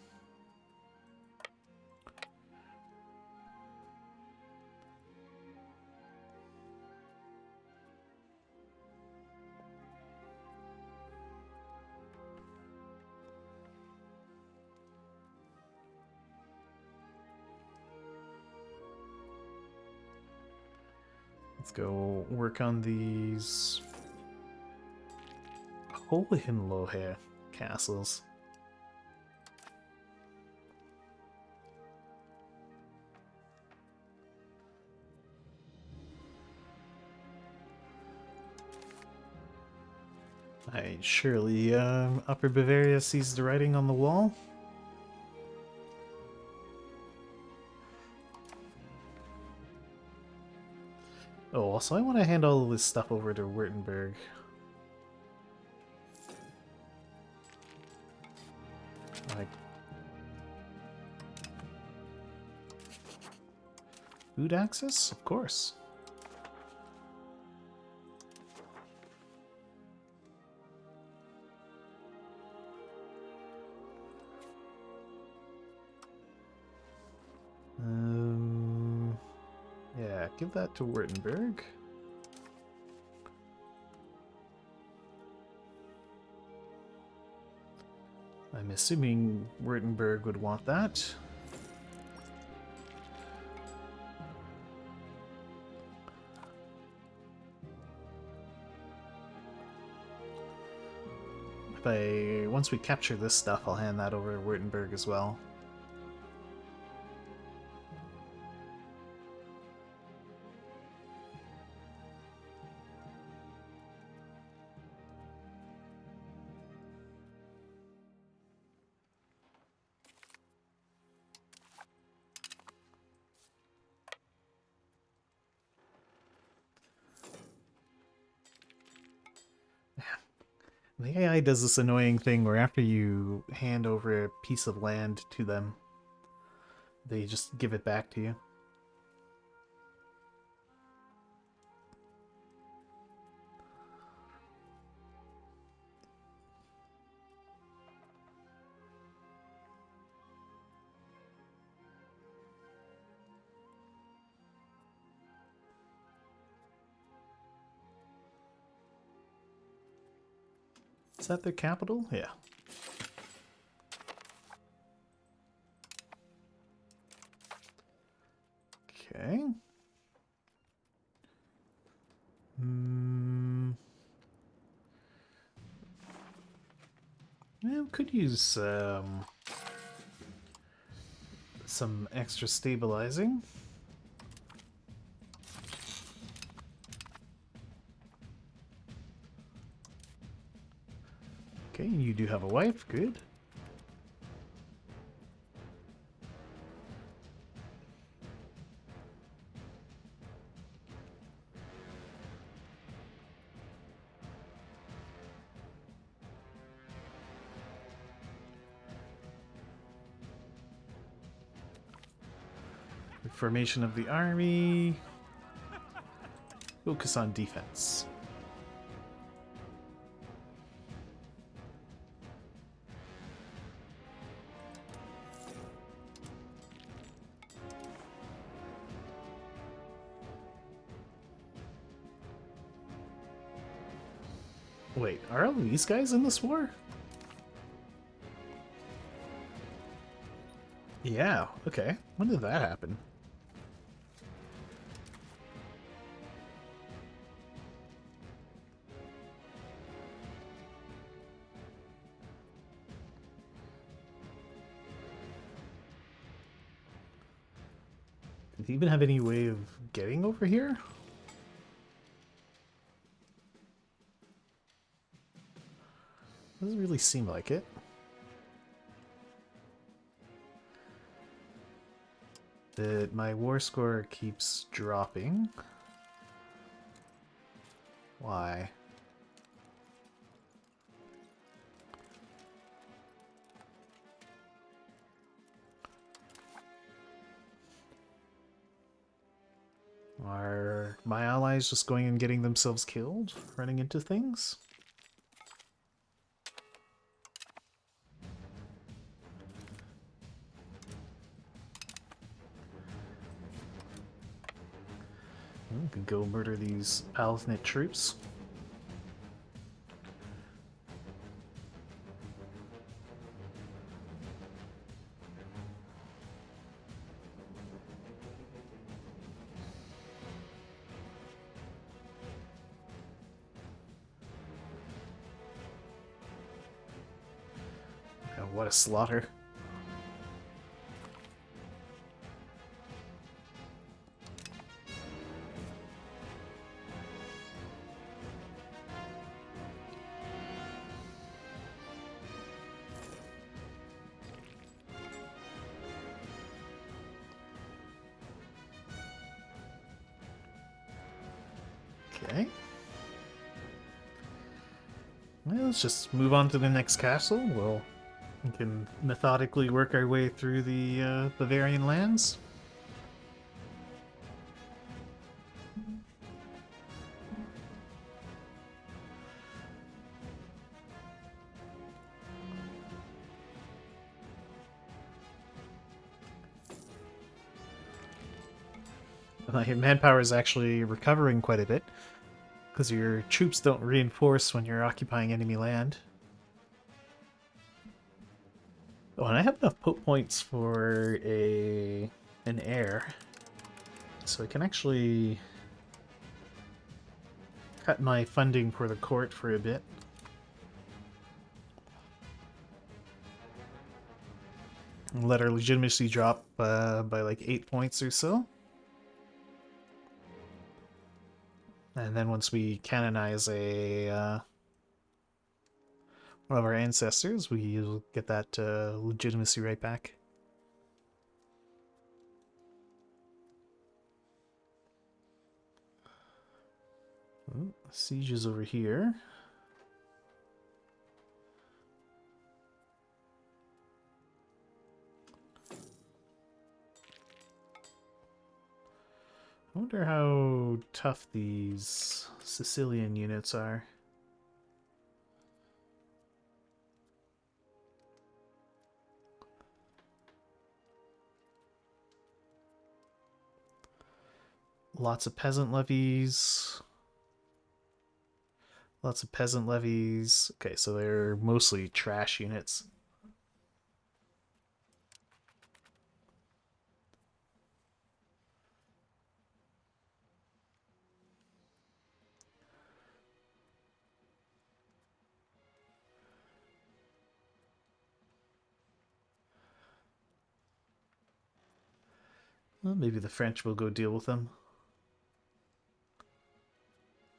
Let's go work on these Hohenlohe castles. Surely Upper Bavaria sees the writing on the wall. Oh, also I want to hand all of this stuff over to Württemberg. Like food access? Of course. Yeah, give that to Württemberg. I'm assuming Württemberg would want that. Once we capture this stuff, I'll hand that over to Württemberg as well. The AI does this annoying thing where after you hand over a piece of land to them, they just give it back to you. Is that their capital? Yeah. Okay. Yeah, we could use some extra stabilizing. Okay, you do have a wife. Good. Formation of the army. Focus on defense. Wait, are all these guys in this war? Yeah, okay. When did that happen? Did he even have any way of getting over here? Doesn't really seem like it. That my war score keeps dropping. Why? Are my allies just going and getting themselves killed? Running into things? We could go murder these Althnit troops. Oh, what a slaughter. Okay. Well, let's just move on to the next castle. We can methodically work our way through the Bavarian lands. My manpower is actually recovering quite a bit, because your troops don't reinforce when you're occupying enemy land. Oh, and I have enough pope points for an heir, so I can actually cut my funding for the court for a bit. And let our legitimacy drop by like 8 points or so. And then once we canonize one of our ancestors, we'll get that legitimacy right back. Oh, siege is over here. wonder how tough these Sicilian units are. Lots of peasant levies. Lots of peasant levies. Okay, so they're mostly trash units. Well, maybe the French will go deal with them.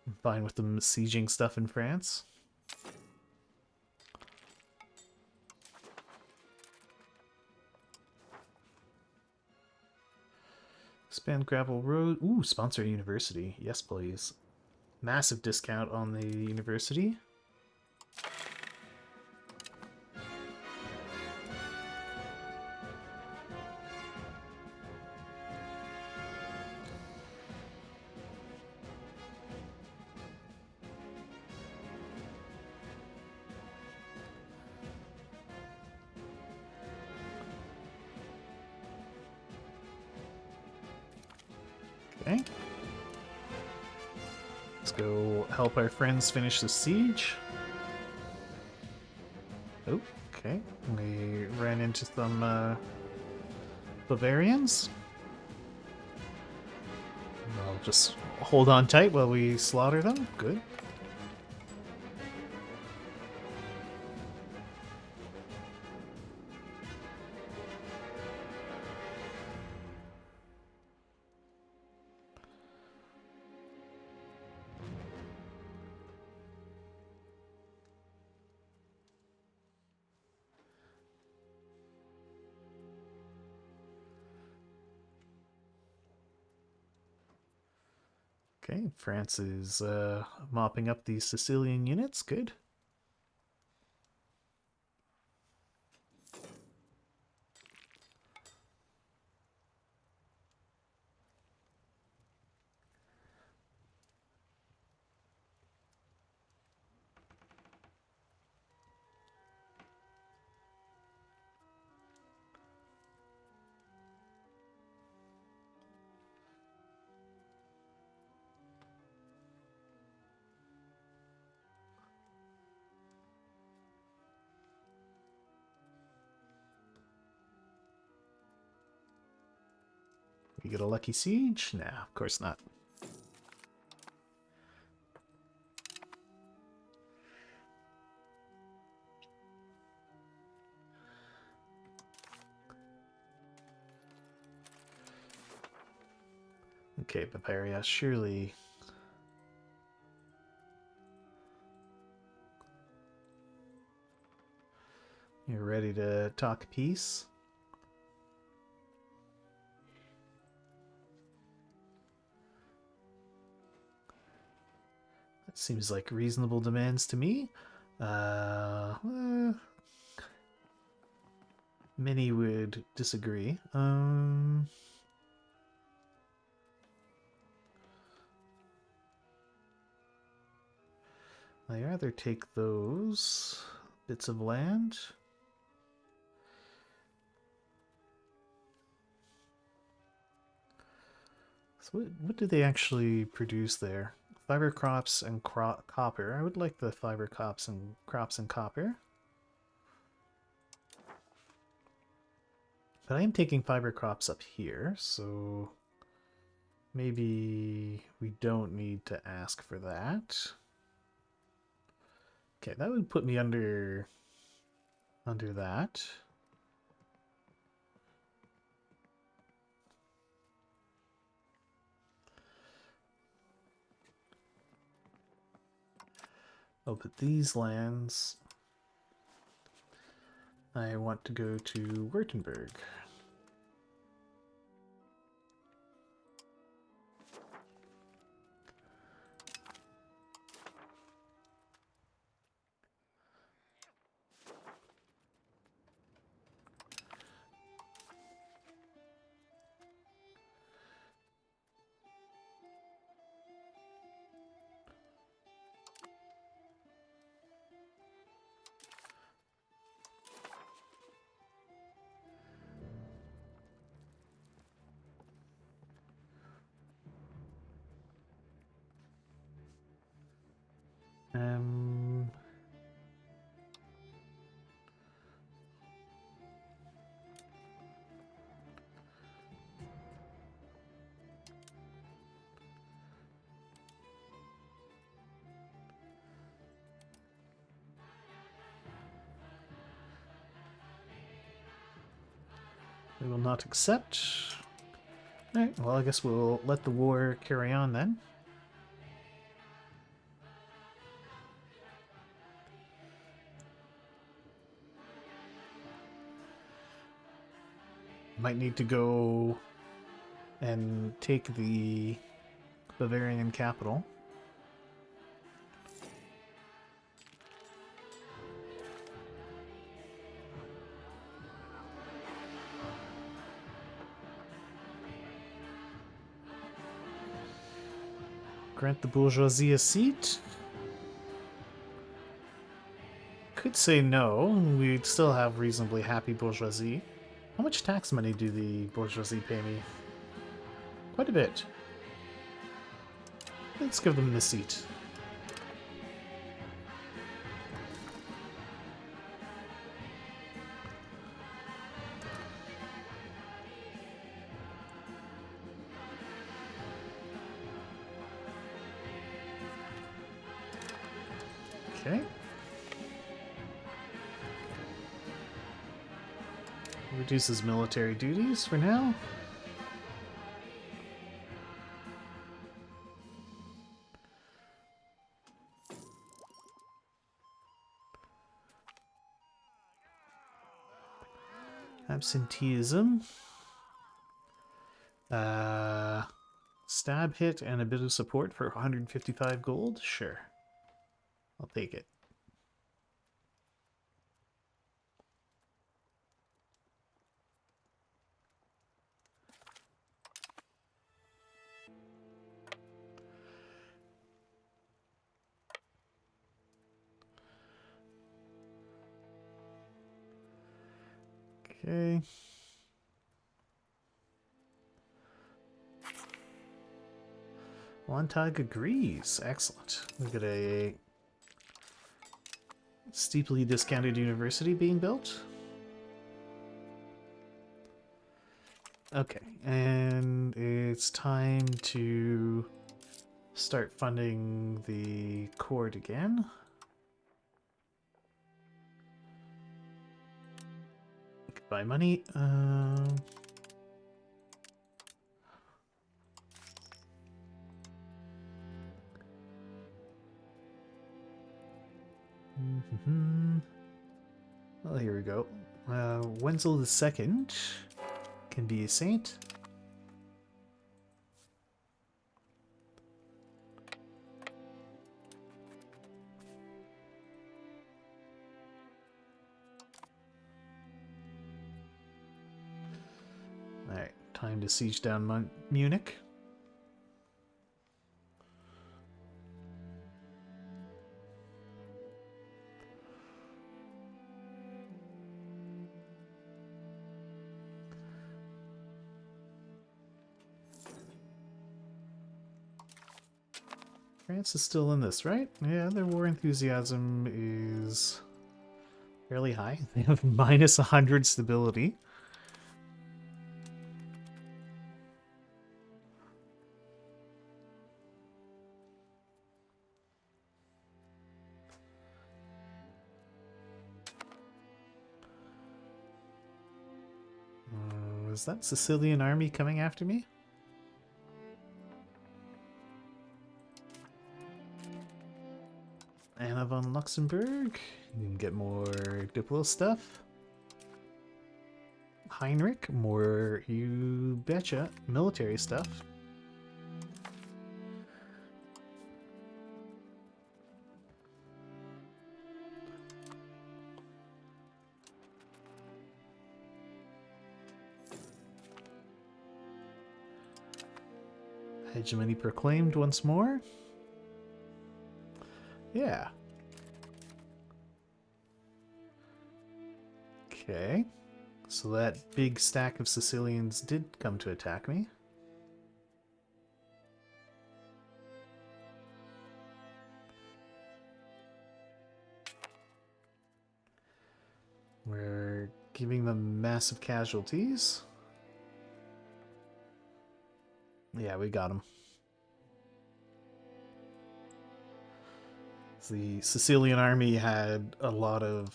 I'm fine with them sieging stuff in France. Expand gravel road. Ooh, sponsor a university. Yes, please. Massive discount on the university. Okay. Let's go help our friends finish the siege. Oh, okay. We ran into some Bavarians. I'll just hold on tight while we slaughter them. Good. Okay, France is mopping up these Sicilian units. Good. We get a lucky siege? Nah, of course not. Okay, Bavaria, surely. You're ready to talk peace? That seems like reasonable demands to me. Many would disagree. I'd rather take those bits of land. So what do they actually produce there? Fiber crops and copper. I would like the fiber crops and copper. But I am taking fiber crops up here, so maybe we don't need to ask for that. Okay, that would put me under that. Oh, but these lands, I want to go to Württemberg. They will not accept. Alright, well, I guess we'll let the war carry on then. Might need to go and take the Bavarian capital. Grant the bourgeoisie a seat. Could say no, we'd still have reasonably happy bourgeoisie. How much tax money do the bourgeoisie pay me? Quite a bit. Let's give them the seat. Okay. Reduces military duties for now. Absenteeism. Stab hit and a bit of support for 155 gold? Sure. I'll take it. Okay. Montag agrees. Excellent. We've got a steeply discounted university being built. Okay, and it's time to start funding the court again. Buy money. Well, here we go. Wenzel II can be a saint. Alright, time to siege down Munich. France is still in this, right? Yeah, their war enthusiasm is fairly high. They have minus 100 stability. Is that Sicilian army coming after me? Anna von Luxembourg. You can get more Diplo stuff. Heinrich, more, you betcha, military stuff. Hegemony proclaimed once more. Yeah. Okay. So that big stack of Sicilians did come to attack me. We're giving them massive casualties. Yeah, we got them. The Sicilian army had a lot of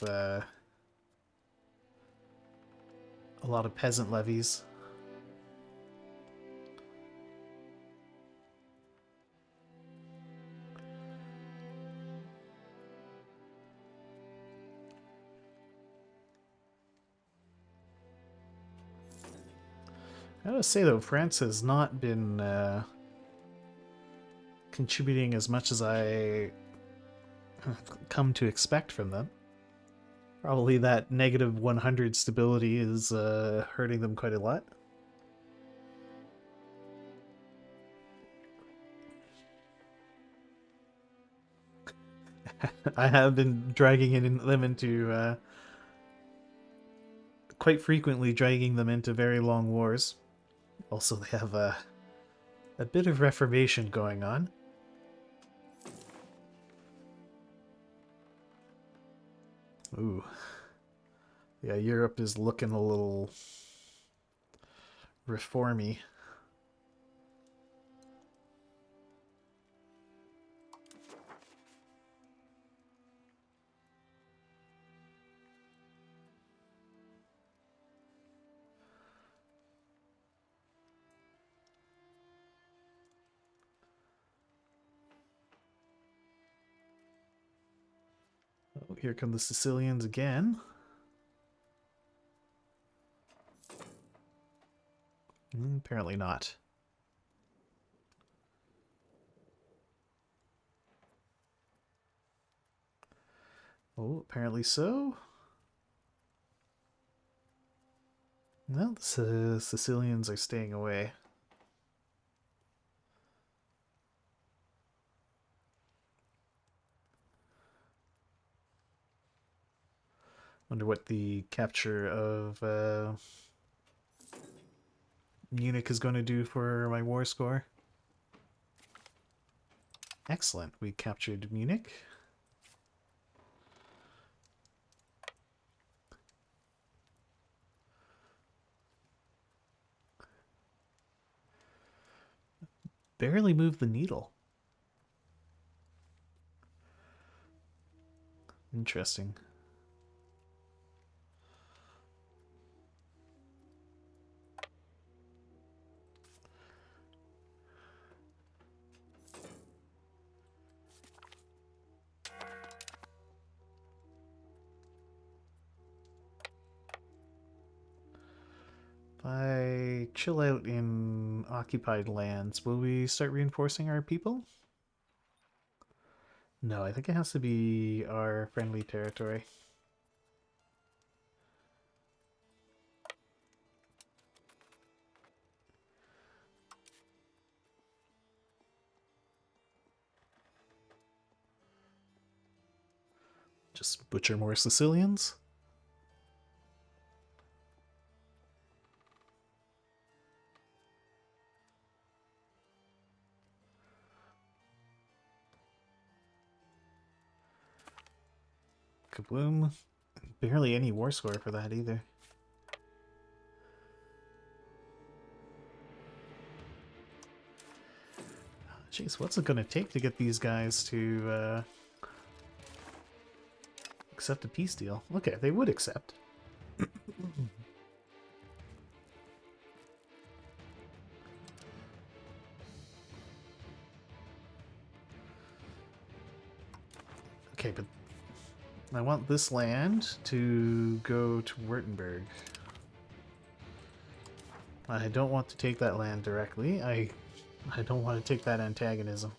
a lot of peasant levies. I gotta say though, France has not been contributing as much as I have come to expect from them. Probably that negative 100 stability is hurting them quite a lot. I have been dragging them into quite frequently dragging them into very long wars. Also, they have a bit of reformation going on. Ooh. Yeah, Europe is looking a little reformy. Oh, here come the Sicilians again. Apparently not. Oh, apparently so. Well, the Sicilians are staying away. Wonder what the capture of Munich is going to do for my war score. Excellent, we captured Munich. Barely moved the needle. Interesting. If I chill out in occupied lands, will we start reinforcing our people? No, I think it has to be our friendly territory. Just butcher more Sicilians? Kabloom. Barely any war score for that either. Jeez, what's it gonna take to get these guys to accept a peace deal? Okay, they would accept. Okay, but I want this land to go to Württemberg. I don't want to take that land directly. I don't want to take that antagonism.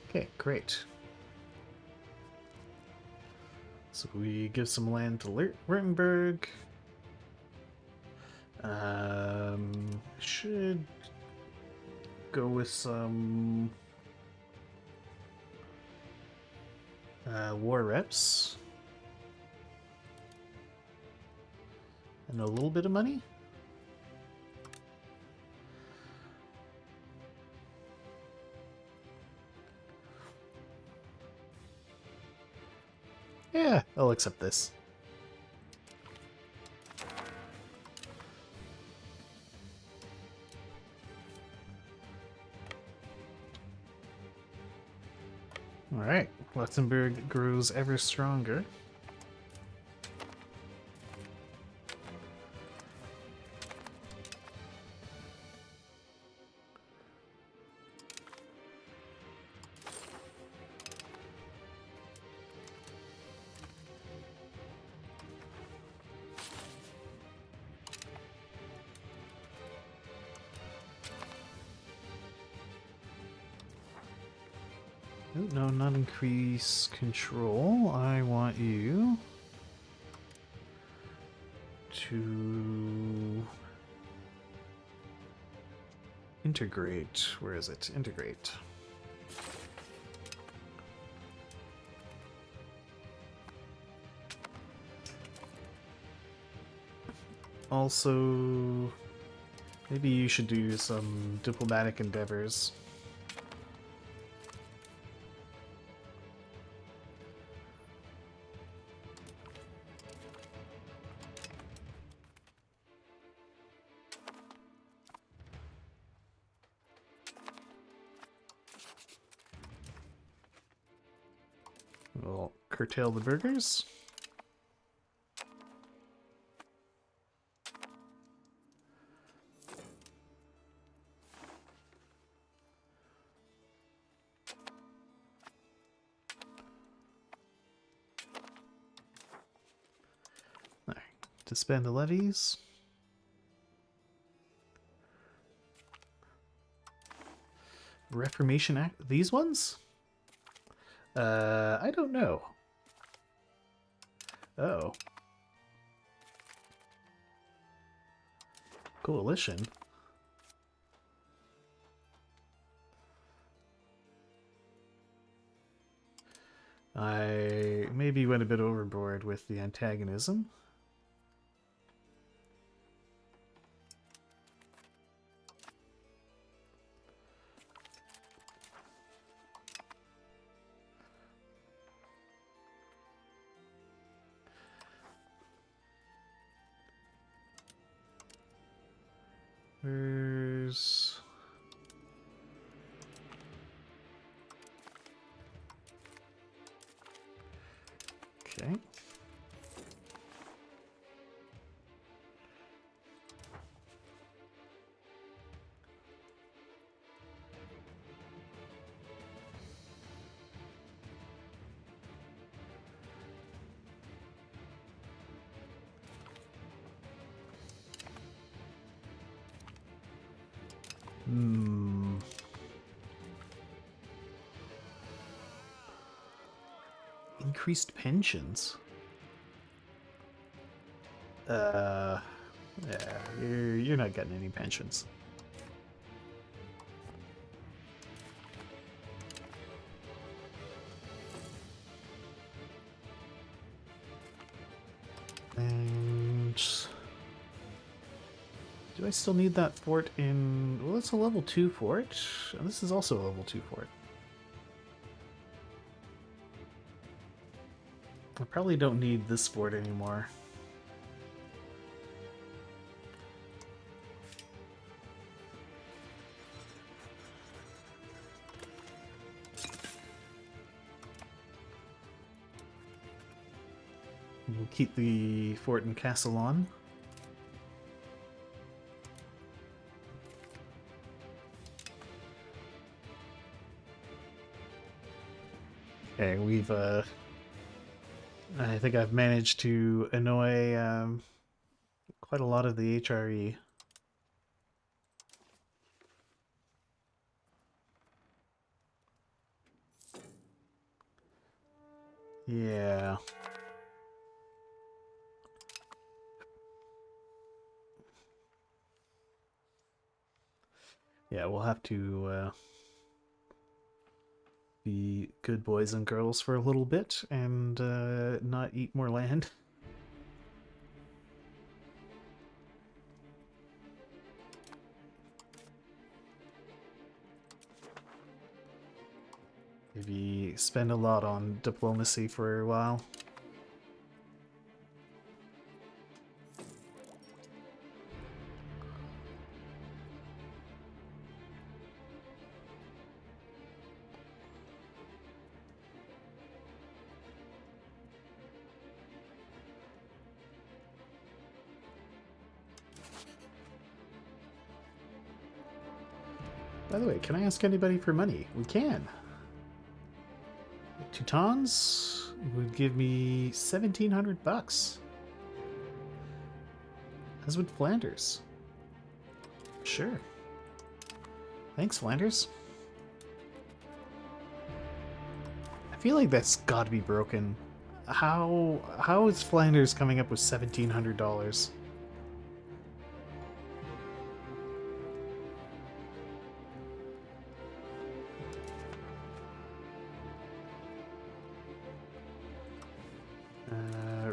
Okay, great. So we give some land to Württemberg. Should go with some war reps. And a little bit of money. Yeah, I'll accept this. Alright, Luxembourg grows ever stronger. Oh, no, not increase control. I want you to integrate. Where is it? Integrate. Also, maybe you should do some diplomatic endeavors. We'll curtail the burgers. Alright, disband the levies. Reformation Act? These ones? I don't know. Oh. Coalition. I maybe went a bit overboard with the antagonism. Where's... Okay. Hmm. Increased pensions. Yeah, you're not getting any pensions. And do I still need that fort in... Well, it's a level 2 fort. And this is also a level 2 fort. I probably don't need this fort anymore. We'll keep the fort in Castellon. Okay, we've I think I've managed to annoy quite a lot of the HRE. Yeah. Yeah, we'll have to be good boys and girls for a little bit and not eat more land. Maybe spend a lot on diplomacy for a while. By the way, can I ask anybody for money? We can. Teutons would give me 1,700 bucks. As would Flanders. Sure. Thanks, Flanders. I feel like that's got to be broken. How is Flanders coming up with $1,700?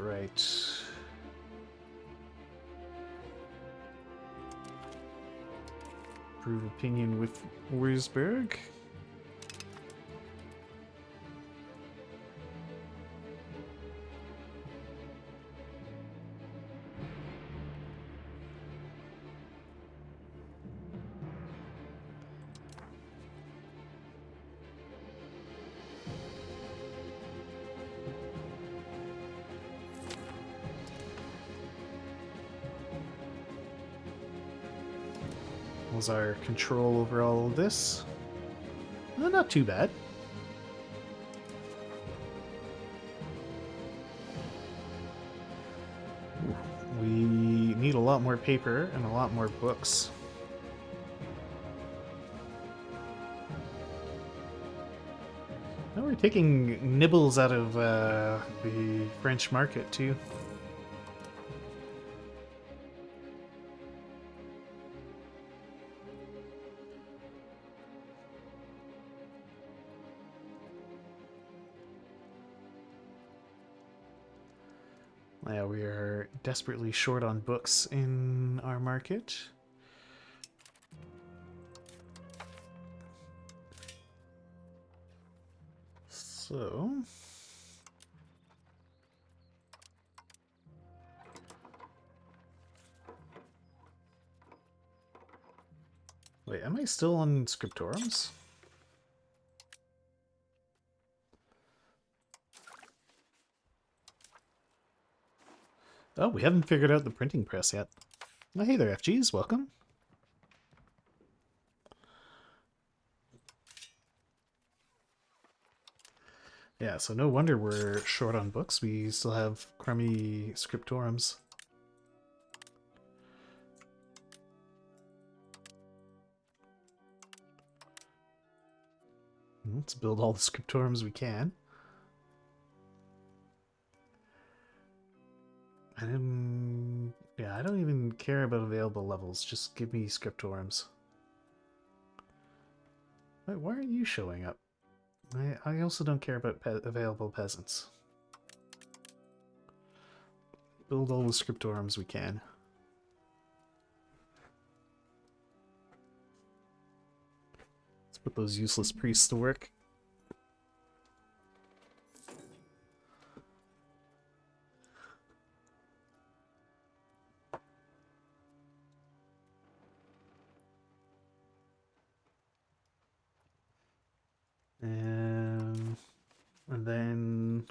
Right. Prove opinion with Wurzburg. Was our control over all of this? Well, not too bad. We need a lot more paper and a lot more books. Now we're taking nibbles out of the French market too. Yeah, we are desperately short on books in our market. So... Wait, am I still on scriptorums? Oh, we haven't figured out the printing press yet. Oh, hey there, FGs. Welcome. Yeah, so no wonder we're short on books. We still have crummy scriptorums. Let's build all the scriptorums we can. Yeah, I don't even care about available levels. Just give me scriptorums. Wait, why aren't you showing up? I also don't care about available peasants. Build all the scriptorums we can. Let's put those useless priests to work. And then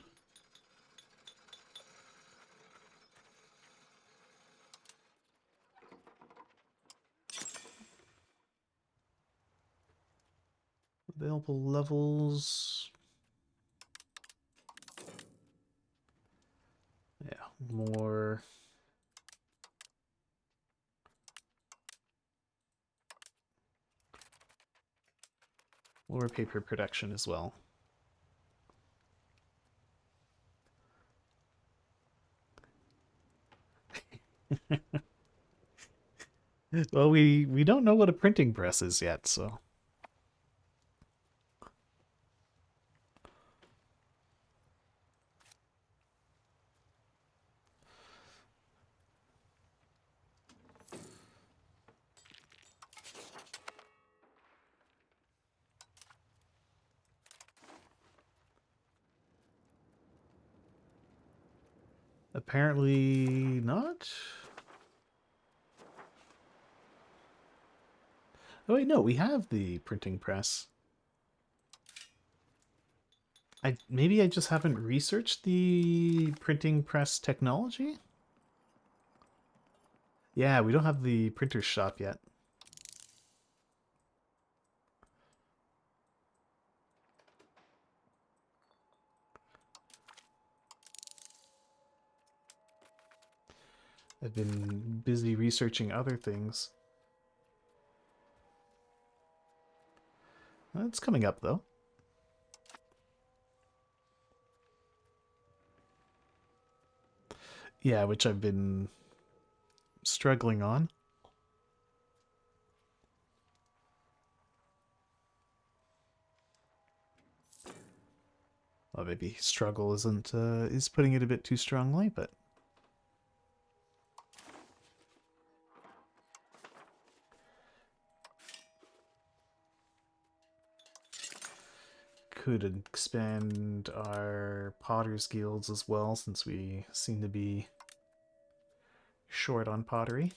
available levels. Yeah, more paper production as well. Well, we don't know what a printing press is yet, so. Apparently not. Oh wait, no, we have the printing press. Maybe I just haven't researched the printing press technology? Yeah, we don't have the printer shop yet. I've been busy researching other things. It's coming up, though. Yeah, which I've been struggling on. Well, maybe struggle isn't is putting it a bit too strongly, but could expand our potters guilds as well, since we seem to be short on pottery.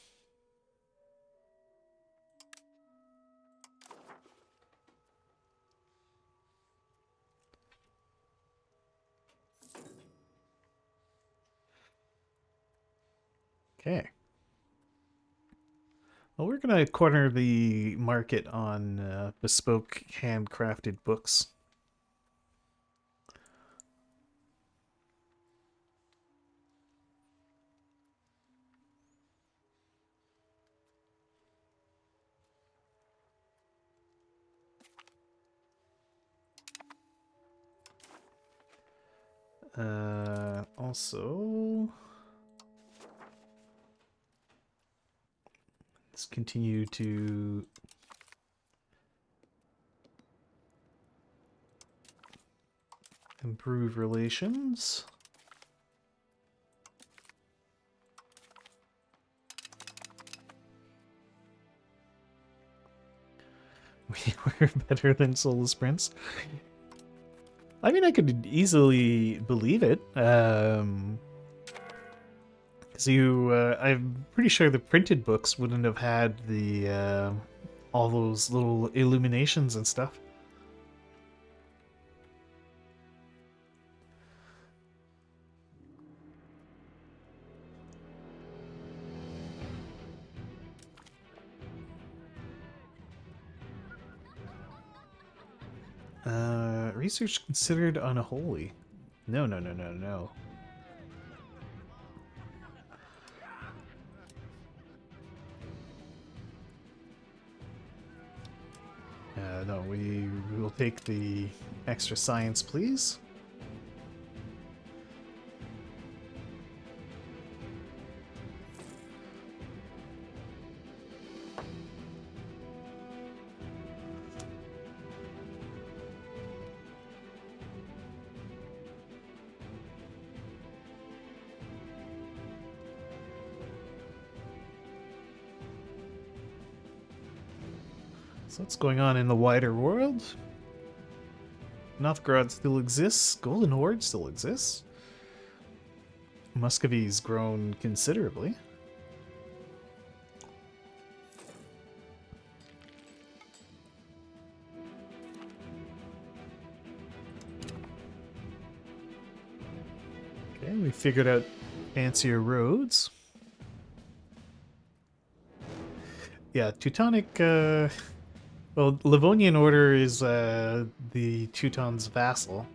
Okay. Well, we're going to corner the market on bespoke handcrafted books. Also, let's continue to improve relations. We were better than Soulless Prince. I mean, I could easily believe it. Because I'm pretty sure the printed books wouldn't have had the all those little illuminations and stuff. Research considered unholy. No, no, no, no, no. No, we will take the extra science, please. So what's going on in the wider world? Novgorod still exists. Golden Horde still exists. Muscovy's grown considerably. Okay, we figured out fancier roads. Yeah, Teutonic, well, Livonian Order is the Teuton's vassal.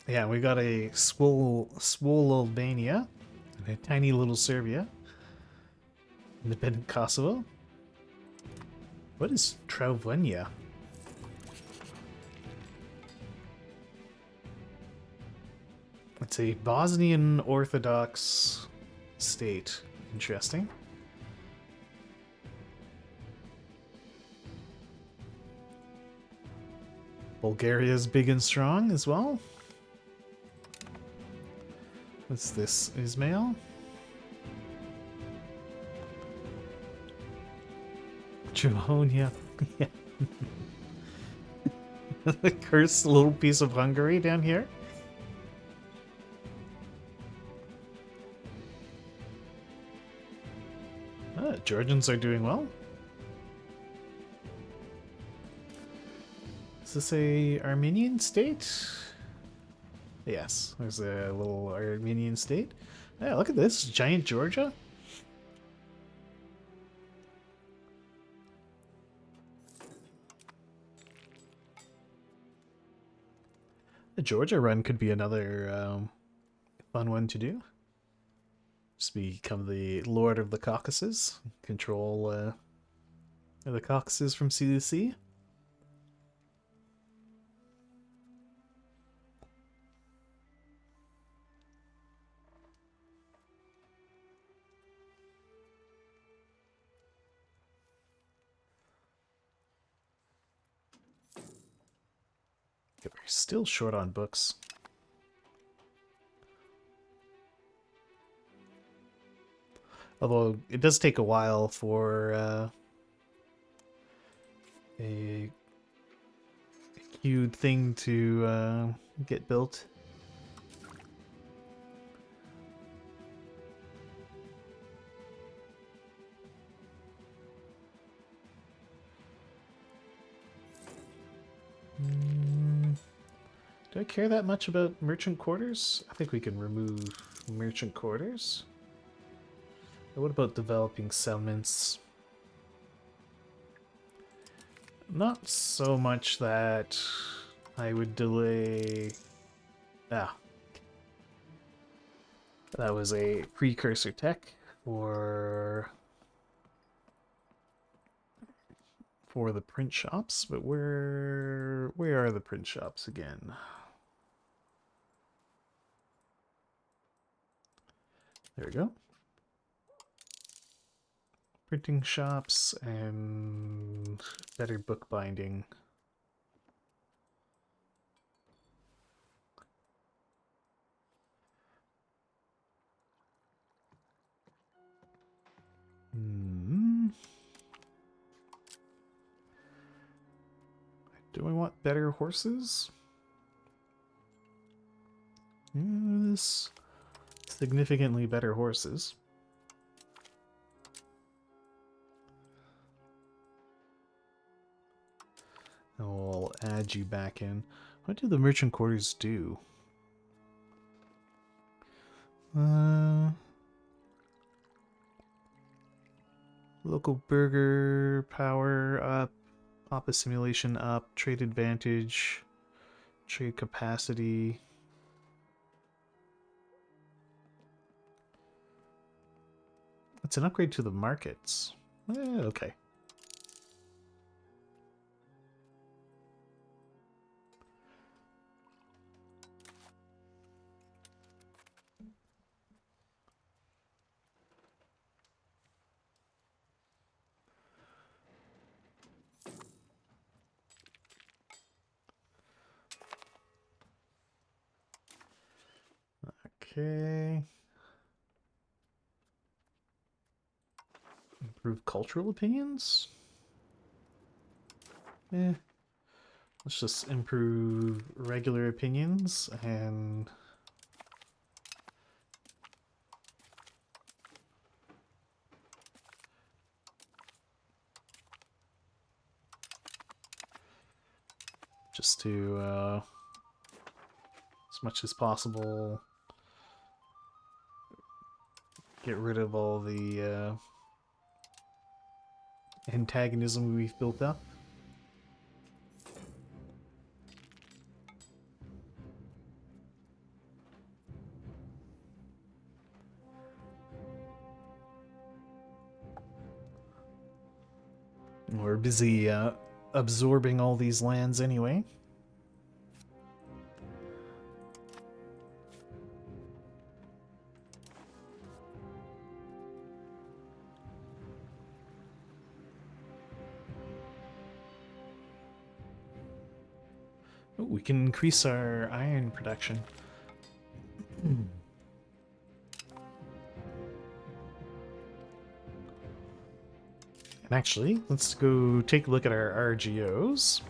Yeah, we got a swole Albania, and a tiny little Serbia. Independent Kosovo. What is Trauvunia? It's a Bosnian Orthodox state. Interesting. Bulgaria's big and strong as well. What's this? Ismail? Juhonia. Yeah. The cursed little piece of Hungary down here. Georgians are doing well. Is this a Armenian state? Yes, there's a little Armenian state. Yeah, look at this. Giant Georgia. The Georgia run could be another fun one to do. Just become the Lord of the Caucasus. Control the Caucasus from sea to sea. We're still short on books. Although it does take a while for a queued thing to get built. Do I care that much about merchant quarters? I think we can remove merchant quarters. But what about developing settlements? Not so much that I would delay... Ah. That was a precursor tech for the print shops, but where are the print shops again? There we go. Printing shops and better bookbinding. Do I want better horses? Yes. Significantly better horses. I'll add you back in. What do the merchant quarters do? Local burger power up, Papa simulation up, trade advantage, trade capacity. It's an upgrade to the markets. Okay. Okay. Improve cultural opinions? Let's just improve regular opinions and... just to, as much as possible, get rid of all the antagonism we've built up. We're busy absorbing all these lands anyway. Ooh, we can increase our iron production. And actually, let's go take a look at our RGOs.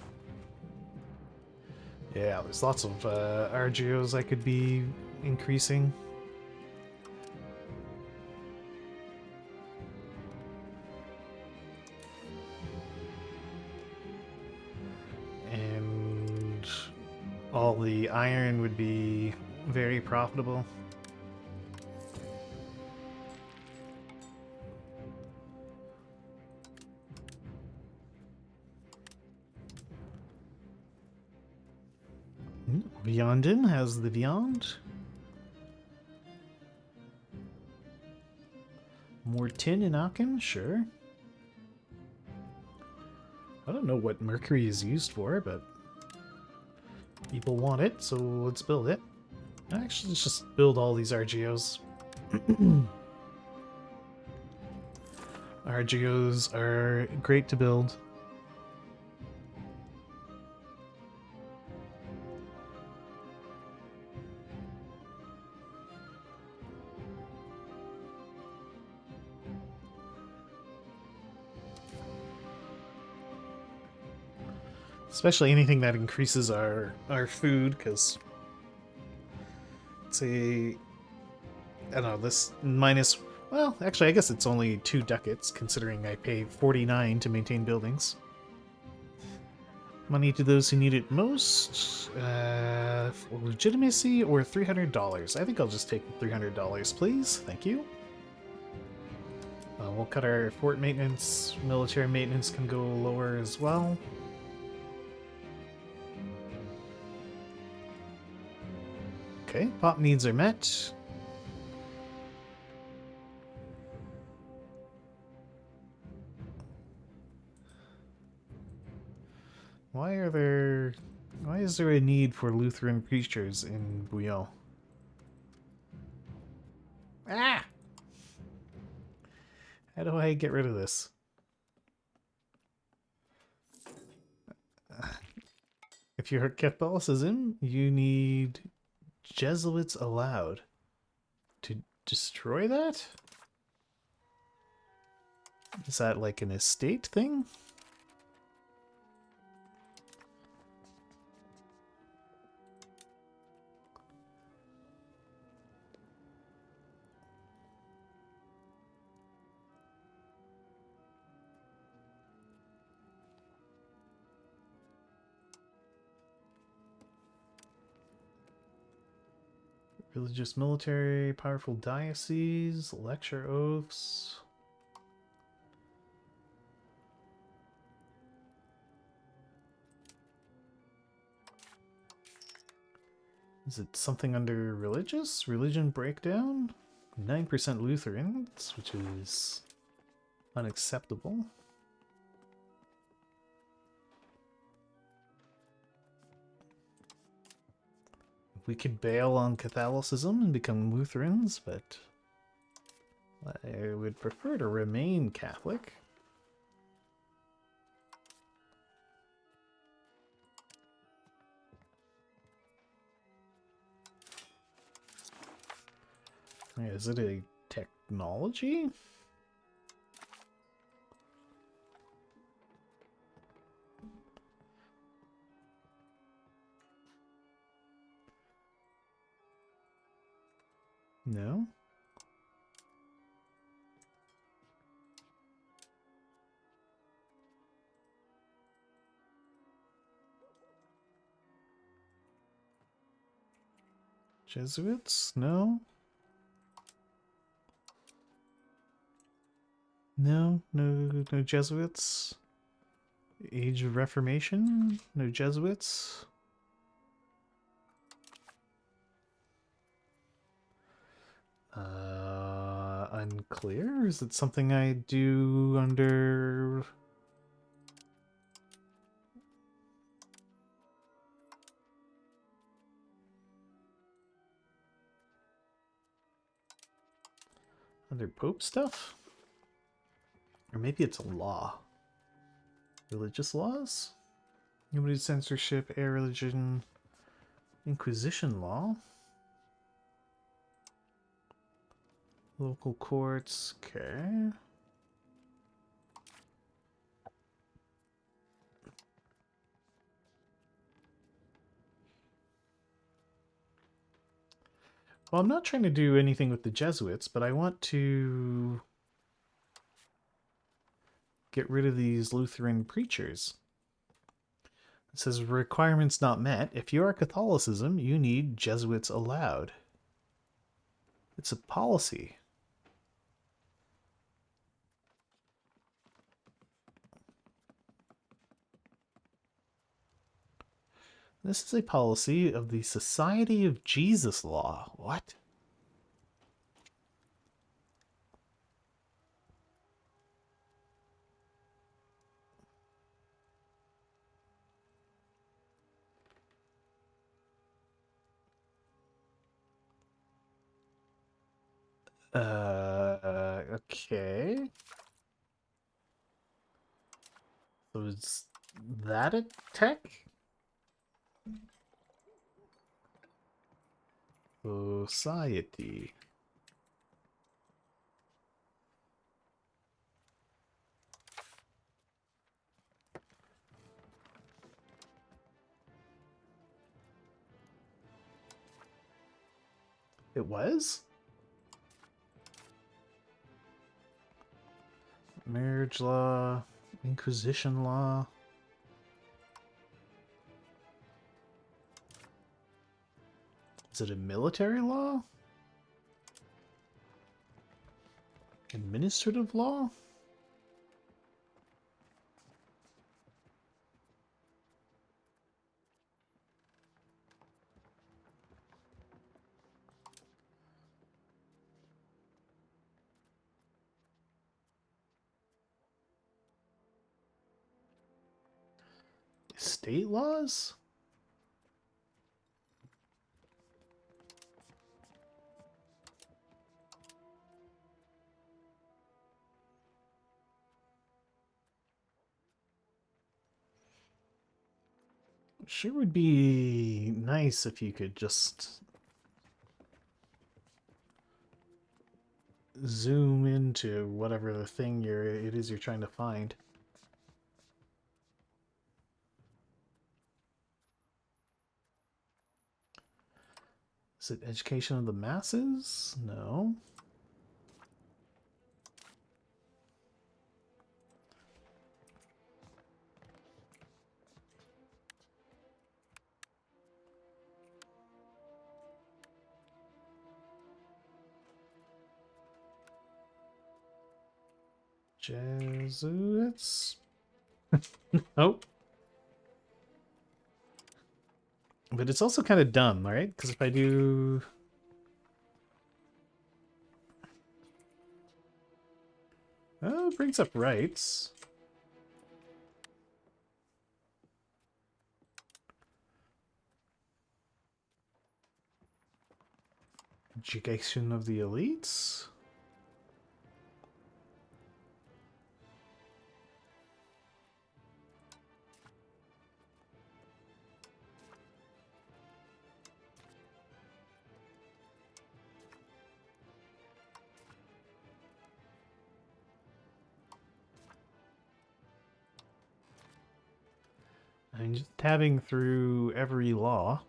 Yeah, there's lots of RGOs I could be increasing. And all the iron would be very profitable. Vianden has the Viand. More tin in Aachen? Sure. I don't know what mercury is used for, but people want it, so let's build it. Actually, let's just build all these RGOs. RGOs are great to build. Especially anything that increases our food, because it's a... I don't know, this minus... Well, actually, I guess it's only 2 ducats, considering I pay 49 to maintain buildings. Money to those who need it most. For legitimacy or $300? I think I'll just take $300, please. Thank you. We'll cut our fort maintenance. Military maintenance can go lower as well. Okay, pop needs are met. Why is there a need for Lutheran preachers in Bouillon? Ah! How do I get rid of this? If you're Catholicism, you need Jesuits allowed. To destroy that? Is that like an estate thing? Religious military, powerful diocese, lecture oaths. Is it something under religious? Religion breakdown? 9% Lutherans, which is unacceptable. We could bail on Catholicism and become Lutherans, but I would prefer to remain Catholic. Is it a technology? No. Jesuits? No. No Jesuits. Age of Reformation? No Jesuits. Unclear? Is it something I do under... under Pope stuff? Or maybe it's a law. Religious laws? Limited censorship, air religion, Inquisition law. Local courts, okay. Well, I'm not trying to do anything with the Jesuits, but I want to get rid of these Lutheran preachers. It says requirements not met. If you are Catholicism, you need Jesuits allowed. It's a policy. This is a policy of the Society of Jesus law. What? Okay. So is that a tech? Society. It was? Marriage law, Inquisition law. Is it a military law? Administrative law? State laws? Sure would be nice if you could just zoom into whatever the thing it is you're trying to find. Is it education of the masses? No. Jesuits? Oh. But it's also kind of dumb, right? Because if I do... Oh, it brings up rights. Education of the elites? I'm just tabbing through every law.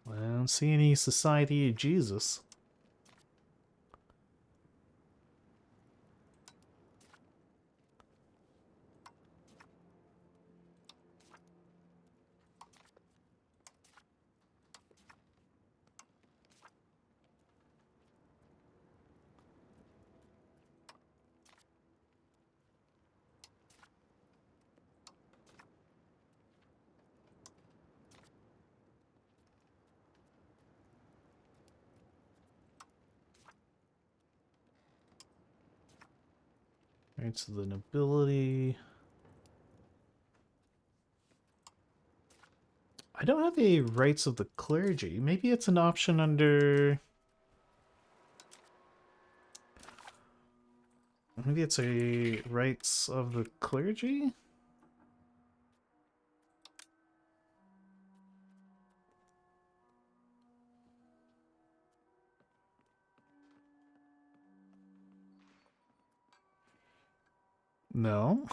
I don't see any Society of Jesus. Rights of the nobility. I don't have a rights of the clergy. Maybe it's an option under... Maybe it's a rights of the clergy? No.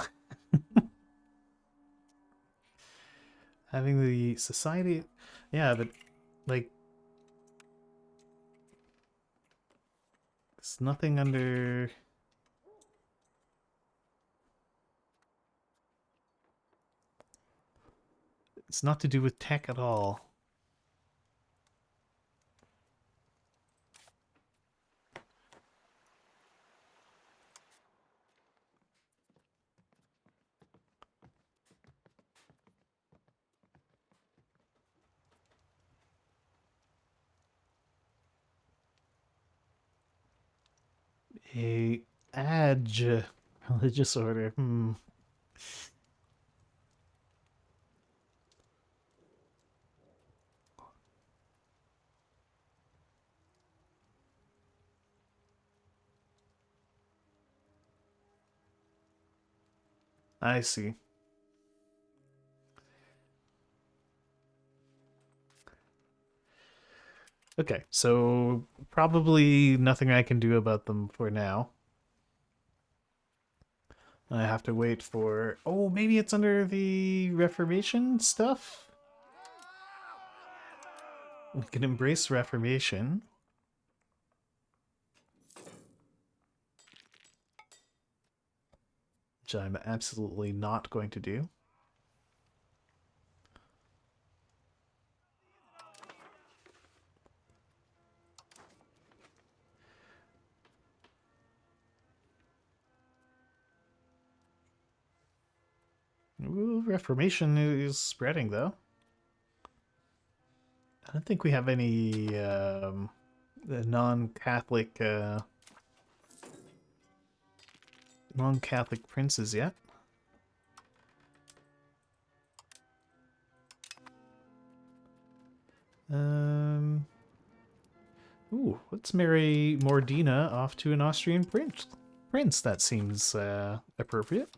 Having the society... Yeah, but, like... There's nothing under... It's not to do with tech at all. A Adj religious order. I see. Okay, so probably nothing I can do about them for now. I have to wait for... Oh, maybe it's under the Reformation stuff? We can embrace Reformation. Which I'm absolutely not going to do. Ooh, Reformation is spreading, though. I don't think we have any non-Catholic non-Catholic princes yet. Ooh, let's marry Mordina off to an Austrian prince. That seems appropriate.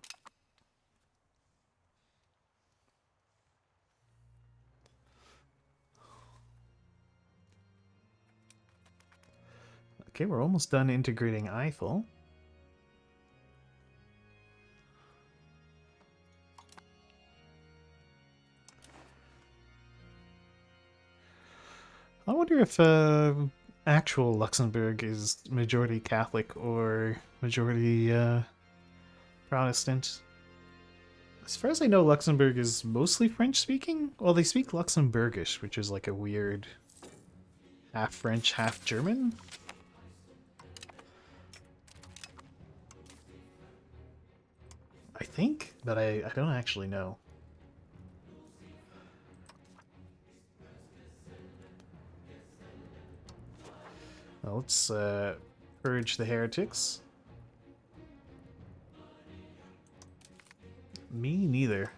Okay, we're almost done integrating Eiffel. I wonder if actual Luxembourg is majority Catholic or majority Protestant. As far as I know, Luxembourg is mostly French-speaking. Well, they speak Luxembourgish, which is like a weird half French, half German. I think, but I don't actually know. Well, let's purge the heretics. Me neither.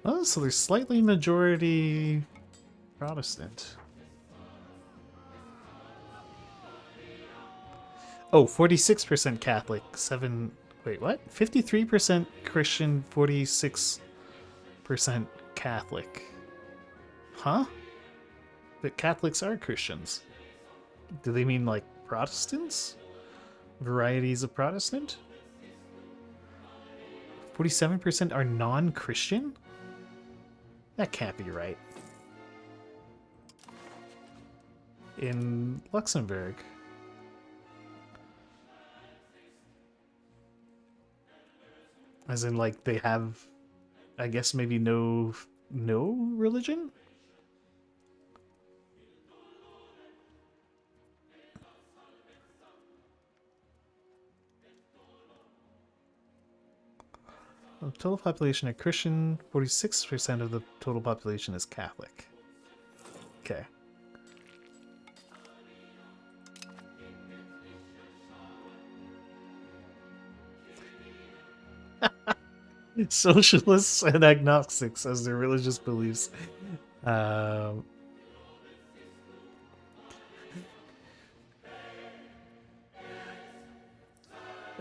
Oh, so there's slightly majority Protestant. Oh, 46% Catholic, 7... Wait, what? 53% Christian, 46% Catholic. Huh? But Catholics are Christians. Do they mean, like, Protestants? Varieties of Protestant? 47% are non-Christian? That can't be right. In Luxembourg. As in, like, they have, I guess, maybe no religion? The total population are Christian, 46% of the total population is Catholic. Okay. Socialists and agnostics as their religious beliefs.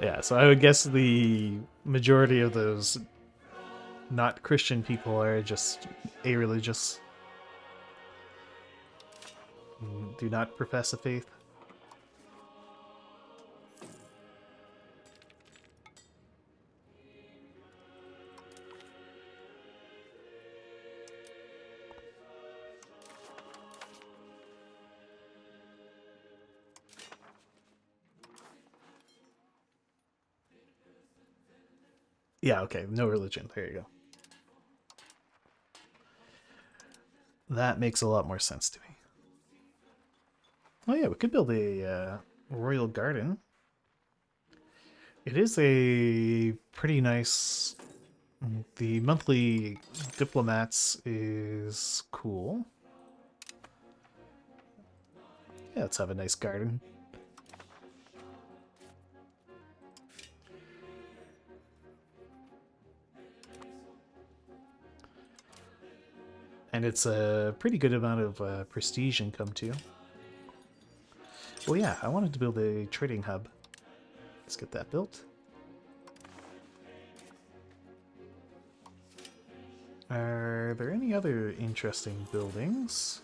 Yeah, so I would guess the majority of those not Christian people are just a-religious. Do not profess a faith. Yeah, okay, no religion. There you go. That makes a lot more sense to me. Oh yeah, we could build a royal garden. It is a pretty nice. The monthly diplomats is cool. Yeah, let's have a nice garden. And it's a pretty good amount of prestige income too. Oh yeah, I wanted to build a trading hub. Let's get that built. Are there any other interesting buildings?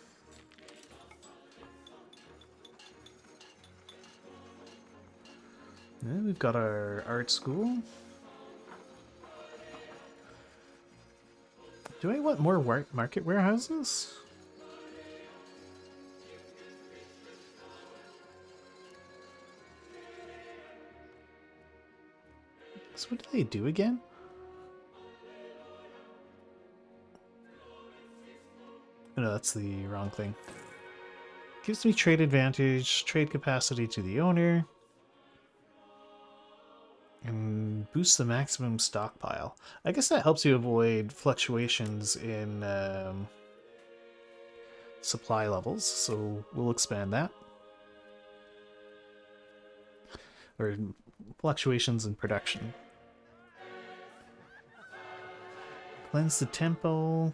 Yeah, we've got our art school. Do I want more market warehouses? So what do they do again? No, that's the wrong thing. Gives me trade advantage, trade capacity to the owner, and boosts the maximum stockpile. I guess that helps you avoid fluctuations in supply levels, so we'll expand that. Or fluctuations in production. Cleanse the tempo.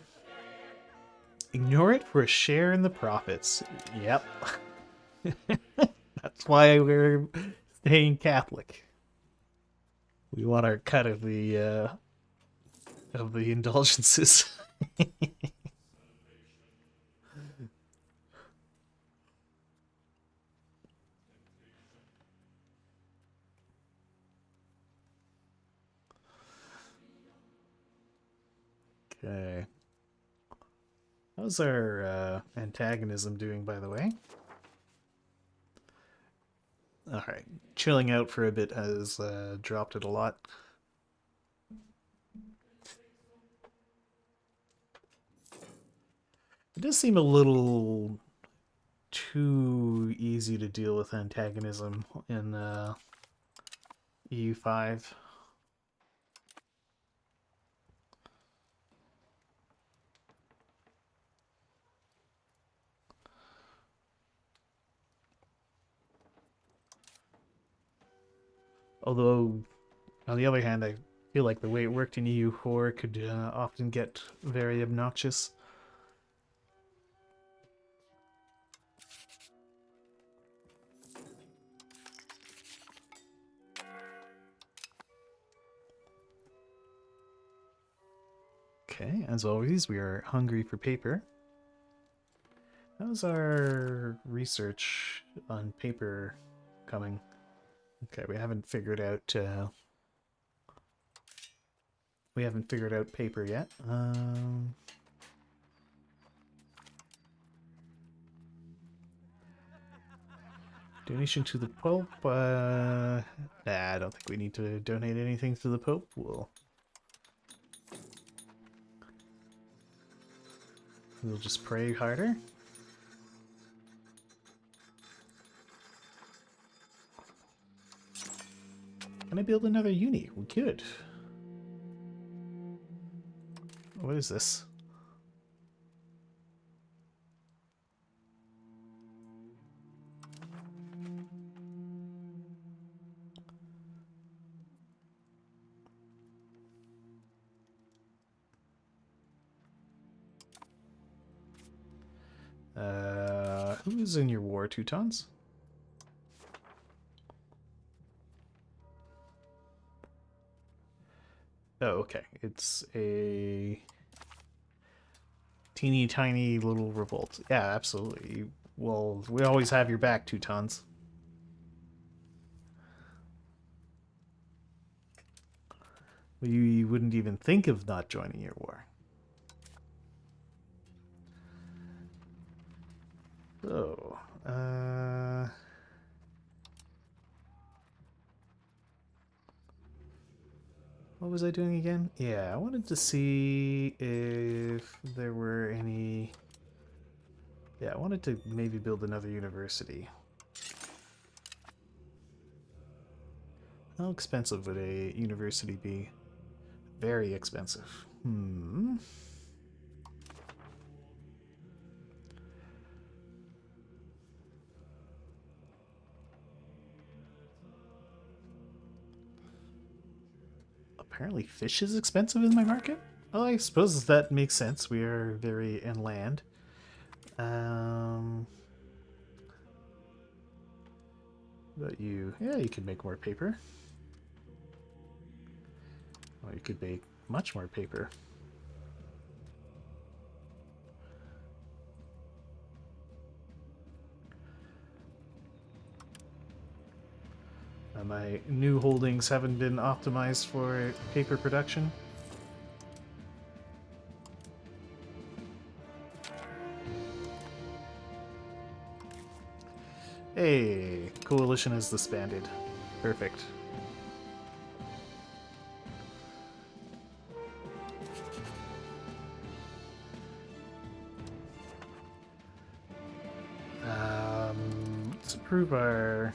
Ignore it for a share in the profits. Yep. That's why we're staying Catholic. We want our cut of the indulgences. Okay. How's our antagonism doing, by the way? Alright. Chilling out for a bit has dropped it a lot. It does seem a little too easy to deal with antagonism in EU5. Although, on the other hand, I feel like the way it worked in EU4 could often get very obnoxious. Okay, as always, we are hungry for paper. How's our research on paper coming? Okay, we haven't figured out paper yet. Donation to the Pope. Nah, I don't think we need to donate anything to the Pope. We'll just pray harder. Can I build another uni? We could. What is this? Who's in your war, Teutons? Oh, okay. It's a teeny tiny little revolt. Yeah, absolutely. Well, we always have your back, Teutons. We wouldn't even think of not joining your war. So, What was I doing again? Yeah, I wanted to see if there were any... Yeah, I wanted to maybe build another university. How expensive would a university be? Very expensive. Apparently fish is expensive in my market? Well, I suppose that makes sense. We are very inland. But you... Yeah, you could make more paper. Well, you could make much more paper. My new holdings haven't been optimized for paper production. Hey, coalition has disbanded. Perfect. Let's improve our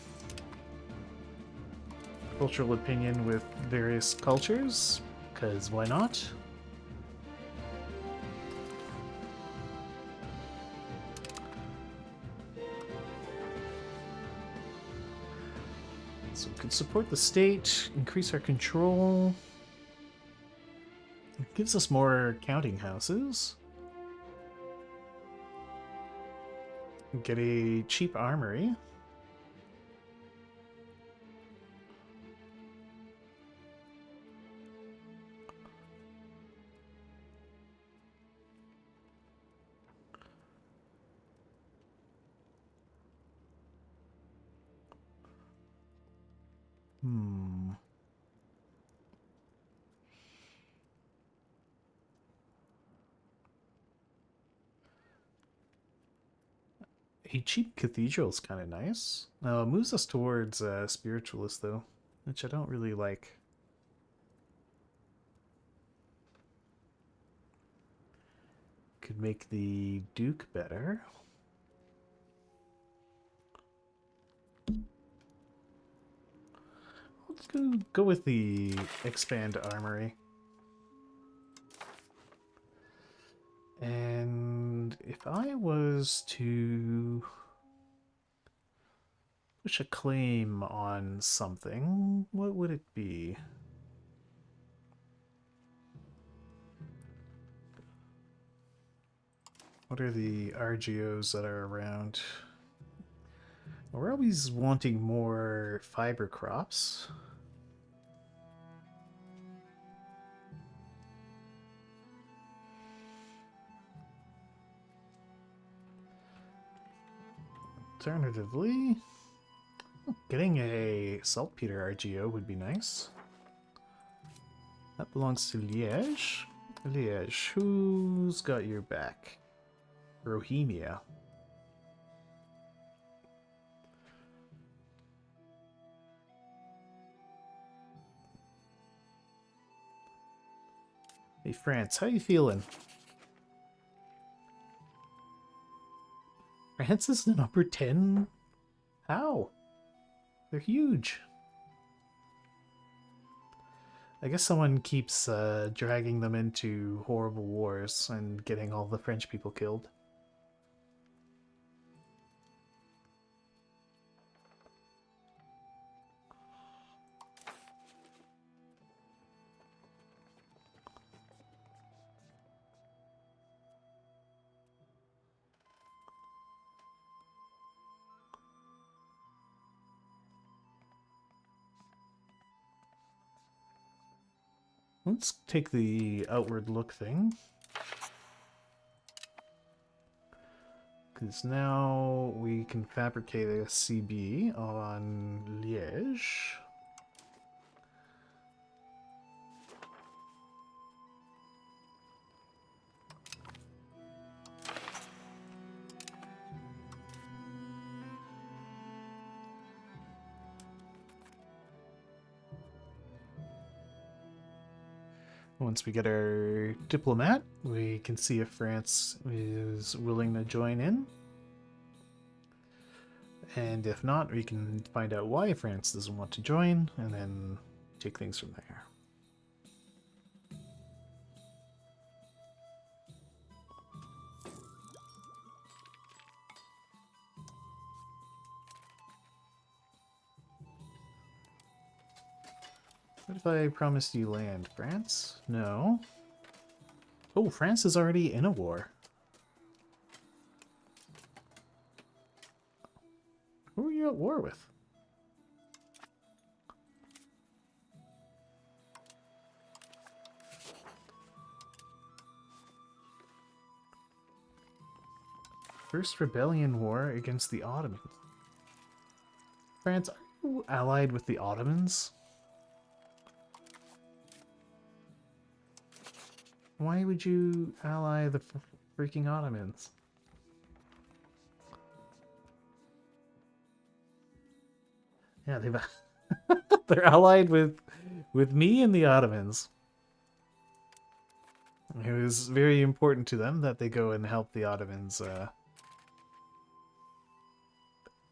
cultural opinion with various cultures, because why not? So we could support the state, increase our control. It gives us more counting houses. Get a cheap armory. A cheap cathedral is kind of nice. It moves us towards spiritualist, though, which I don't really like. Could make the Duke better. Let's go with the expand armory. And if I was to push a claim on something, what would it be? What are the RGOs that are around? We're always wanting more fiber crops. Alternatively, getting a saltpeter RGO would be nice. That belongs to Liège. Liège, who's got your back? Bohemia. Hey France, how you feeling? France is the number 10? How? They're huge. I guess someone keeps dragging them into horrible wars and getting all the French people killed. Let's take the outward look thing. Because now we can fabricate a CB on Liège. Once we get our diplomat, we can see if France is willing to join in. And if not, we can find out why France doesn't want to join, and then take things from there. What if I promised you land, France? No. Oh, France is already in a war. Who are you at war with? First rebellion war against the Ottomans. France, are you allied with the Ottomans? Why would you ally the freaking Ottomans? Yeah, they're allied with me and the Ottomans. It was very important to them that they go and help the Ottomans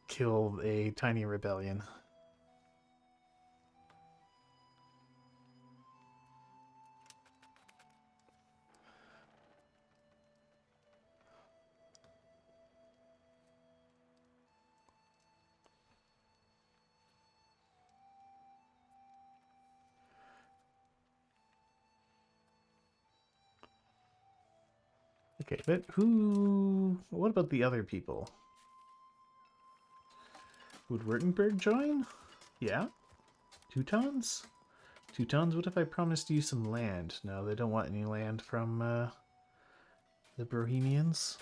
kill a tiny rebellion. Okay, but what about the other people? Would Württemberg join? Yeah? Teutons? Teutons, what if I promised you some land? No, they don't want any land from the Bohemians.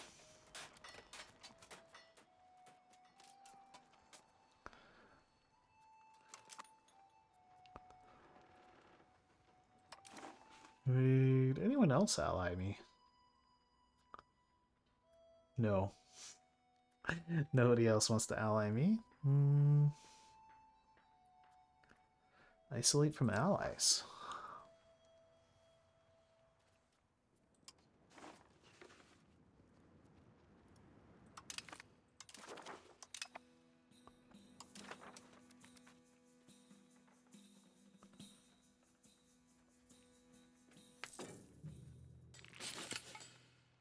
Would anyone else ally me? No. Nobody else wants to ally me. Isolate from allies.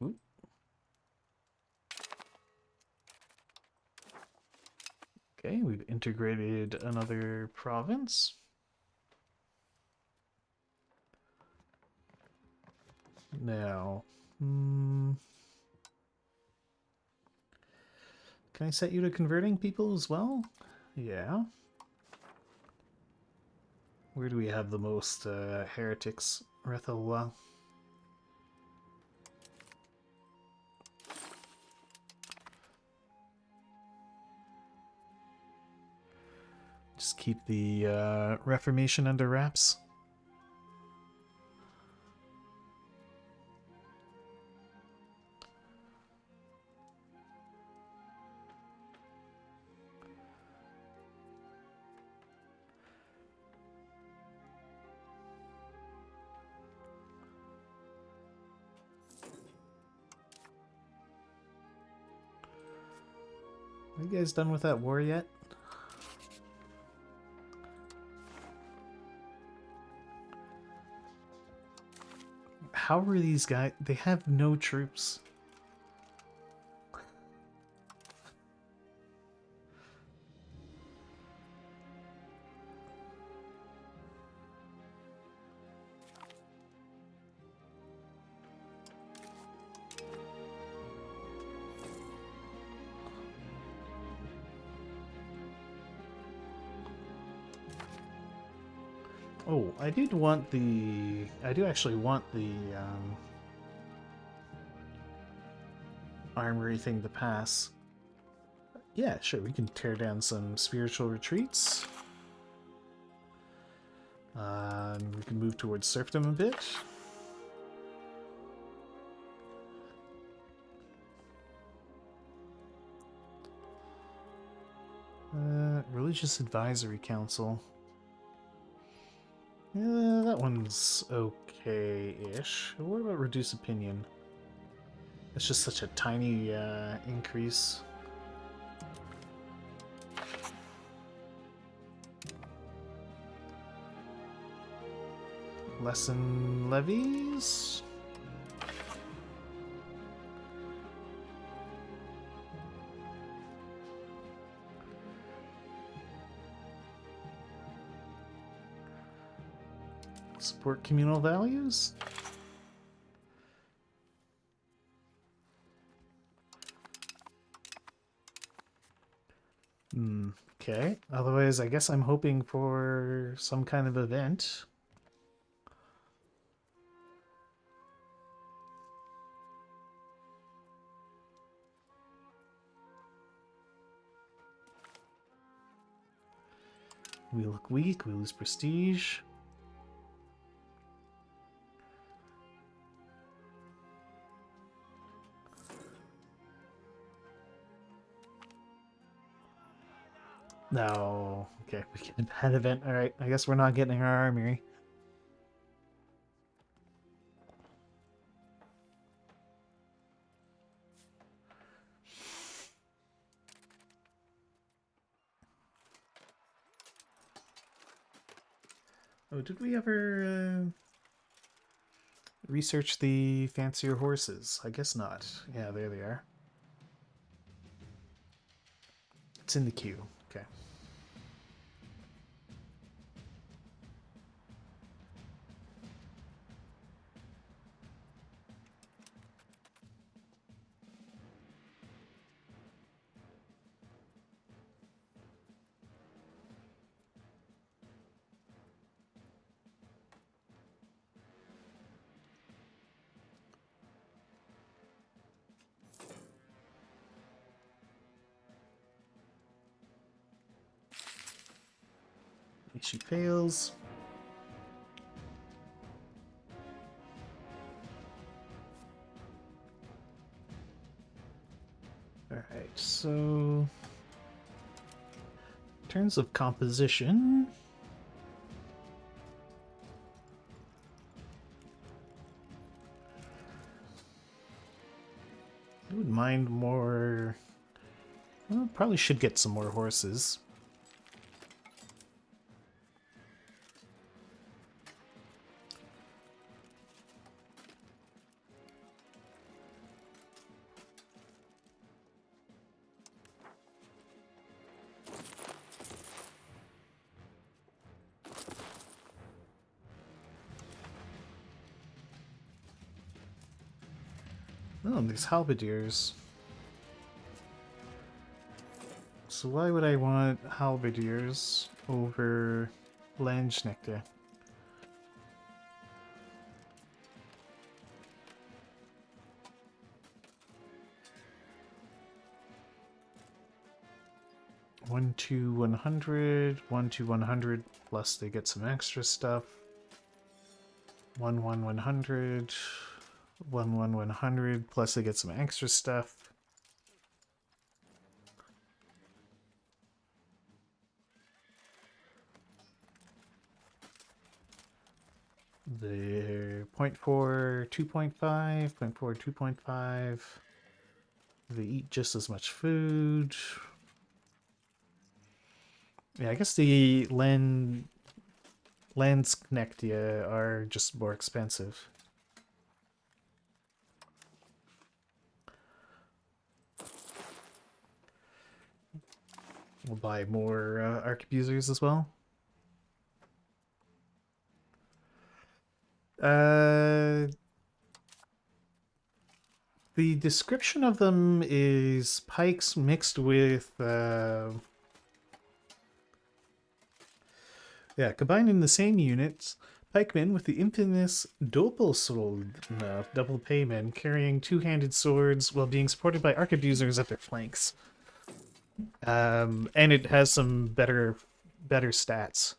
Ooh. Okay, we've integrated another province. Now, can I set you to converting people as well? Yeah. Where do we have the most heretics? Rethala. Just keep the Reformation under wraps. Are you guys done with that war yet? How are these guys? They have no troops. Oh, I do actually want the armory thing to pass. Yeah, sure, we can tear down some spiritual retreats. We can move towards serfdom a bit. Religious Advisory Council. That one's okay-ish. What about reduce opinion? It's just such a tiny increase. Lessen levies? Support communal values? Okay. Otherwise, I guess I'm hoping for some kind of event. We look weak, we lose prestige. No. Okay, we get a bad event. Alright, I guess we're not getting our armory. Oh, did we ever research the fancier horses? I guess not. Yeah, there they are. It's in the queue. Okay. She fails. Alright, so in terms of composition, I would mind more. Well, probably should get some more horses. Oh, these halberdiers. So why would I want halberdiers over Landsknechte? One to 100, 1 to 100, plus they get some extra stuff. 1 1 100, 1 1 100, plus they get some extra stuff. The 0.4, 2.5, 0.4, 2.5. They eat just as much food. Yeah, I guess the Landsknechte are just more expensive. We'll buy more arquebusers as well. The description of them is pikes mixed with yeah, combined in the same units, pikemen with the infamous Doppelsold, double paymen, carrying two-handed swords while being supported by arquebusers at their flanks. And it has some better stats.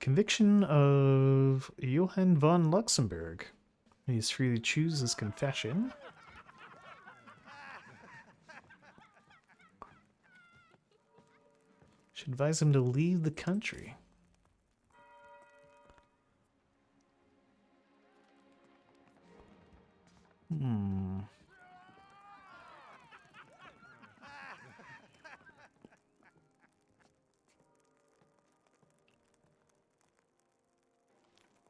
Conviction of Johann von Luxembourg. He is free to choose his confession. Should advise him to leave the country.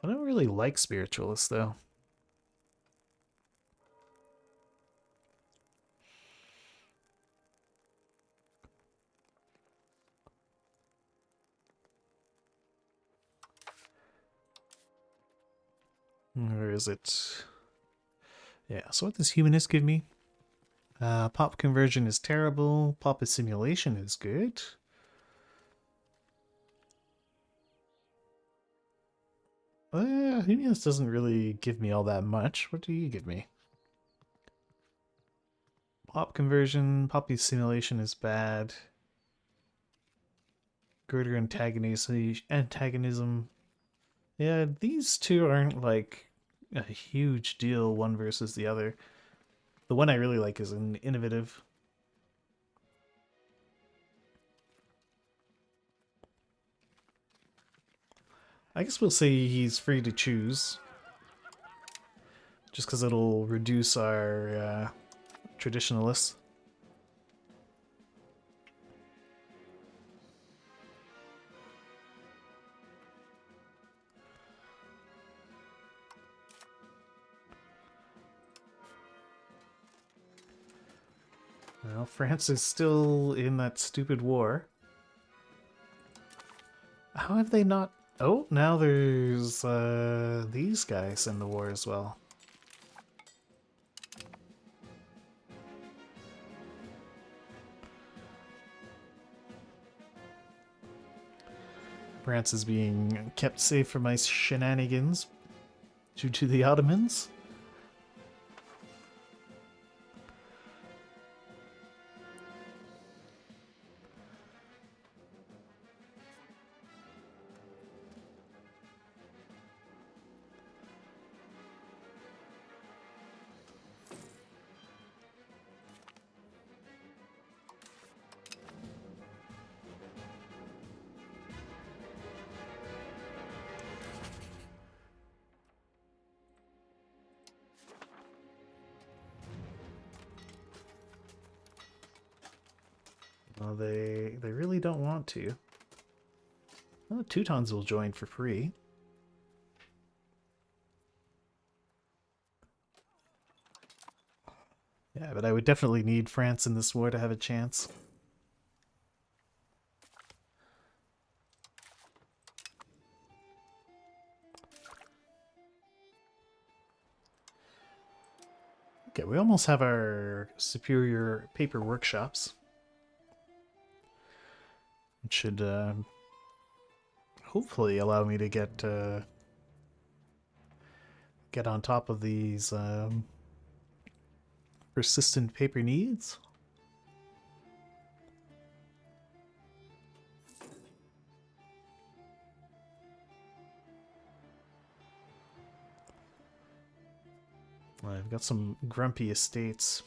I don't really like spiritualists, though. Where is it? Yeah, so what does humanist give me? Pop conversion is terrible. Pop assimilation is good. Humanist doesn't really give me all that much. What do you give me? Pop conversion, pop assimilation is bad. Greater antagonism. Yeah, these two aren't like a huge deal, one versus the other. The one I really like is an innovative. I guess we'll say he's free to choose. Just because it'll reduce our traditionalists. Well, France is still in that stupid war. How have they not... Oh, now there's these guys in the war as well. France is being kept safe from my shenanigans due to the Ottomans. Well, they really don't want to. Well, the Teutons will join for free. Yeah, but I would definitely need France in this war to have a chance. Okay, we almost have our superior paper workshops. It should hopefully allow me to get on top of these persistent paper needs. I've got some grumpy estates.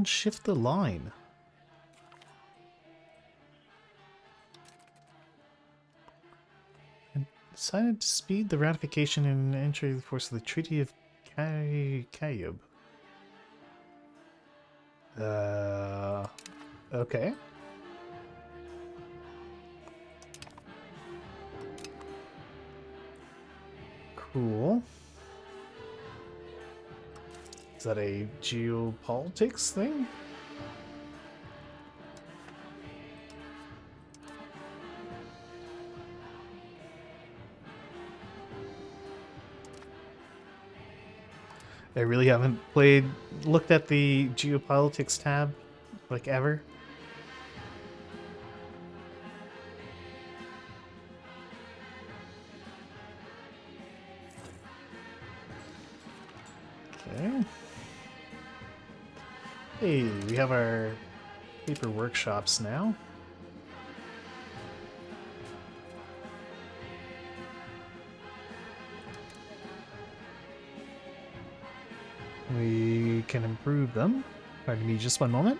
Shift the line. And decided to speed the ratification and entry of the force of the Treaty of Cayub. Okay. Cool. Is that a geopolitics thing? I really haven't looked at the geopolitics tab, like, ever. Okay. Hey, we have our paper workshops now. We can improve them. Pardon me just one moment.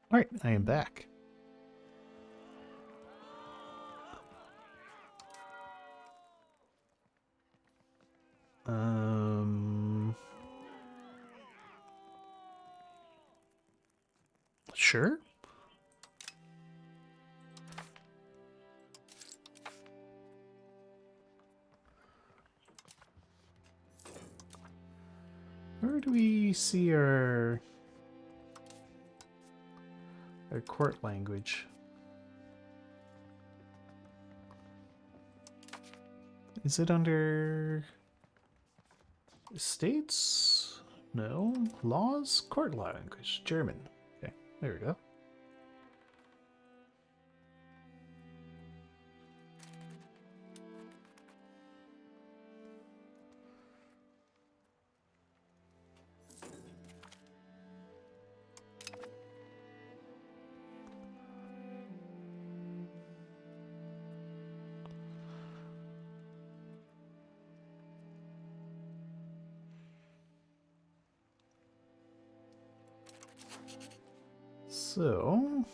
Alright, I am back. Sure. Where do we see our court language? Is it under states? No. Laws? Court language. German. Okay, there we go. So,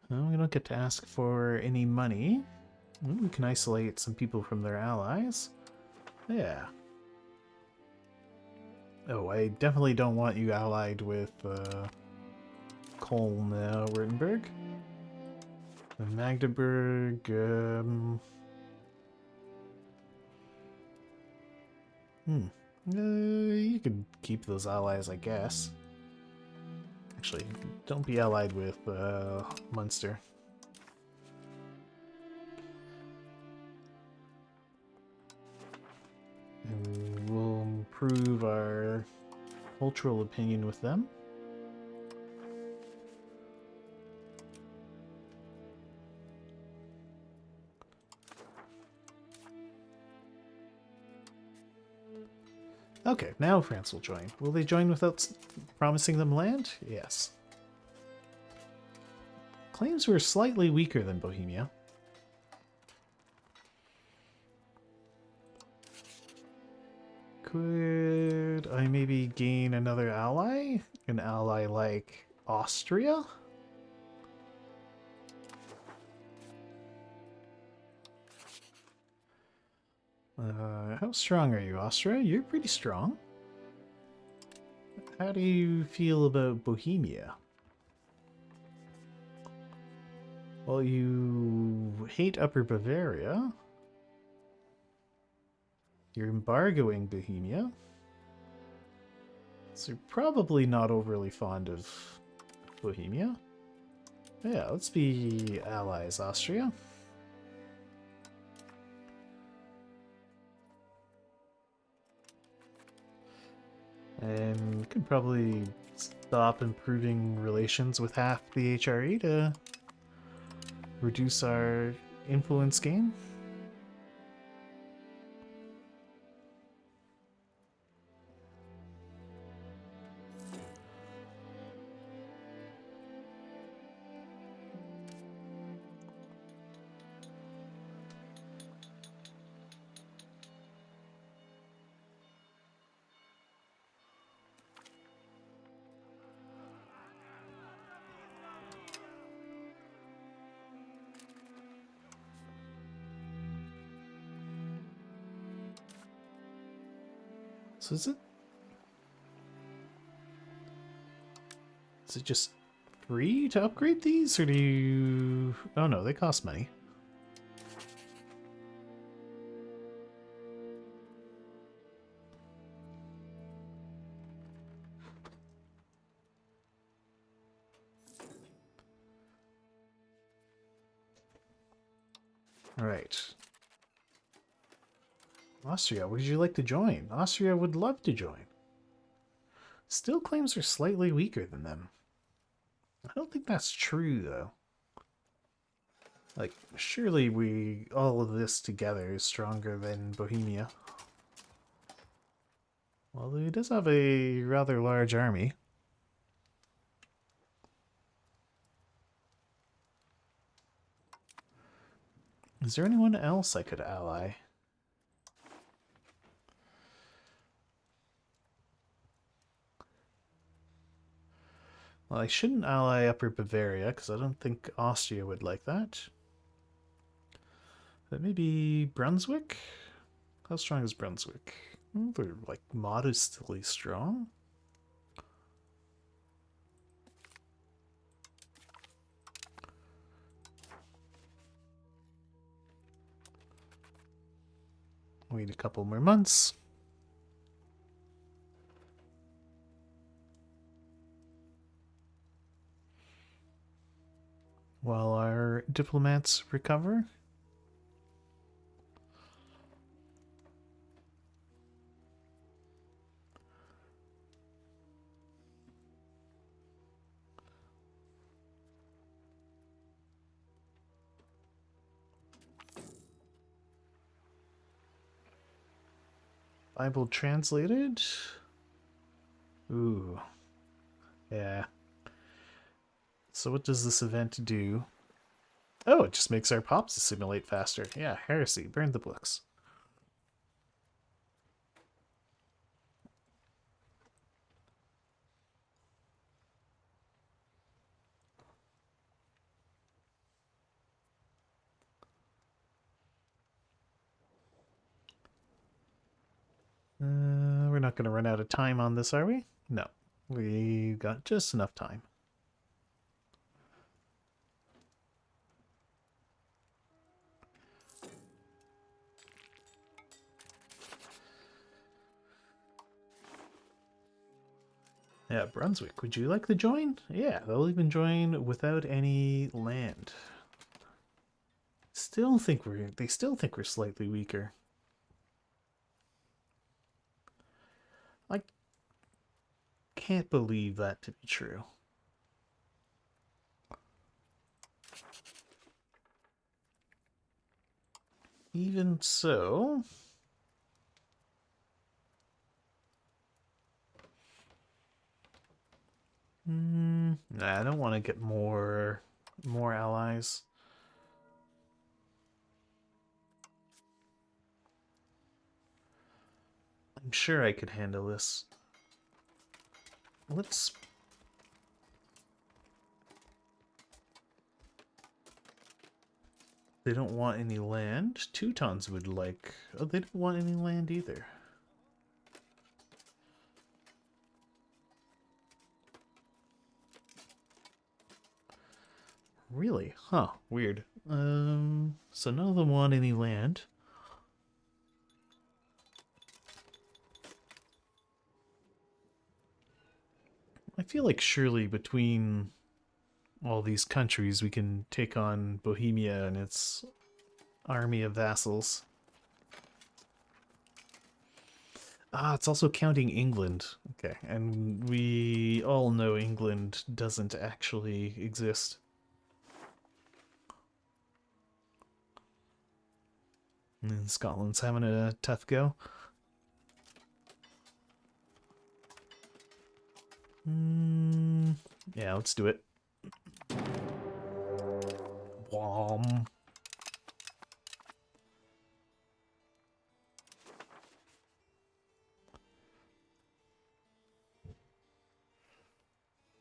well, we don't get to ask for any money. We can isolate some people from their allies. Yeah. Oh, I definitely don't want you allied with Koln-Württemberg. Magdeburg, you could keep those allies, I guess. Actually, don't be allied with Munster. And we'll improve our cultural opinion with them. Okay, now France will join. Will they join without promising them land? Yes. Claims were slightly weaker than Bohemia. Could I maybe gain another ally? An ally like Austria? How strong are you, Austria? You're pretty strong. How do you feel about Bohemia? Well, you hate Upper Bavaria. You're embargoing Bohemia. So you're probably not overly fond of Bohemia. Yeah, let's be allies, Austria. And could probably stop improving relations with half the HRE to reduce our influence gain. So is it just free to upgrade these, or do you... Oh no, they cost money. Alright. Austria, would you like to join? Austria would love to join. Still claims are slightly weaker than them. I don't think that's true, though. Like, surely all of this together is stronger than Bohemia. Well, he does have a rather large army. Is there anyone else I could ally? Well, I shouldn't ally Upper Bavaria, because I don't think Austria would like that. But maybe Brunswick? How strong is Brunswick? They're, like, modestly strong. Wait a couple more months. While our diplomats recover. Bible translated? Ooh. Yeah. So what does this event do? Oh, it just makes our pops assimilate faster. Yeah, heresy. Burn the books. We're not going to run out of time on this, are we? No. We got just enough time. Yeah, Brunswick, would you like to join? Yeah, they'll even join without any land. They still think we're slightly weaker. I can't believe that to be true. Even so, nah, I don't want to get more allies. I'm sure I could handle this. Let's... They don't want any land. Teutons would like... Oh, they don't want any land either. Really? Huh. Weird. So none of them want any land. I feel like surely between all these countries we can take on Bohemia and its army of vassals. Ah, it's also counting England. Okay, and we all know England doesn't actually exist. And Scotland's having a tough go. Yeah, let's do it. Whom.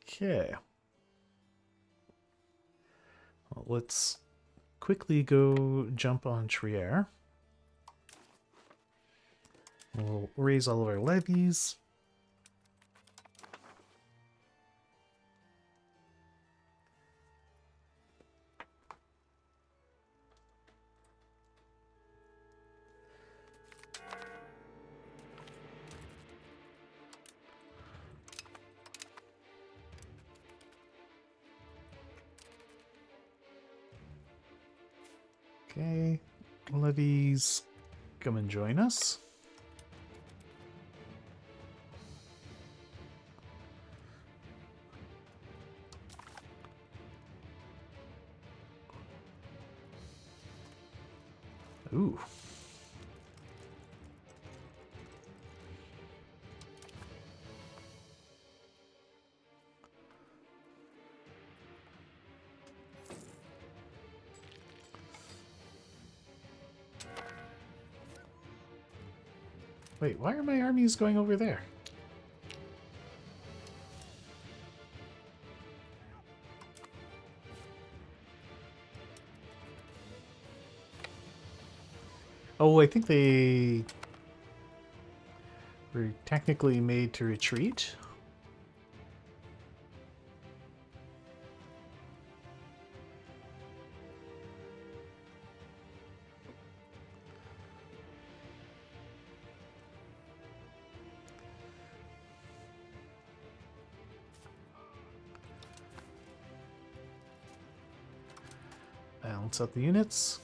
Okay. Well, let's quickly go jump on Trier. We'll raise all of our levies. Okay, levies, come and join us. Ooh. Wait, why are my armies going over there? Oh, I think they were technically made to retreat. Balance out the units.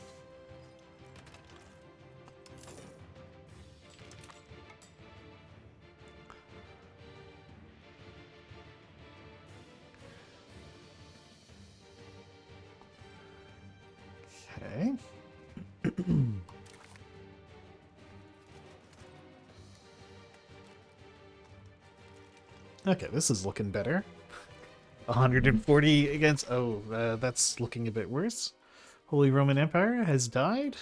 Okay. Okay, this is looking better. 140 against... Oh, that's looking a bit worse. Holy Roman Empire has died.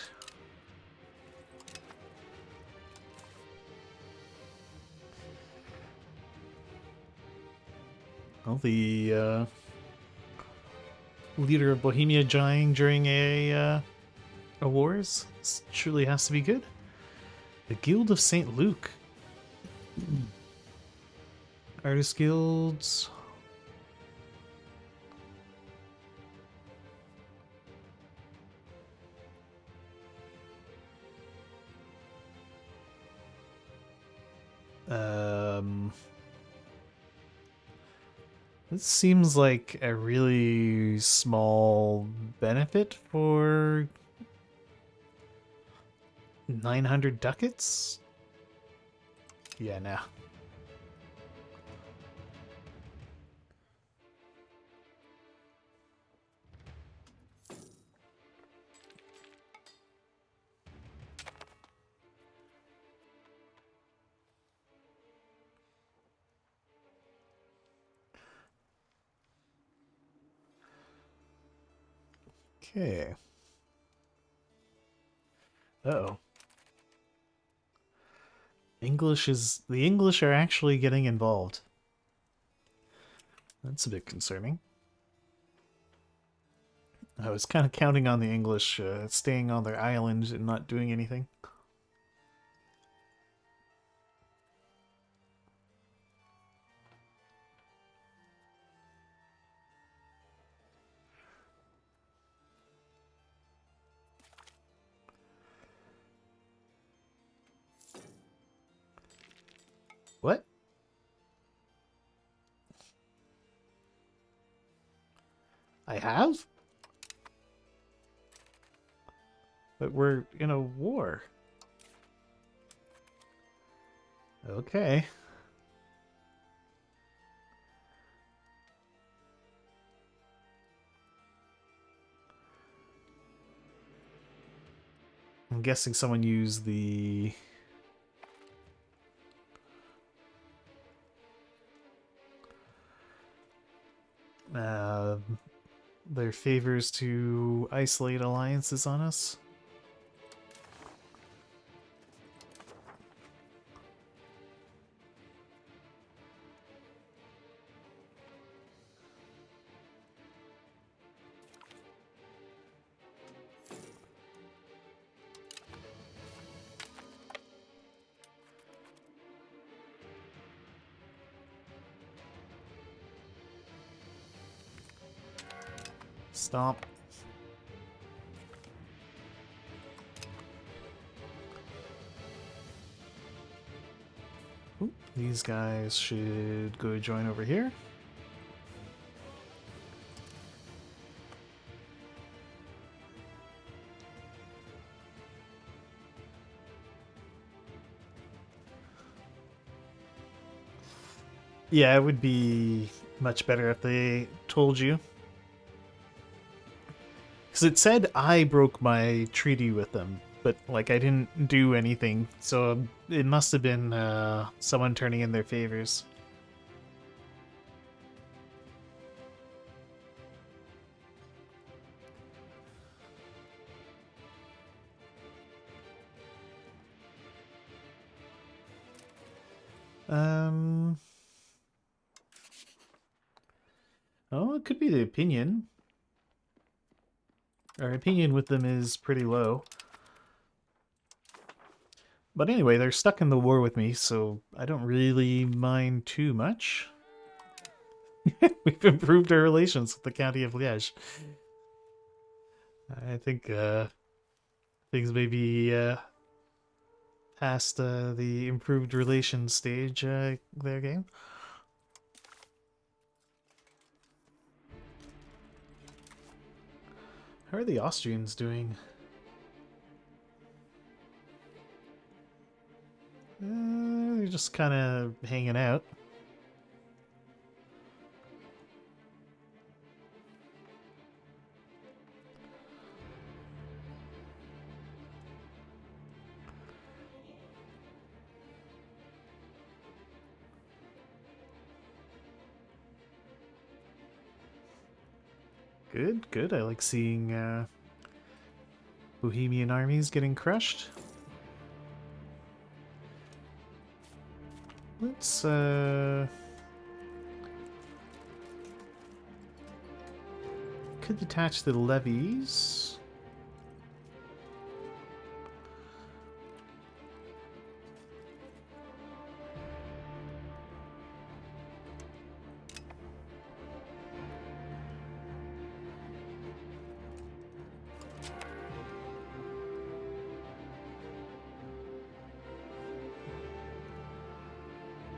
Well, the leader of Bohemia dying during a wars truly has to be good. The Guild of St. Luke. Artist guilds. This seems like a really small benefit for 900 ducats? Yeah, nah. Okay. Uh-oh. The English are actually getting involved. That's a bit concerning. I was kind of counting on the English staying on their island and not doing anything. What? I have? But we're in a war. Okay. I'm guessing someone used the... their favors to isolate alliances on us. Stomp. Ooh, these guys should go join over here. Yeah, it would be much better if they told you. Because it said I broke my treaty with them, but, like, I didn't do anything, so it must have been someone turning in their favors. Oh, it could be the opinion. Our opinion with them is pretty low. But anyway, they're stuck in the war with me, so I don't really mind too much. We've improved our relations with the County of Liège. I think things may be past the improved relations stage there, game. How are the Austrians doing? They're just kind of hanging out. Good, good. I like seeing Bohemian armies getting crushed. Let's could detach the levies.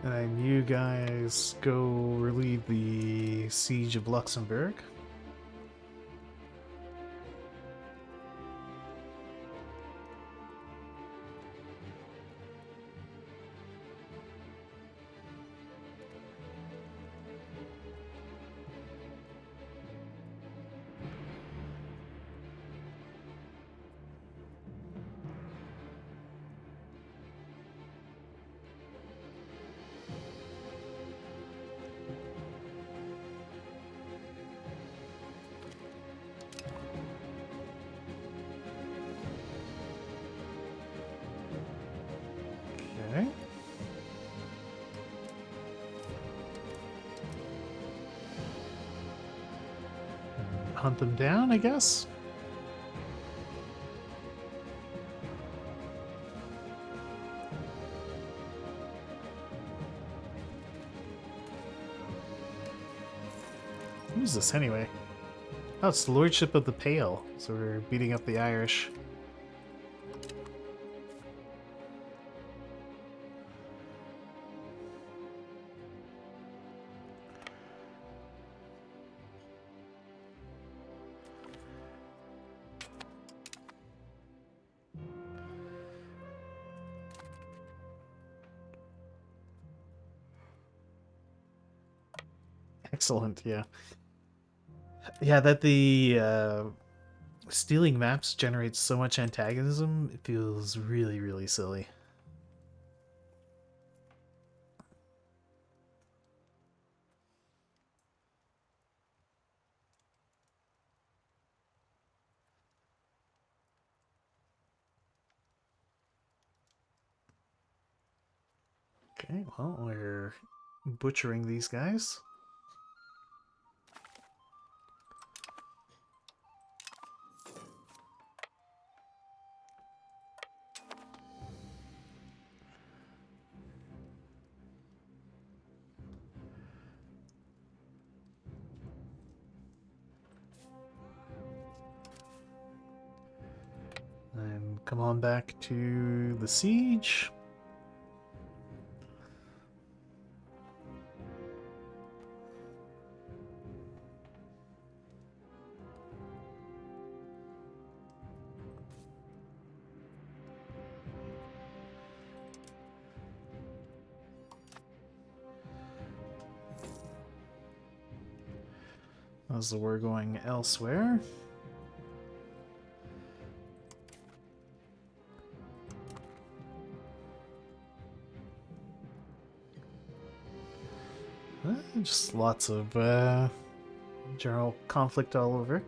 And then you guys go relieve the siege of Luxembourg. Okay. Hunt them down, I guess. Who's this anyway? Oh, it's the Lordship of the Pale. So we're beating up the Irish. Excellent, yeah. Yeah, that the stealing maps generates so much antagonism, it feels really, really silly. Okay, well, we're butchering these guys. come on back to the siege. As we're going elsewhere. Just lots of general conflict all over.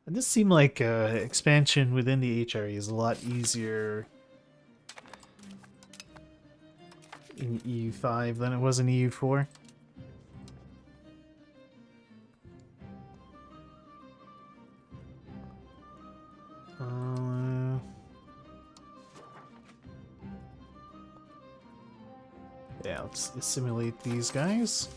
And this seemed like expansion within the HRE is a lot easier in EU5 than it was in EU4. Yeah, let's assimilate these guys.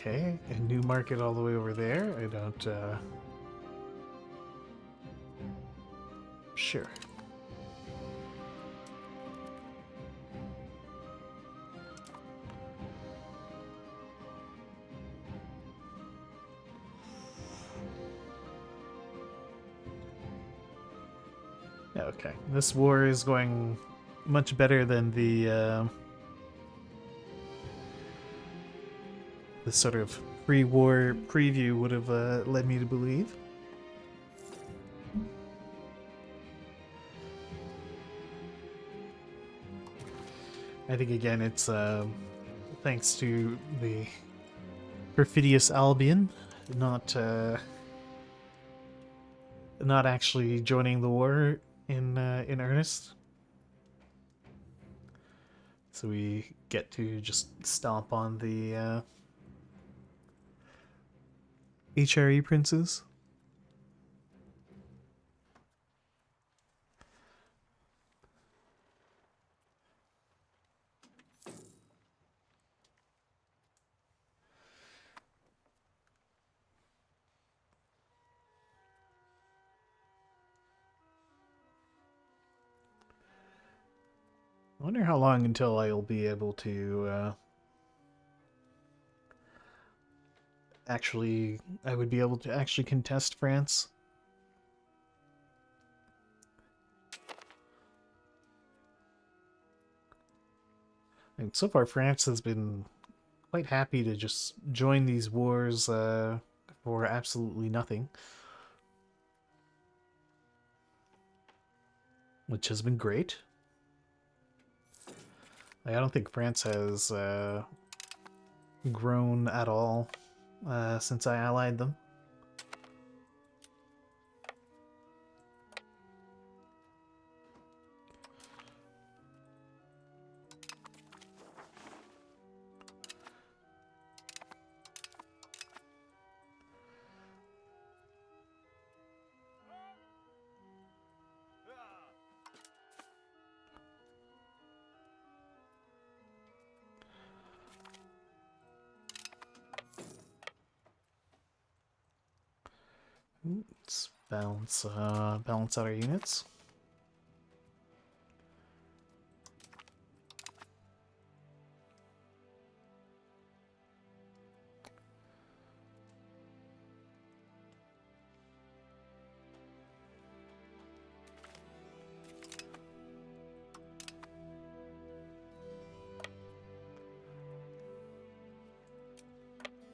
Okay, a new market all the way over there. I don't, Sure. Yeah, okay. This war is going much better than the sort of pre-war preview would have led me to believe. I think again it's thanks to the perfidious Albion not actually joining the war in earnest. So we get to just stomp on the HRE princes. I wonder how long until I'll be able to I would be able to actually contest France. And so far France has been quite happy to just join these wars for absolutely nothing. Which has been great. I don't think France has grown at all since I allied them. Let's balance out our units.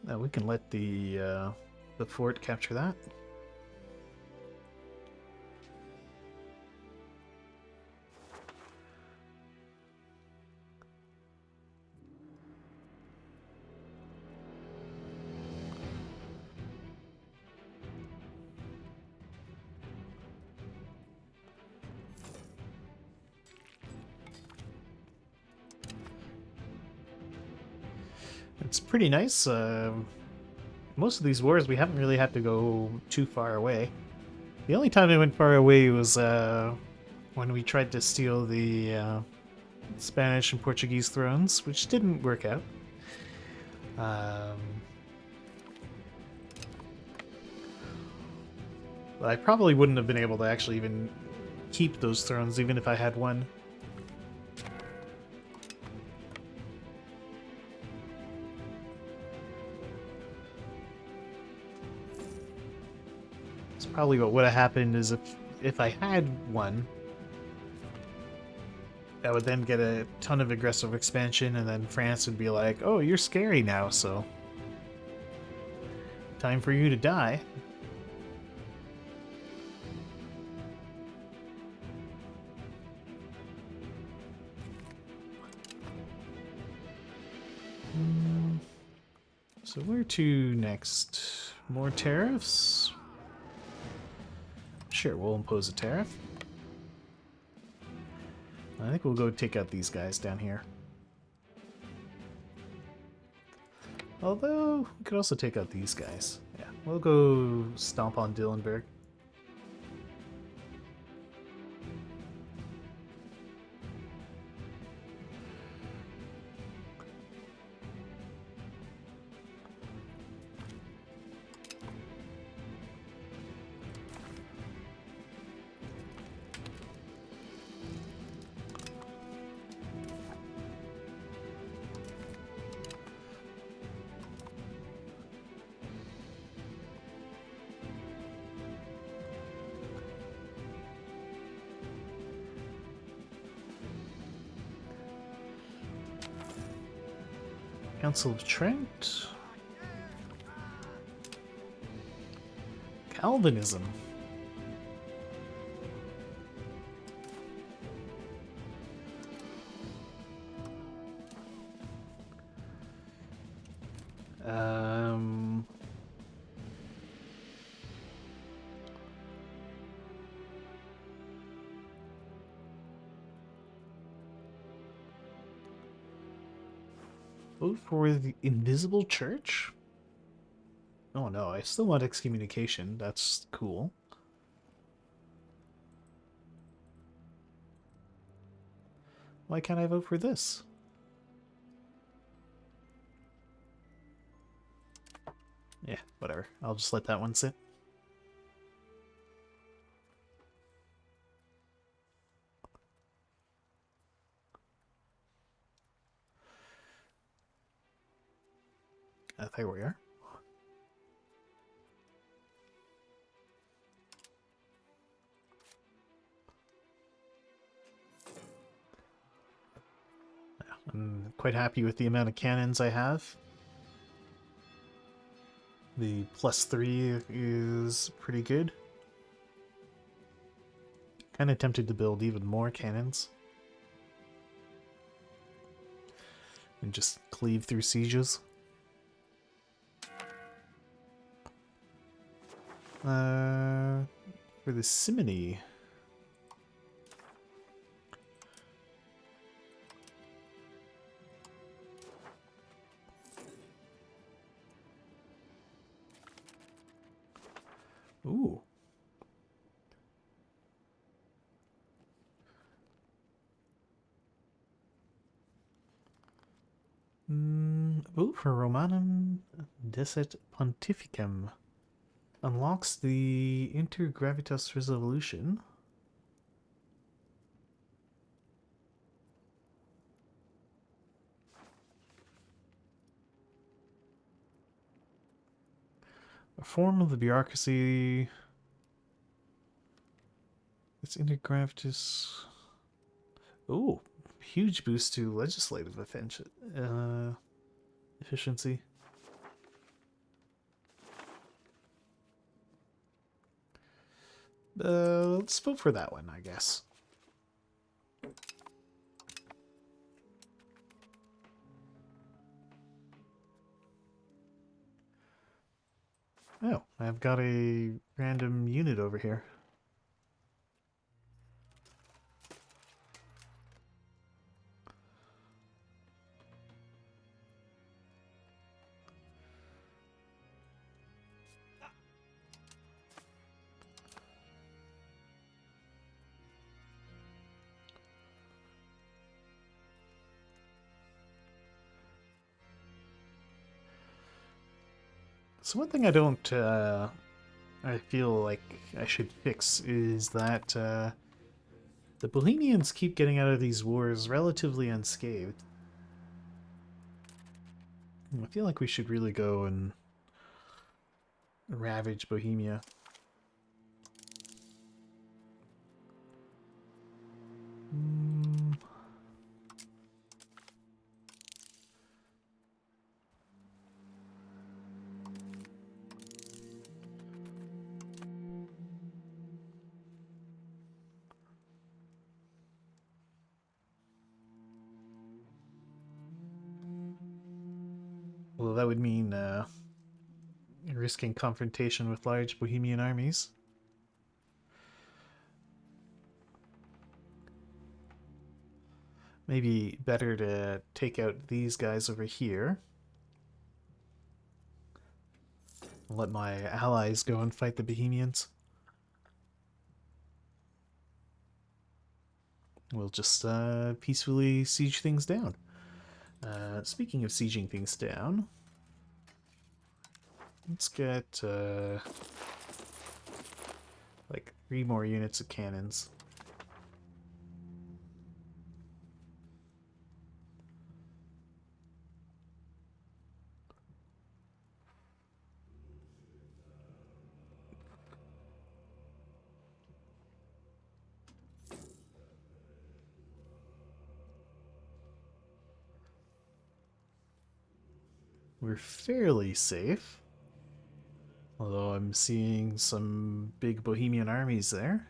Now we can let the fort capture that. It's pretty nice. Most of these wars, we haven't really had to go too far away. The only time I went far away was when we tried to steal the Spanish and Portuguese thrones, which didn't work out. But I probably wouldn't have been able to actually even keep those thrones, even if I had one. It's probably what would have happened is if I had one, I would then get a ton of aggressive expansion, and then France would be like, oh, you're scary now, so time for you to die. So where to next? More tariffs? Sure, we'll impose a tariff. I think we'll go take out these guys down here. Although, we could also take out these guys. Yeah, we'll go stomp on Dillenburg. Council of Trent. Calvinism. Vote for the Invisible Church? Oh no, I still want excommunication. That's cool. Why can't I vote for this? Yeah, whatever. I'll just let that one sit. There we are. I'm quite happy with the amount of cannons I have. The +3 is pretty good. Kind of tempted to build even more cannons. And just cleave through sieges. For the simony. Ooh. Vote for Romanum Deset Pontificum. Unlocks the Intergravitas Resolution. A form of the bureaucracy. It's Intergravitas. Ooh, huge boost to legislative efficiency. Let's vote for that one, I guess. Oh, I've got a random unit over here. So one thing I don't, I feel like I should fix is that the Bohemians keep getting out of these wars relatively unscathed. I feel like we should really go and ravage Bohemia. Hmm. Well, that would mean risking confrontation with large Bohemian armies. Maybe better to take out these guys over here. Let my allies go and fight the Bohemians. We'll just peacefully siege things down. Speaking of sieging things down, let's get like 3 more units of cannons. We're fairly safe. Although I'm seeing some big Bohemian armies there.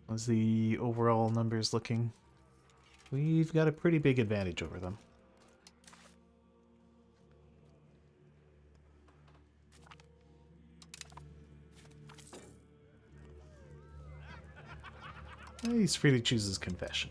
How's the overall numbers looking? We've got a pretty big advantage over them. He's free to choose his confession.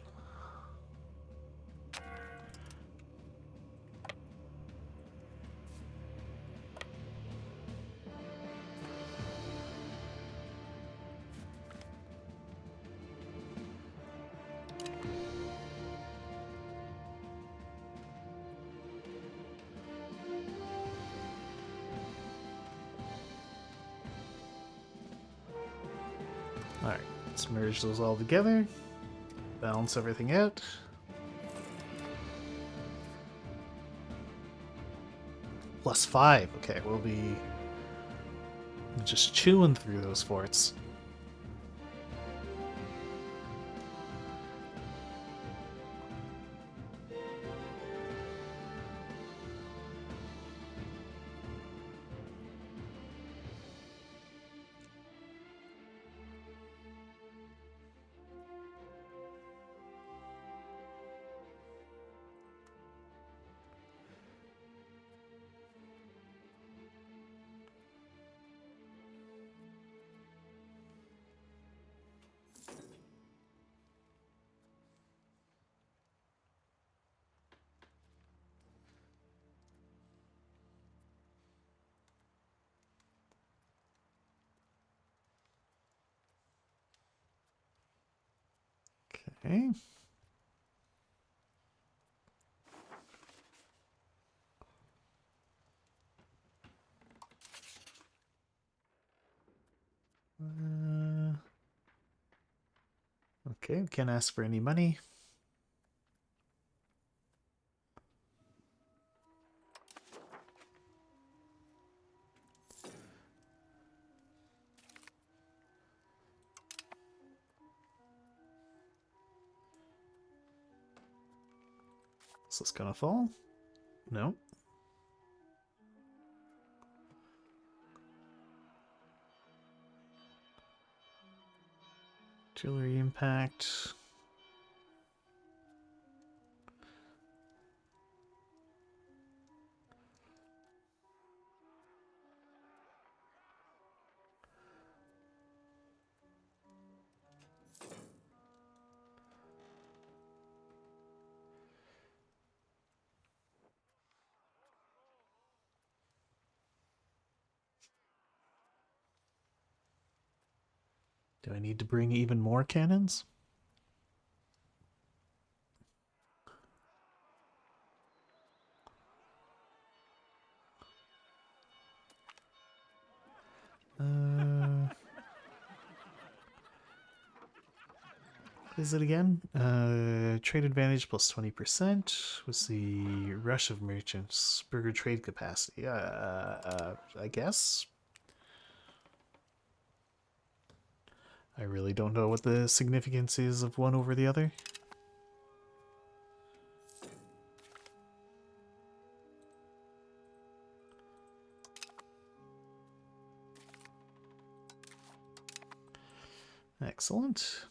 Alright, let's merge those all together. Balance everything out. +5. Okay, we'll be just chewing through those forts. Okay. Okay, can't ask for any money. Is this gonna fall? No. Artillery impact. Do I need to bring even more cannons? What is it again? Trade advantage plus 20%. What's the rush of merchants? Burger trade capacity. I guess. I really don't know what the significance is of one over the other. Excellent.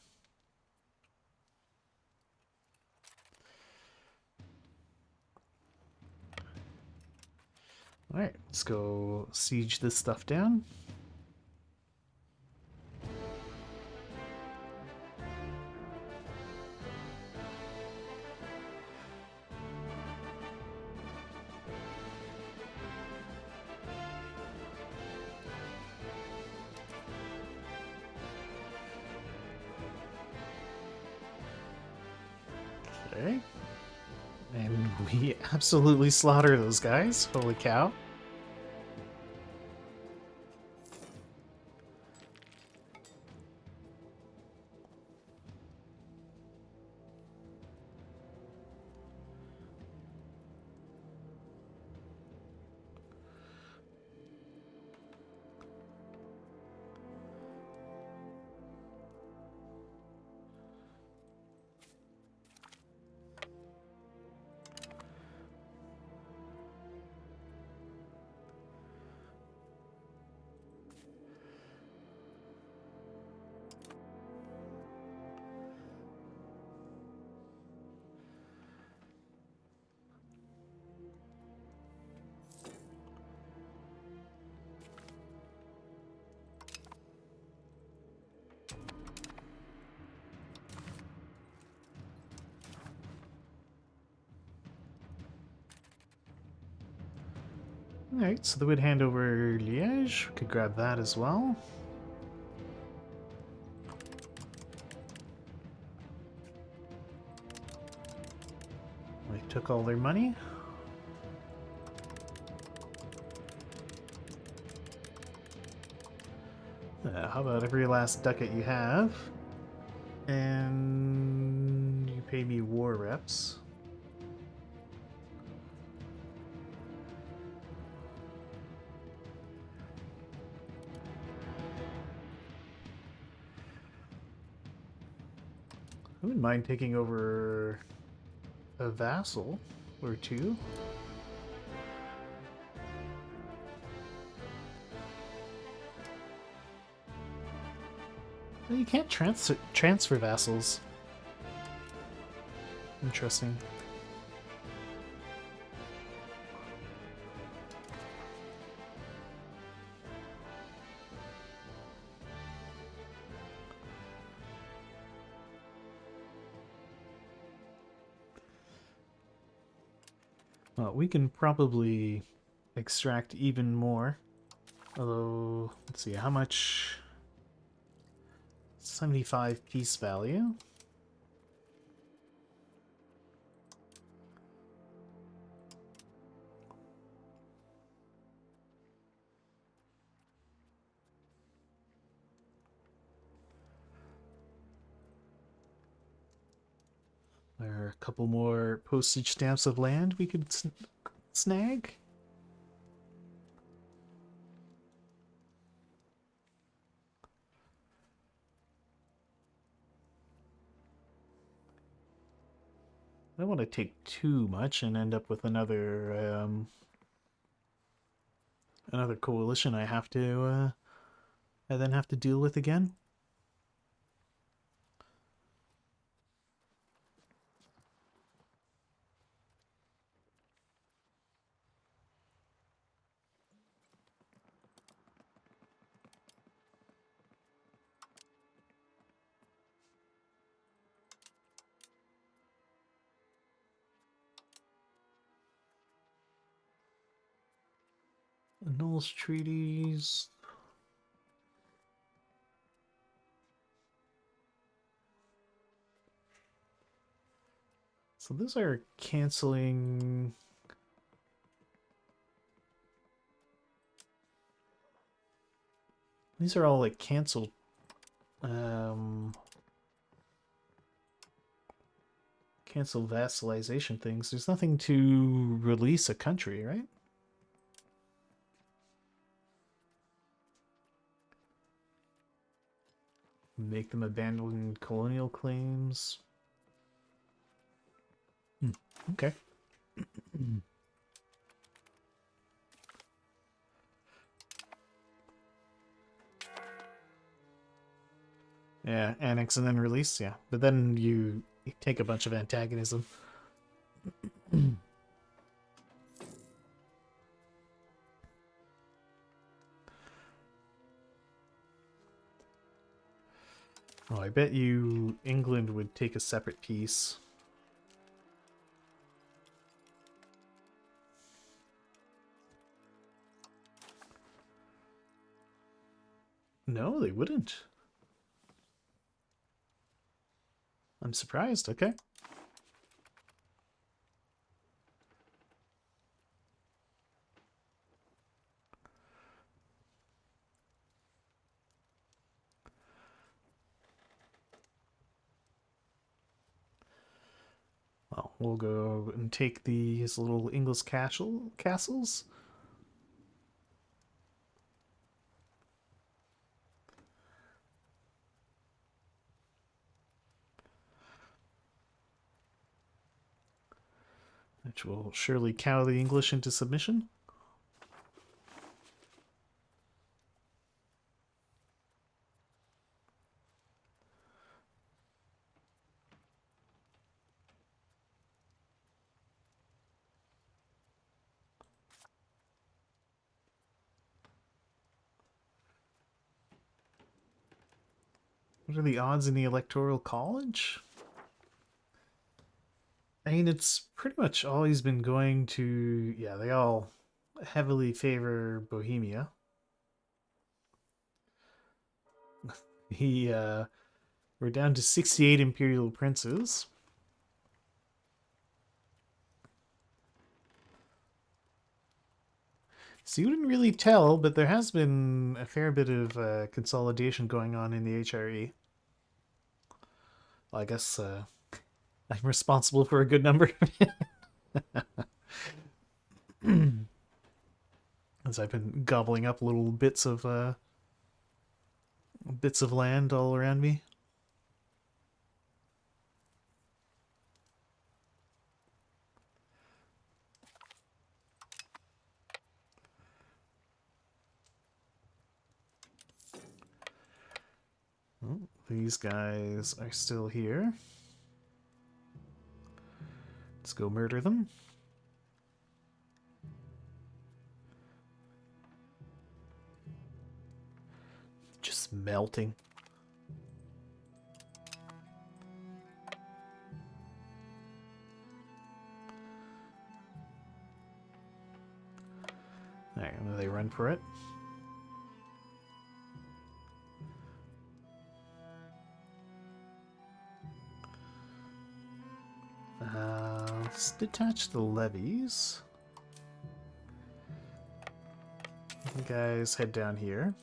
Alright, let's go siege this stuff down. Okay. And we absolutely slaughter those guys. Holy cow. Alright, so they would hand over Liège. We could grab that as well. They took all their money. How about every last ducat you have? And you pay me war reps. I wouldn't mind taking over a vassal or two. Well, you can't transfer vassals. Interesting. Well, we can probably extract even more. Although, let's see, how much? 75 piece value. There are a couple more postage stamps of land we could snag. I don't want to take too much and end up with another another coalition I then have to deal with again. Annuls treaties. So those are canceling. These are all like canceled. Cancel vassalization things. There's nothing to release a country, right? Make them abandon colonial claims. Okay. Yeah, annex and then release, yeah. But then you take a bunch of antagonism. Oh, I bet you England would take a separate piece. No, they wouldn't. I'm surprised, okay. Well, we'll go and take these little English castles. Which will surely cow the English into submission. What are the odds in the Electoral College? I mean, it's pretty much always been going to... Yeah, they all heavily favor Bohemia. We're down to 68 imperial princes. So you wouldn't really tell, but there has been a fair bit of consolidation going on in the HRE. Well, I guess I'm responsible for a good number. As I've been gobbling up little bits of land all around me. Oh, these guys are still here. Let's go murder them. Just melting. Alright, and they run for it. Let's detach the levies. You guys head down here.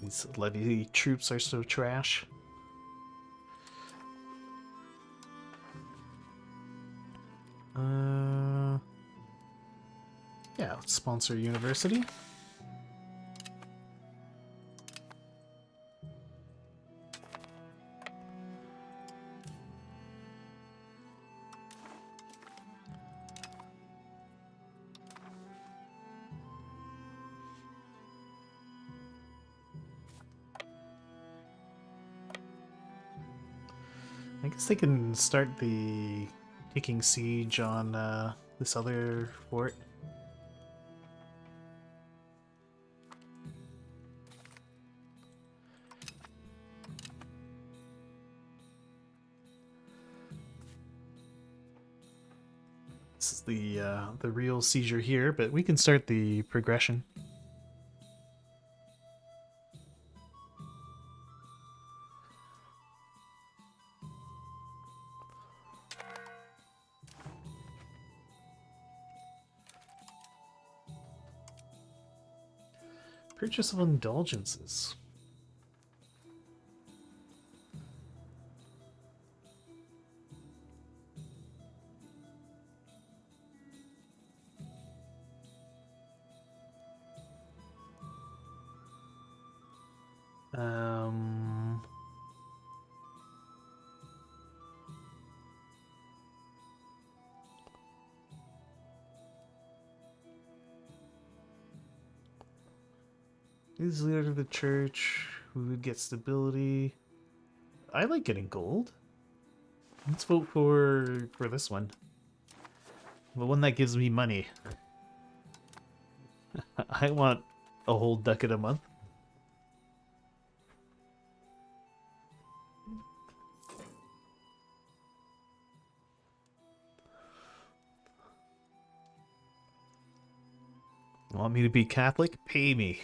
These levy troops are so trash. Yeah, let's sponsor a university. I guess they can start the taking siege on this other fort. This is the real seizure here, but we can start the progression. Purchase of indulgences. Um, He's the leader of the church. Who would get stability? I like getting gold. Let's vote for this one. The one that gives me money. I want a whole ducat a month. Want me to be Catholic? Pay me.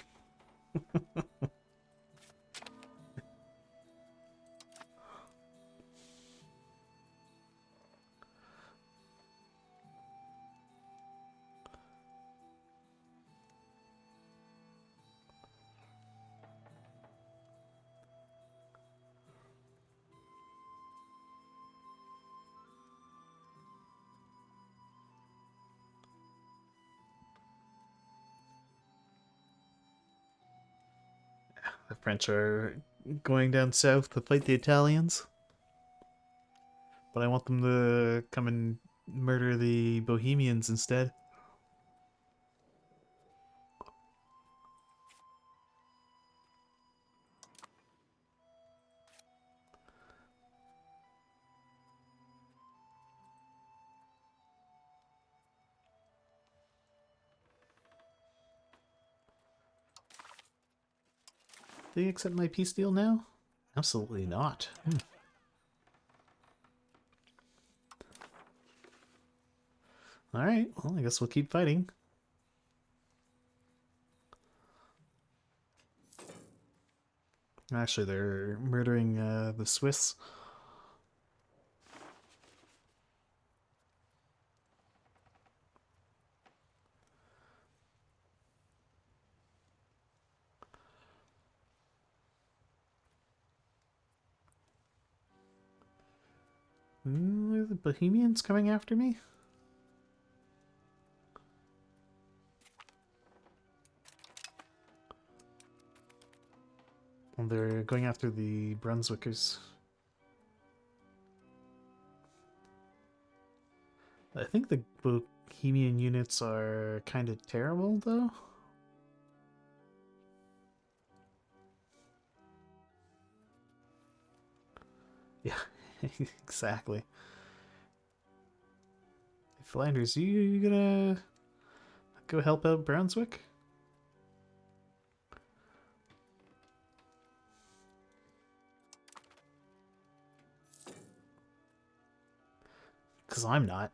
The French are going down south to fight the Italians. But I want them to come and murder the Bohemians instead. Do they accept my peace deal now? Absolutely not. Alright, well, I guess we'll keep fighting. Actually, they're murdering the Swiss. Are the Bohemians coming after me? Well, they're going after the Brunswickers. I think the Bohemian units are kind of terrible, though. Yeah, exactly. Flanders, you gonna go help out Brunswick? Because I'm not.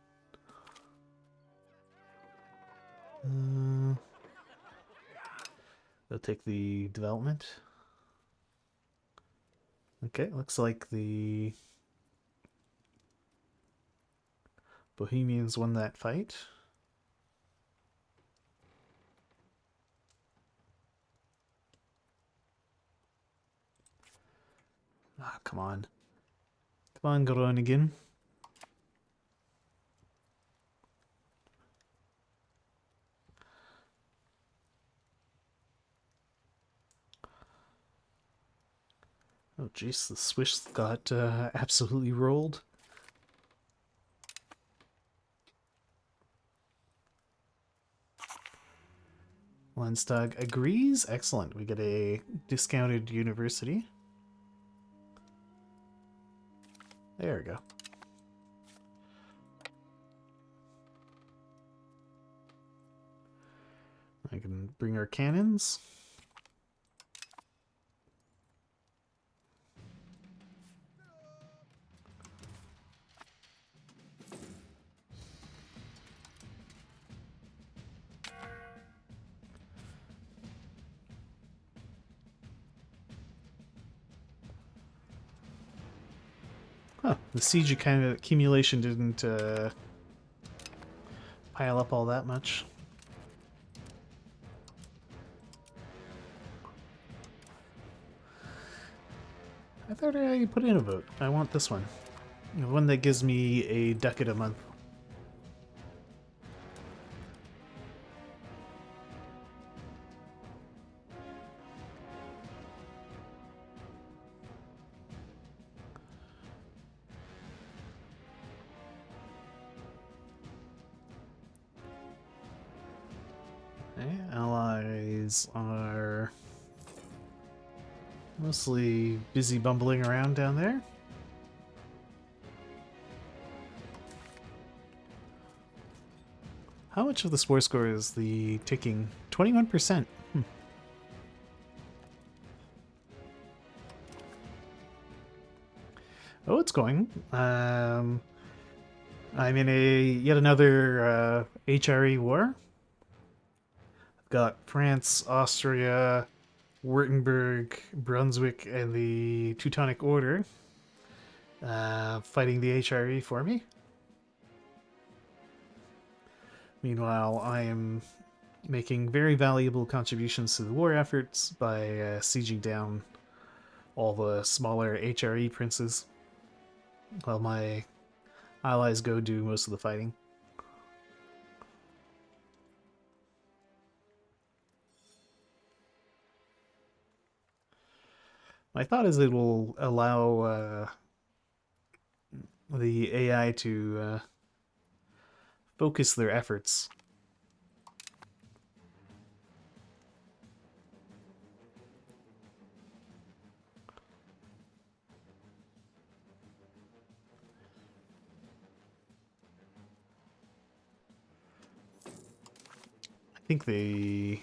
They'll take the development. Okay, looks like the Bohemians won that fight. Ah, come on. Come on, Groningen. Oh, jeez, the Swiss got absolutely rolled. Landstag agrees. Excellent. We get a discounted university. There we go. I can bring our cannons. Huh, the siege kind of accumulation didn't pile up all that much. I thought I put in a vote. I want this one. The one that gives me a ducat a month. Okay, allies are mostly busy bumbling around down there. How much of the spore score is the ticking? 21%. Oh, it's going. I'm in yet another HRE war. I've got France, Austria, Württemberg, Brunswick, and the Teutonic Order fighting the HRE for me. Meanwhile, I am making very valuable contributions to the war efforts by sieging down all the smaller HRE princes, while my allies go do most of the fighting. My thought is it will allow the AI to focus their efforts. I think the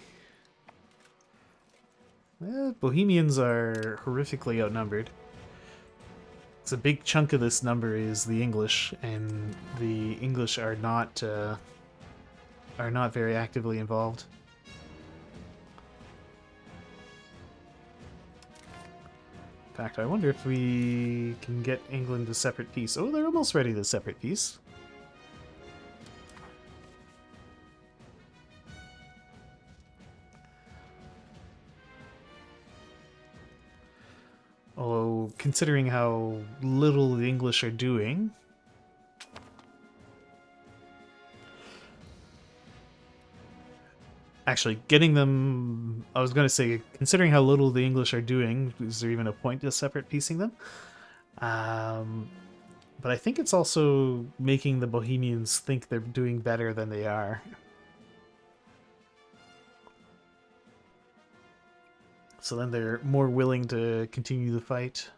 Bohemians are horrifically outnumbered. It's a big chunk of this number is the English, and the English are not very actively involved. In fact, I wonder if we can get England a separate peace. Oh, they're almost ready to separate peace. Although, considering how little the English are doing... Actually, getting them... I was going to say, considering how little the English are doing, is there even a point to separate piecing them? But I think it's also making the Bohemians think they're doing better than they are. So then they're more willing to continue the fight.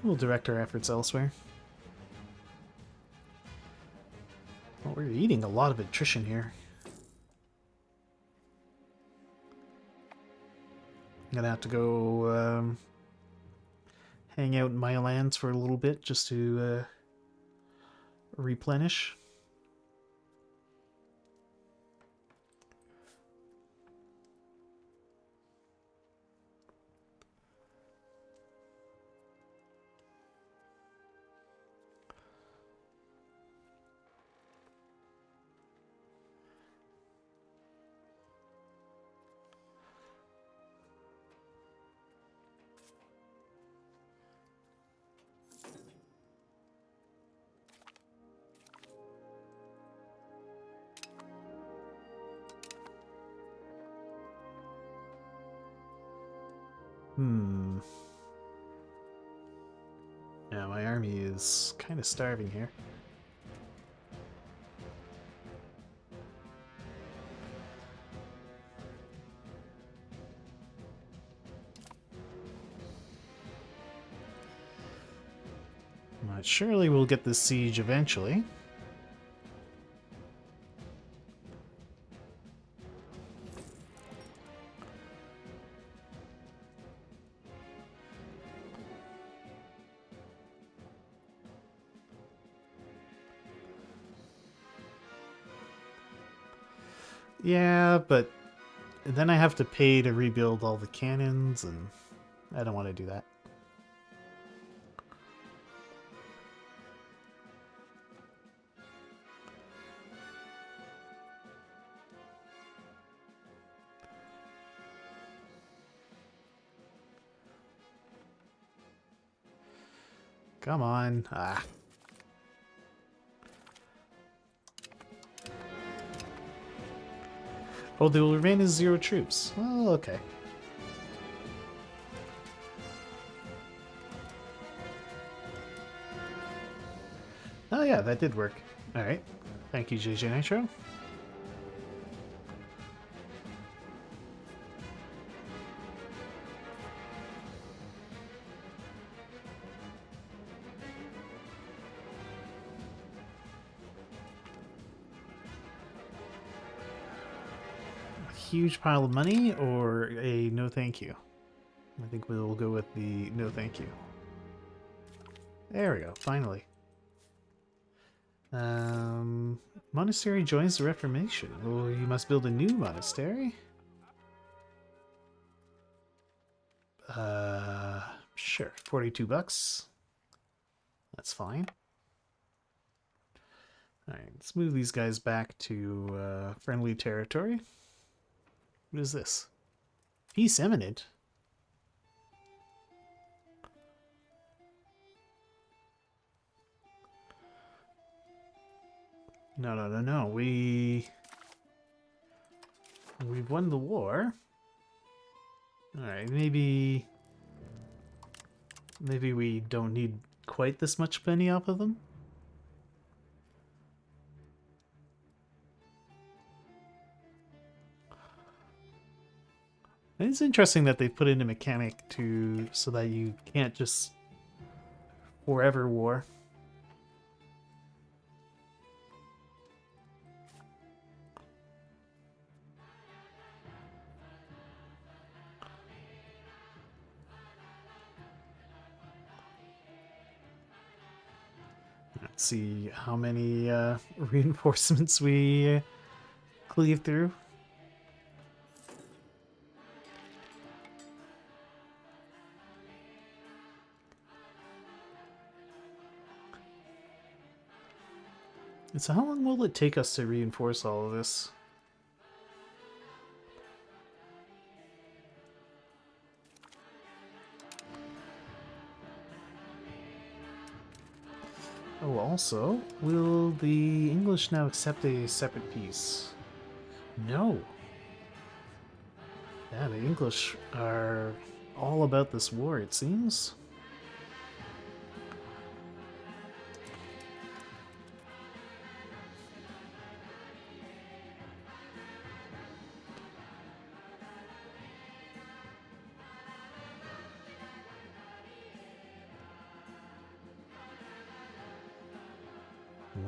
We'll direct our efforts elsewhere. Well, we're eating a lot of attrition here. I'm gonna have to go hang out in my lands for a little bit just to replenish. Yeah, my army is kind of starving here. Surely we'll get this siege eventually. Yeah, but then I have to pay to rebuild all the cannons, and I don't want to do that. Come on. Ah. Oh, they will remain as 0 troops. Oh, okay. Oh yeah, that did work. Alright. Thank you, JJ Nitro. A huge pile of money or a no thank you? I think we'll go with the no thank you. There we go, finally. Monastery joins the Reformation. Oh, you must build a new monastery? Sure. 42 bucks. That's fine. Alright, let's move these guys back to friendly territory. What is this? Peace imminent? No. We've won the war. Alright, maybe we don't need quite this much money off of them. It's interesting that they put in a mechanic so that you can't just forever war. Let's see how many reinforcements we cleave through. So how long will it take us to reinforce all of this? Oh, also, will the English now accept a separate peace? No. Yeah, the English are all about this war, it seems.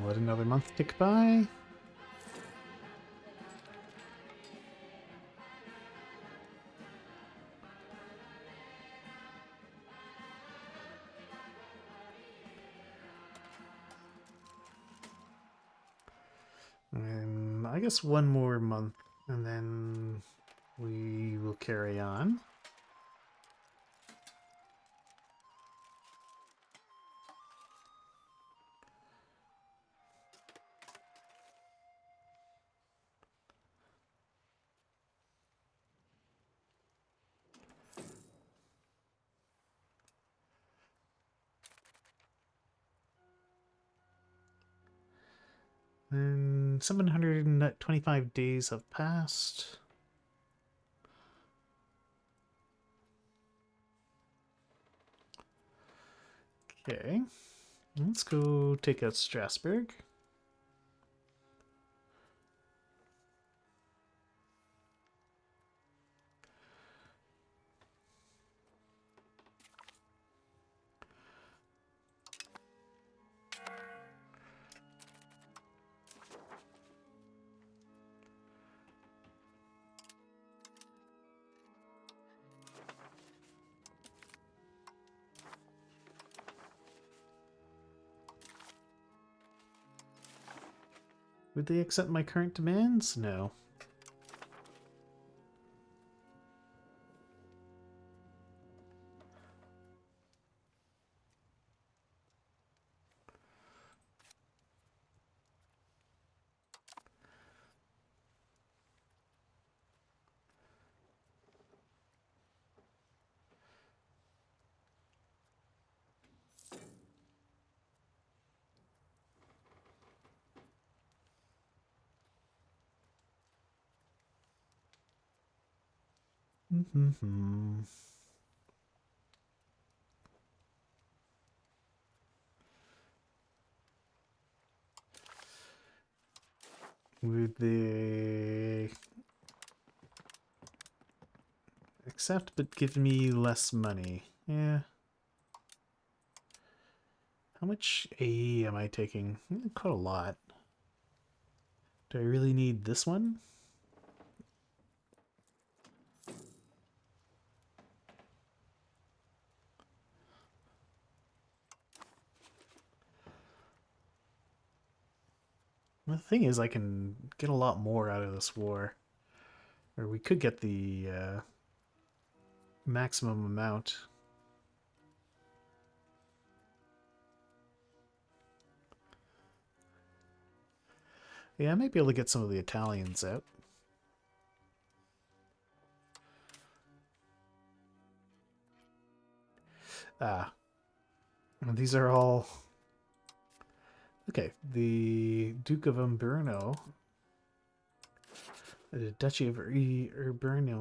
Let another month tick by. I guess one more month, and then we will carry on. And 725 days have passed. Okay, let's go take out Strasbourg. Would they accept my current demands? No. Would they accept but give me less money? Yeah. How much AE am I taking? Quite a lot. Do I really need this one? The thing is, I can get a lot more out of this war. Or we could get the maximum amount. Yeah, I might be able to get some of the Italians out. Ah. These are all... Okay, the Duke of Umberno. The Duchy of Uberno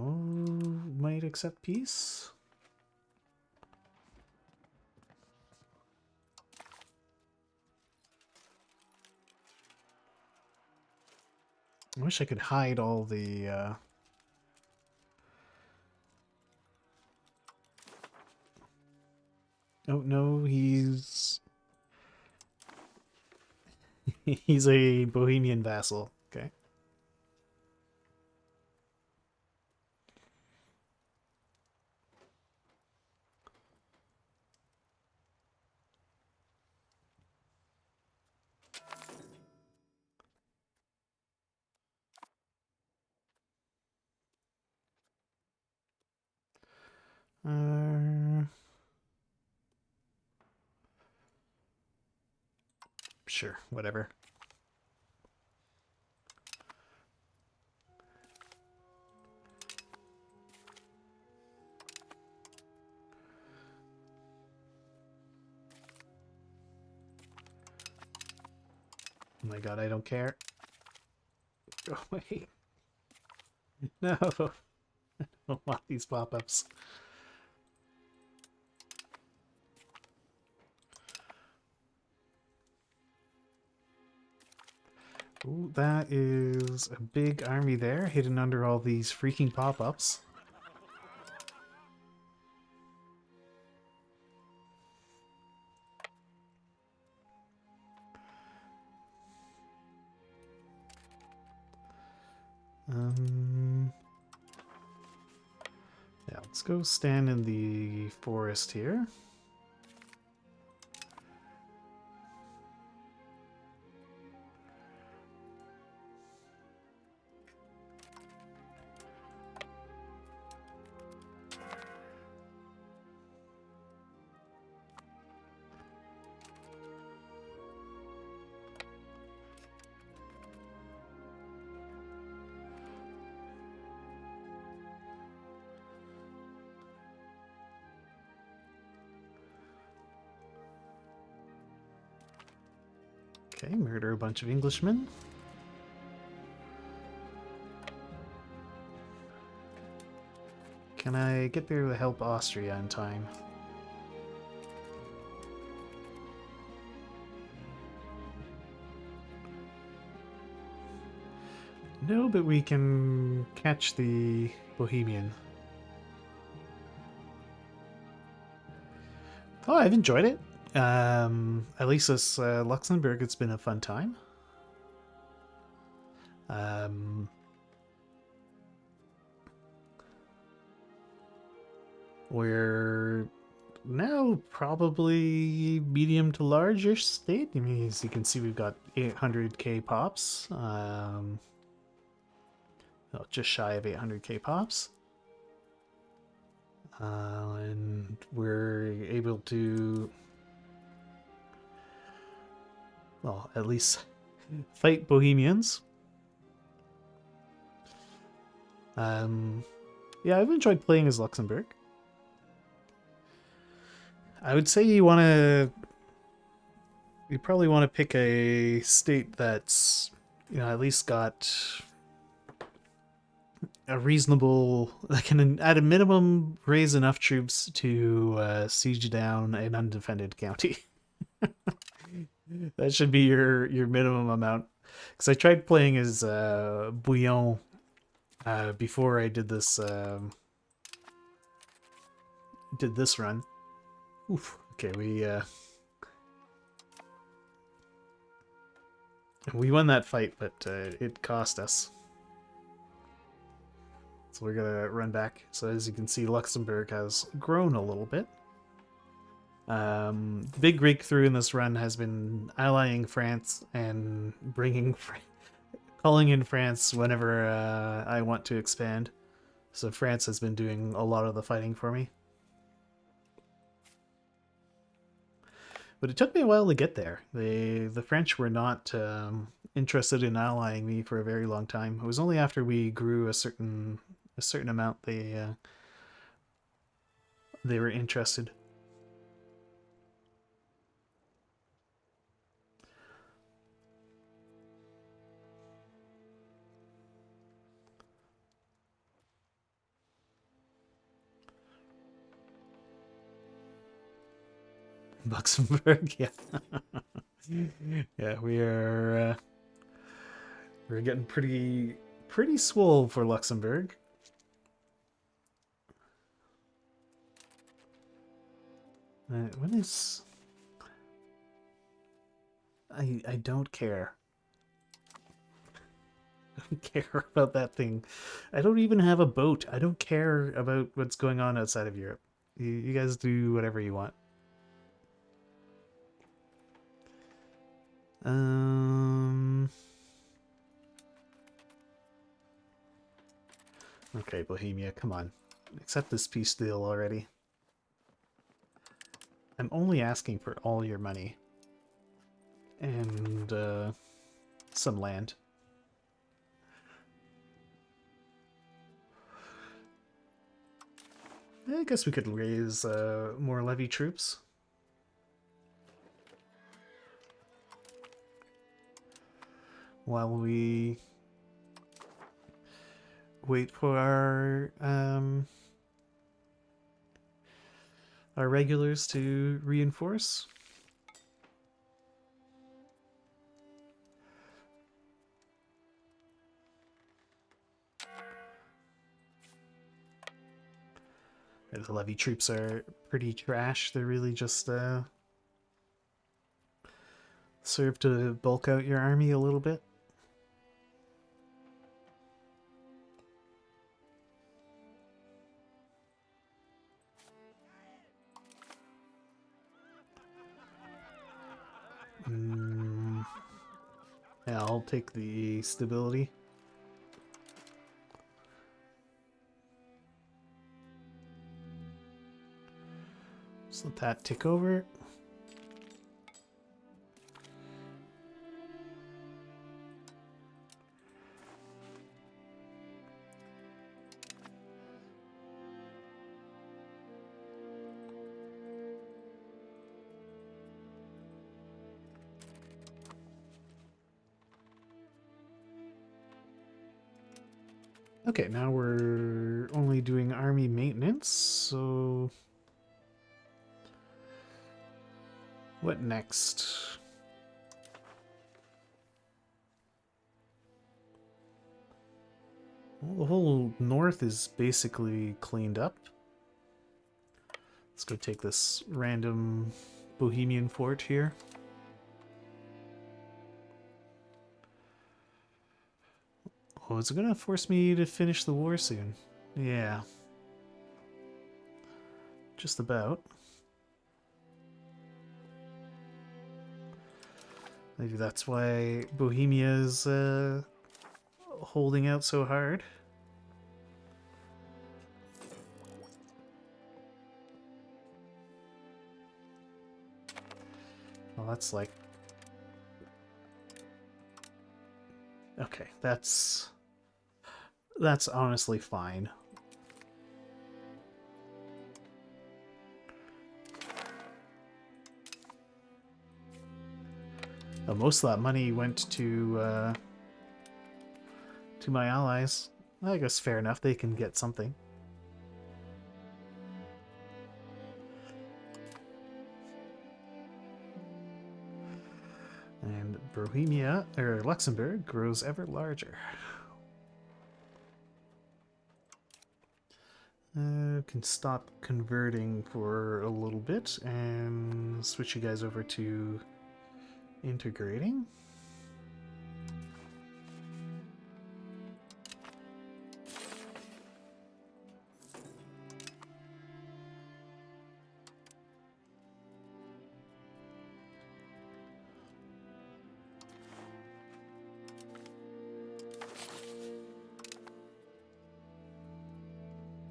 might accept peace. I wish I could hide all the... Oh, no, he's... he's a Bohemian vassal. Okay. Sure, whatever. Oh my god, I don't care. Go away. No. I don't want these pop-ups. Ooh, that is a big army there, hidden under all these freaking pop-ups. Yeah, let's go stand in the forest here. Okay, murder a bunch of Englishmen. Can I get there to help Austria in time? No, but we can catch the Bohemian. Oh, I've enjoyed it. At least this Luxembourg, it's been a fun time. We're now probably medium to large-ish state. I mean, as you can see, we've got 800k pops. Well, just shy of 800k pops. And we're able to, well, at least fight Bohemians. Yeah, I've enjoyed playing as Luxembourg. I would say you probably want to pick a state that's, at least got a reasonable, that can at a minimum raise enough troops to siege down an undefended county. That should be your minimum amount. Because I tried playing as Bouillon before I did this run. Oof. Okay, we won that fight, but it cost us. So we're gonna run back. So as you can see, Luxembourg has grown a little bit. The big breakthrough in this run has been allying France and calling in France whenever I want to expand. So France has been doing a lot of the fighting for me. But it took me a while to get there. The French were not interested in allying me for a very long time. It was only after we grew a certain amount they were interested. Luxembourg, yeah. Yeah, we're getting pretty swole for Luxembourg. When is I don't care. I don't care about that thing. I don't even have a boat. I don't care about what's going on outside of Europe. You guys do whatever you want. Okay, Bohemia, come on. Accept this peace deal already. I'm only asking for all your money. And, some land. I guess we could raise, more levy troops. While we wait for our regulars to reinforce. The levy troops are pretty trash. They're really just serve to bulk out your army a little bit. Yeah, I'll take the stability. Just let that tick over. Okay, now we're only doing army maintenance, so what next? Well, the whole north is basically cleaned up. Let's go take this random Bohemian fort here. Oh, is it gonna force me to finish the war soon? Yeah. Just about. Maybe that's why Bohemia is holding out so hard. Well, that's like... Okay, that's honestly fine. Most of that money went to my allies. I guess fair enough, they can get something. And Bohemia, or Luxembourg, grows ever larger. Can stop converting for a little bit and switch you guys over to integrating.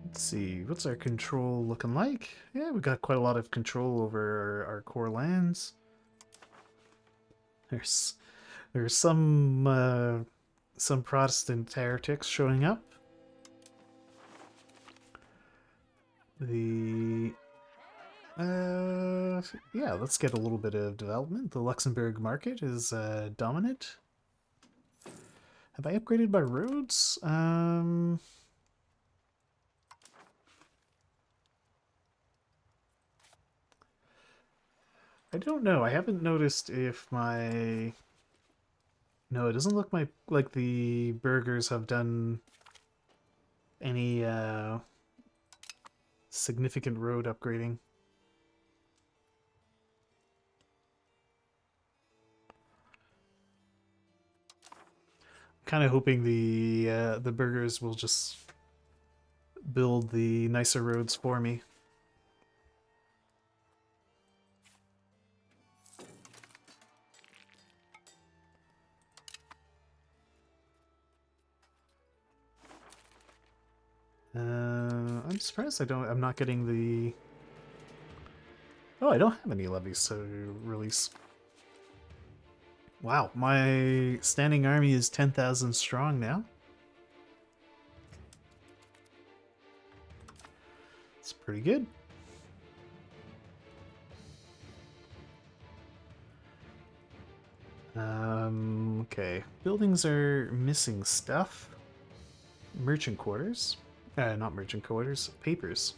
Let's see, what's our control looking like? Yeah, we got quite a lot of control over our core lands. There's some Protestant heretics showing up. Yeah, let's get a little bit of development. The Luxembourg market is dominant. Have I upgraded my roads? I don't know. I haven't noticed if my... No, it doesn't look like the burgers have done any significant road upgrading. Kind of hoping the burgers will just build the nicer roads for me. I'm surprised I'm not getting the... Oh, I don't have any levies to release. Wow, my standing army is 10,000 strong now. It's pretty good. Okay. Buildings are missing stuff. Merchant quarters. Not merchant quarters. Papers.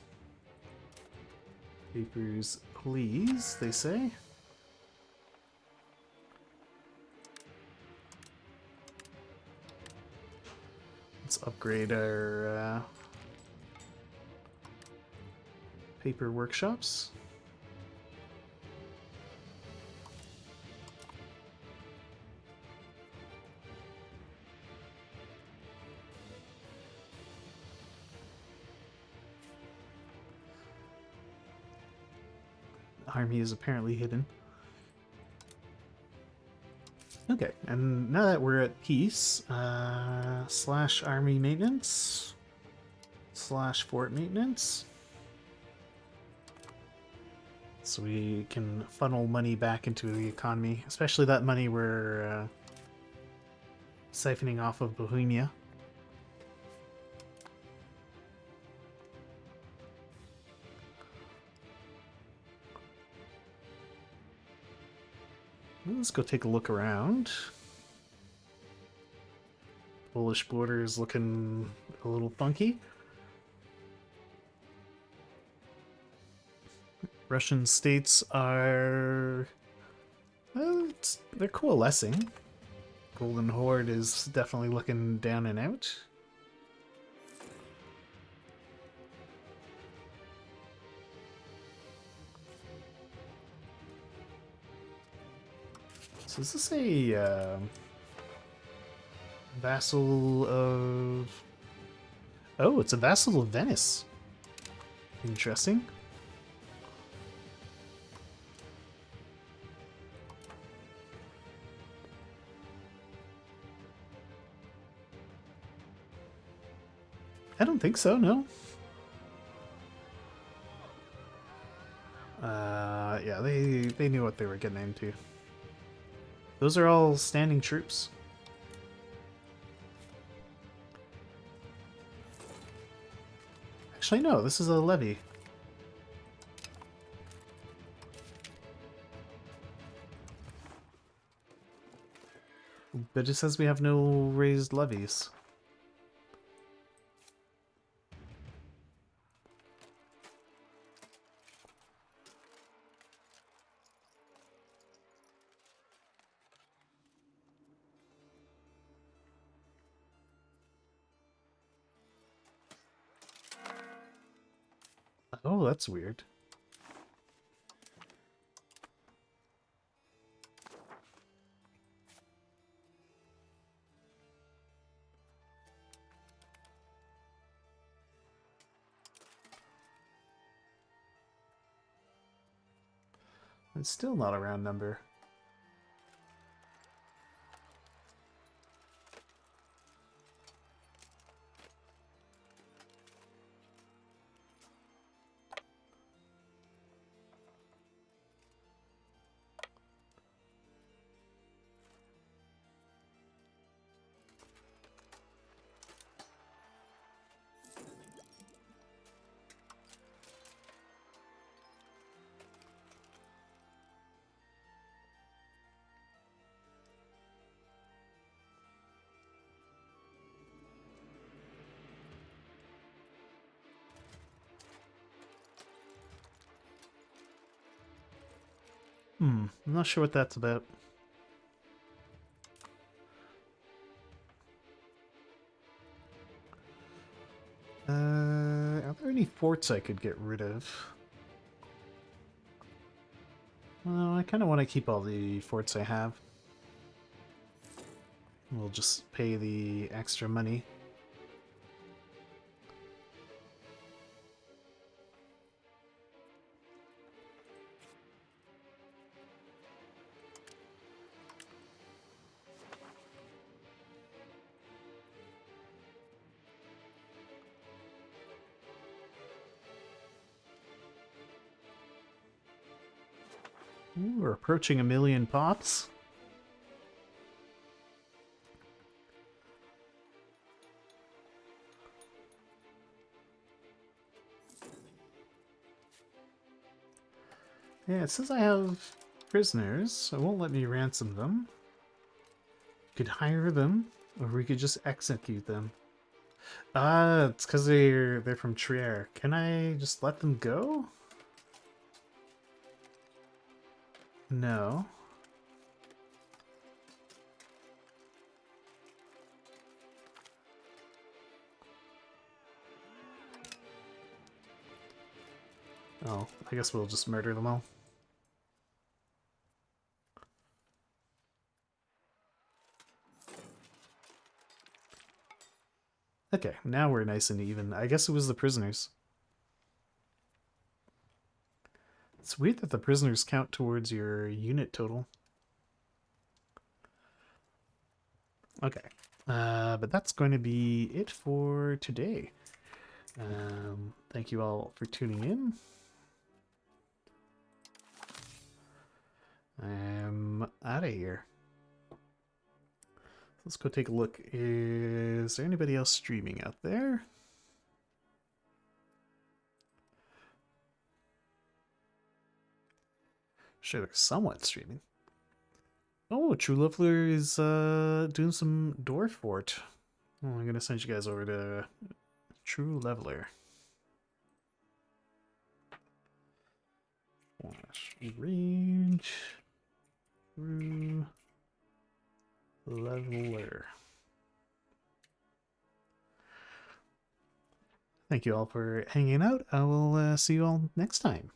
Papers, please, they say. Let's upgrade our paper workshops. Army is apparently hidden. Okay, and now that we're at peace, slash army maintenance, slash fort maintenance. So we can funnel money back into the economy, especially that money we're siphoning off of Bohemia. Let's go take a look around. Polish border is looking a little funky. Russian states are... well, they're coalescing. Golden Horde is definitely looking down and out. So is this a vassal of... Oh, it's a vassal of Venice. Interesting. I don't think so, no. Yeah, they knew what they were getting into. Those are all standing troops. Actually, no, this is a levy. But it says we have no raised levies. Oh, that's weird. It's still not a round number. I'm not sure what that's about. Are there any forts I could get rid of? Well, I kind of want to keep all the forts I have. We'll just pay the extra money. Ooh, we're approaching 1,000,000 pops. Yeah, it says I have prisoners, so it won't let me ransom them. Could hire them, or we could just execute them. Ah, it's because they're from Trier. Can I just let them go? No. Oh, I guess we'll just murder them all. Okay, now we're nice and even. I guess it was the prisoners. It's weird that the prisoners count towards your unit total. Okay, but that's going to be it for today. Thank you all for tuning in. I'm out of here. Let's go take a look. Is there anybody else streaming out there? Sure, there's someone streaming. Oh, True Leveler is doing some Dwarf Fort. Oh, I'm gonna send you guys over to True Leveler. Range True Leveler. Thank you all for hanging out. I will see you all next time.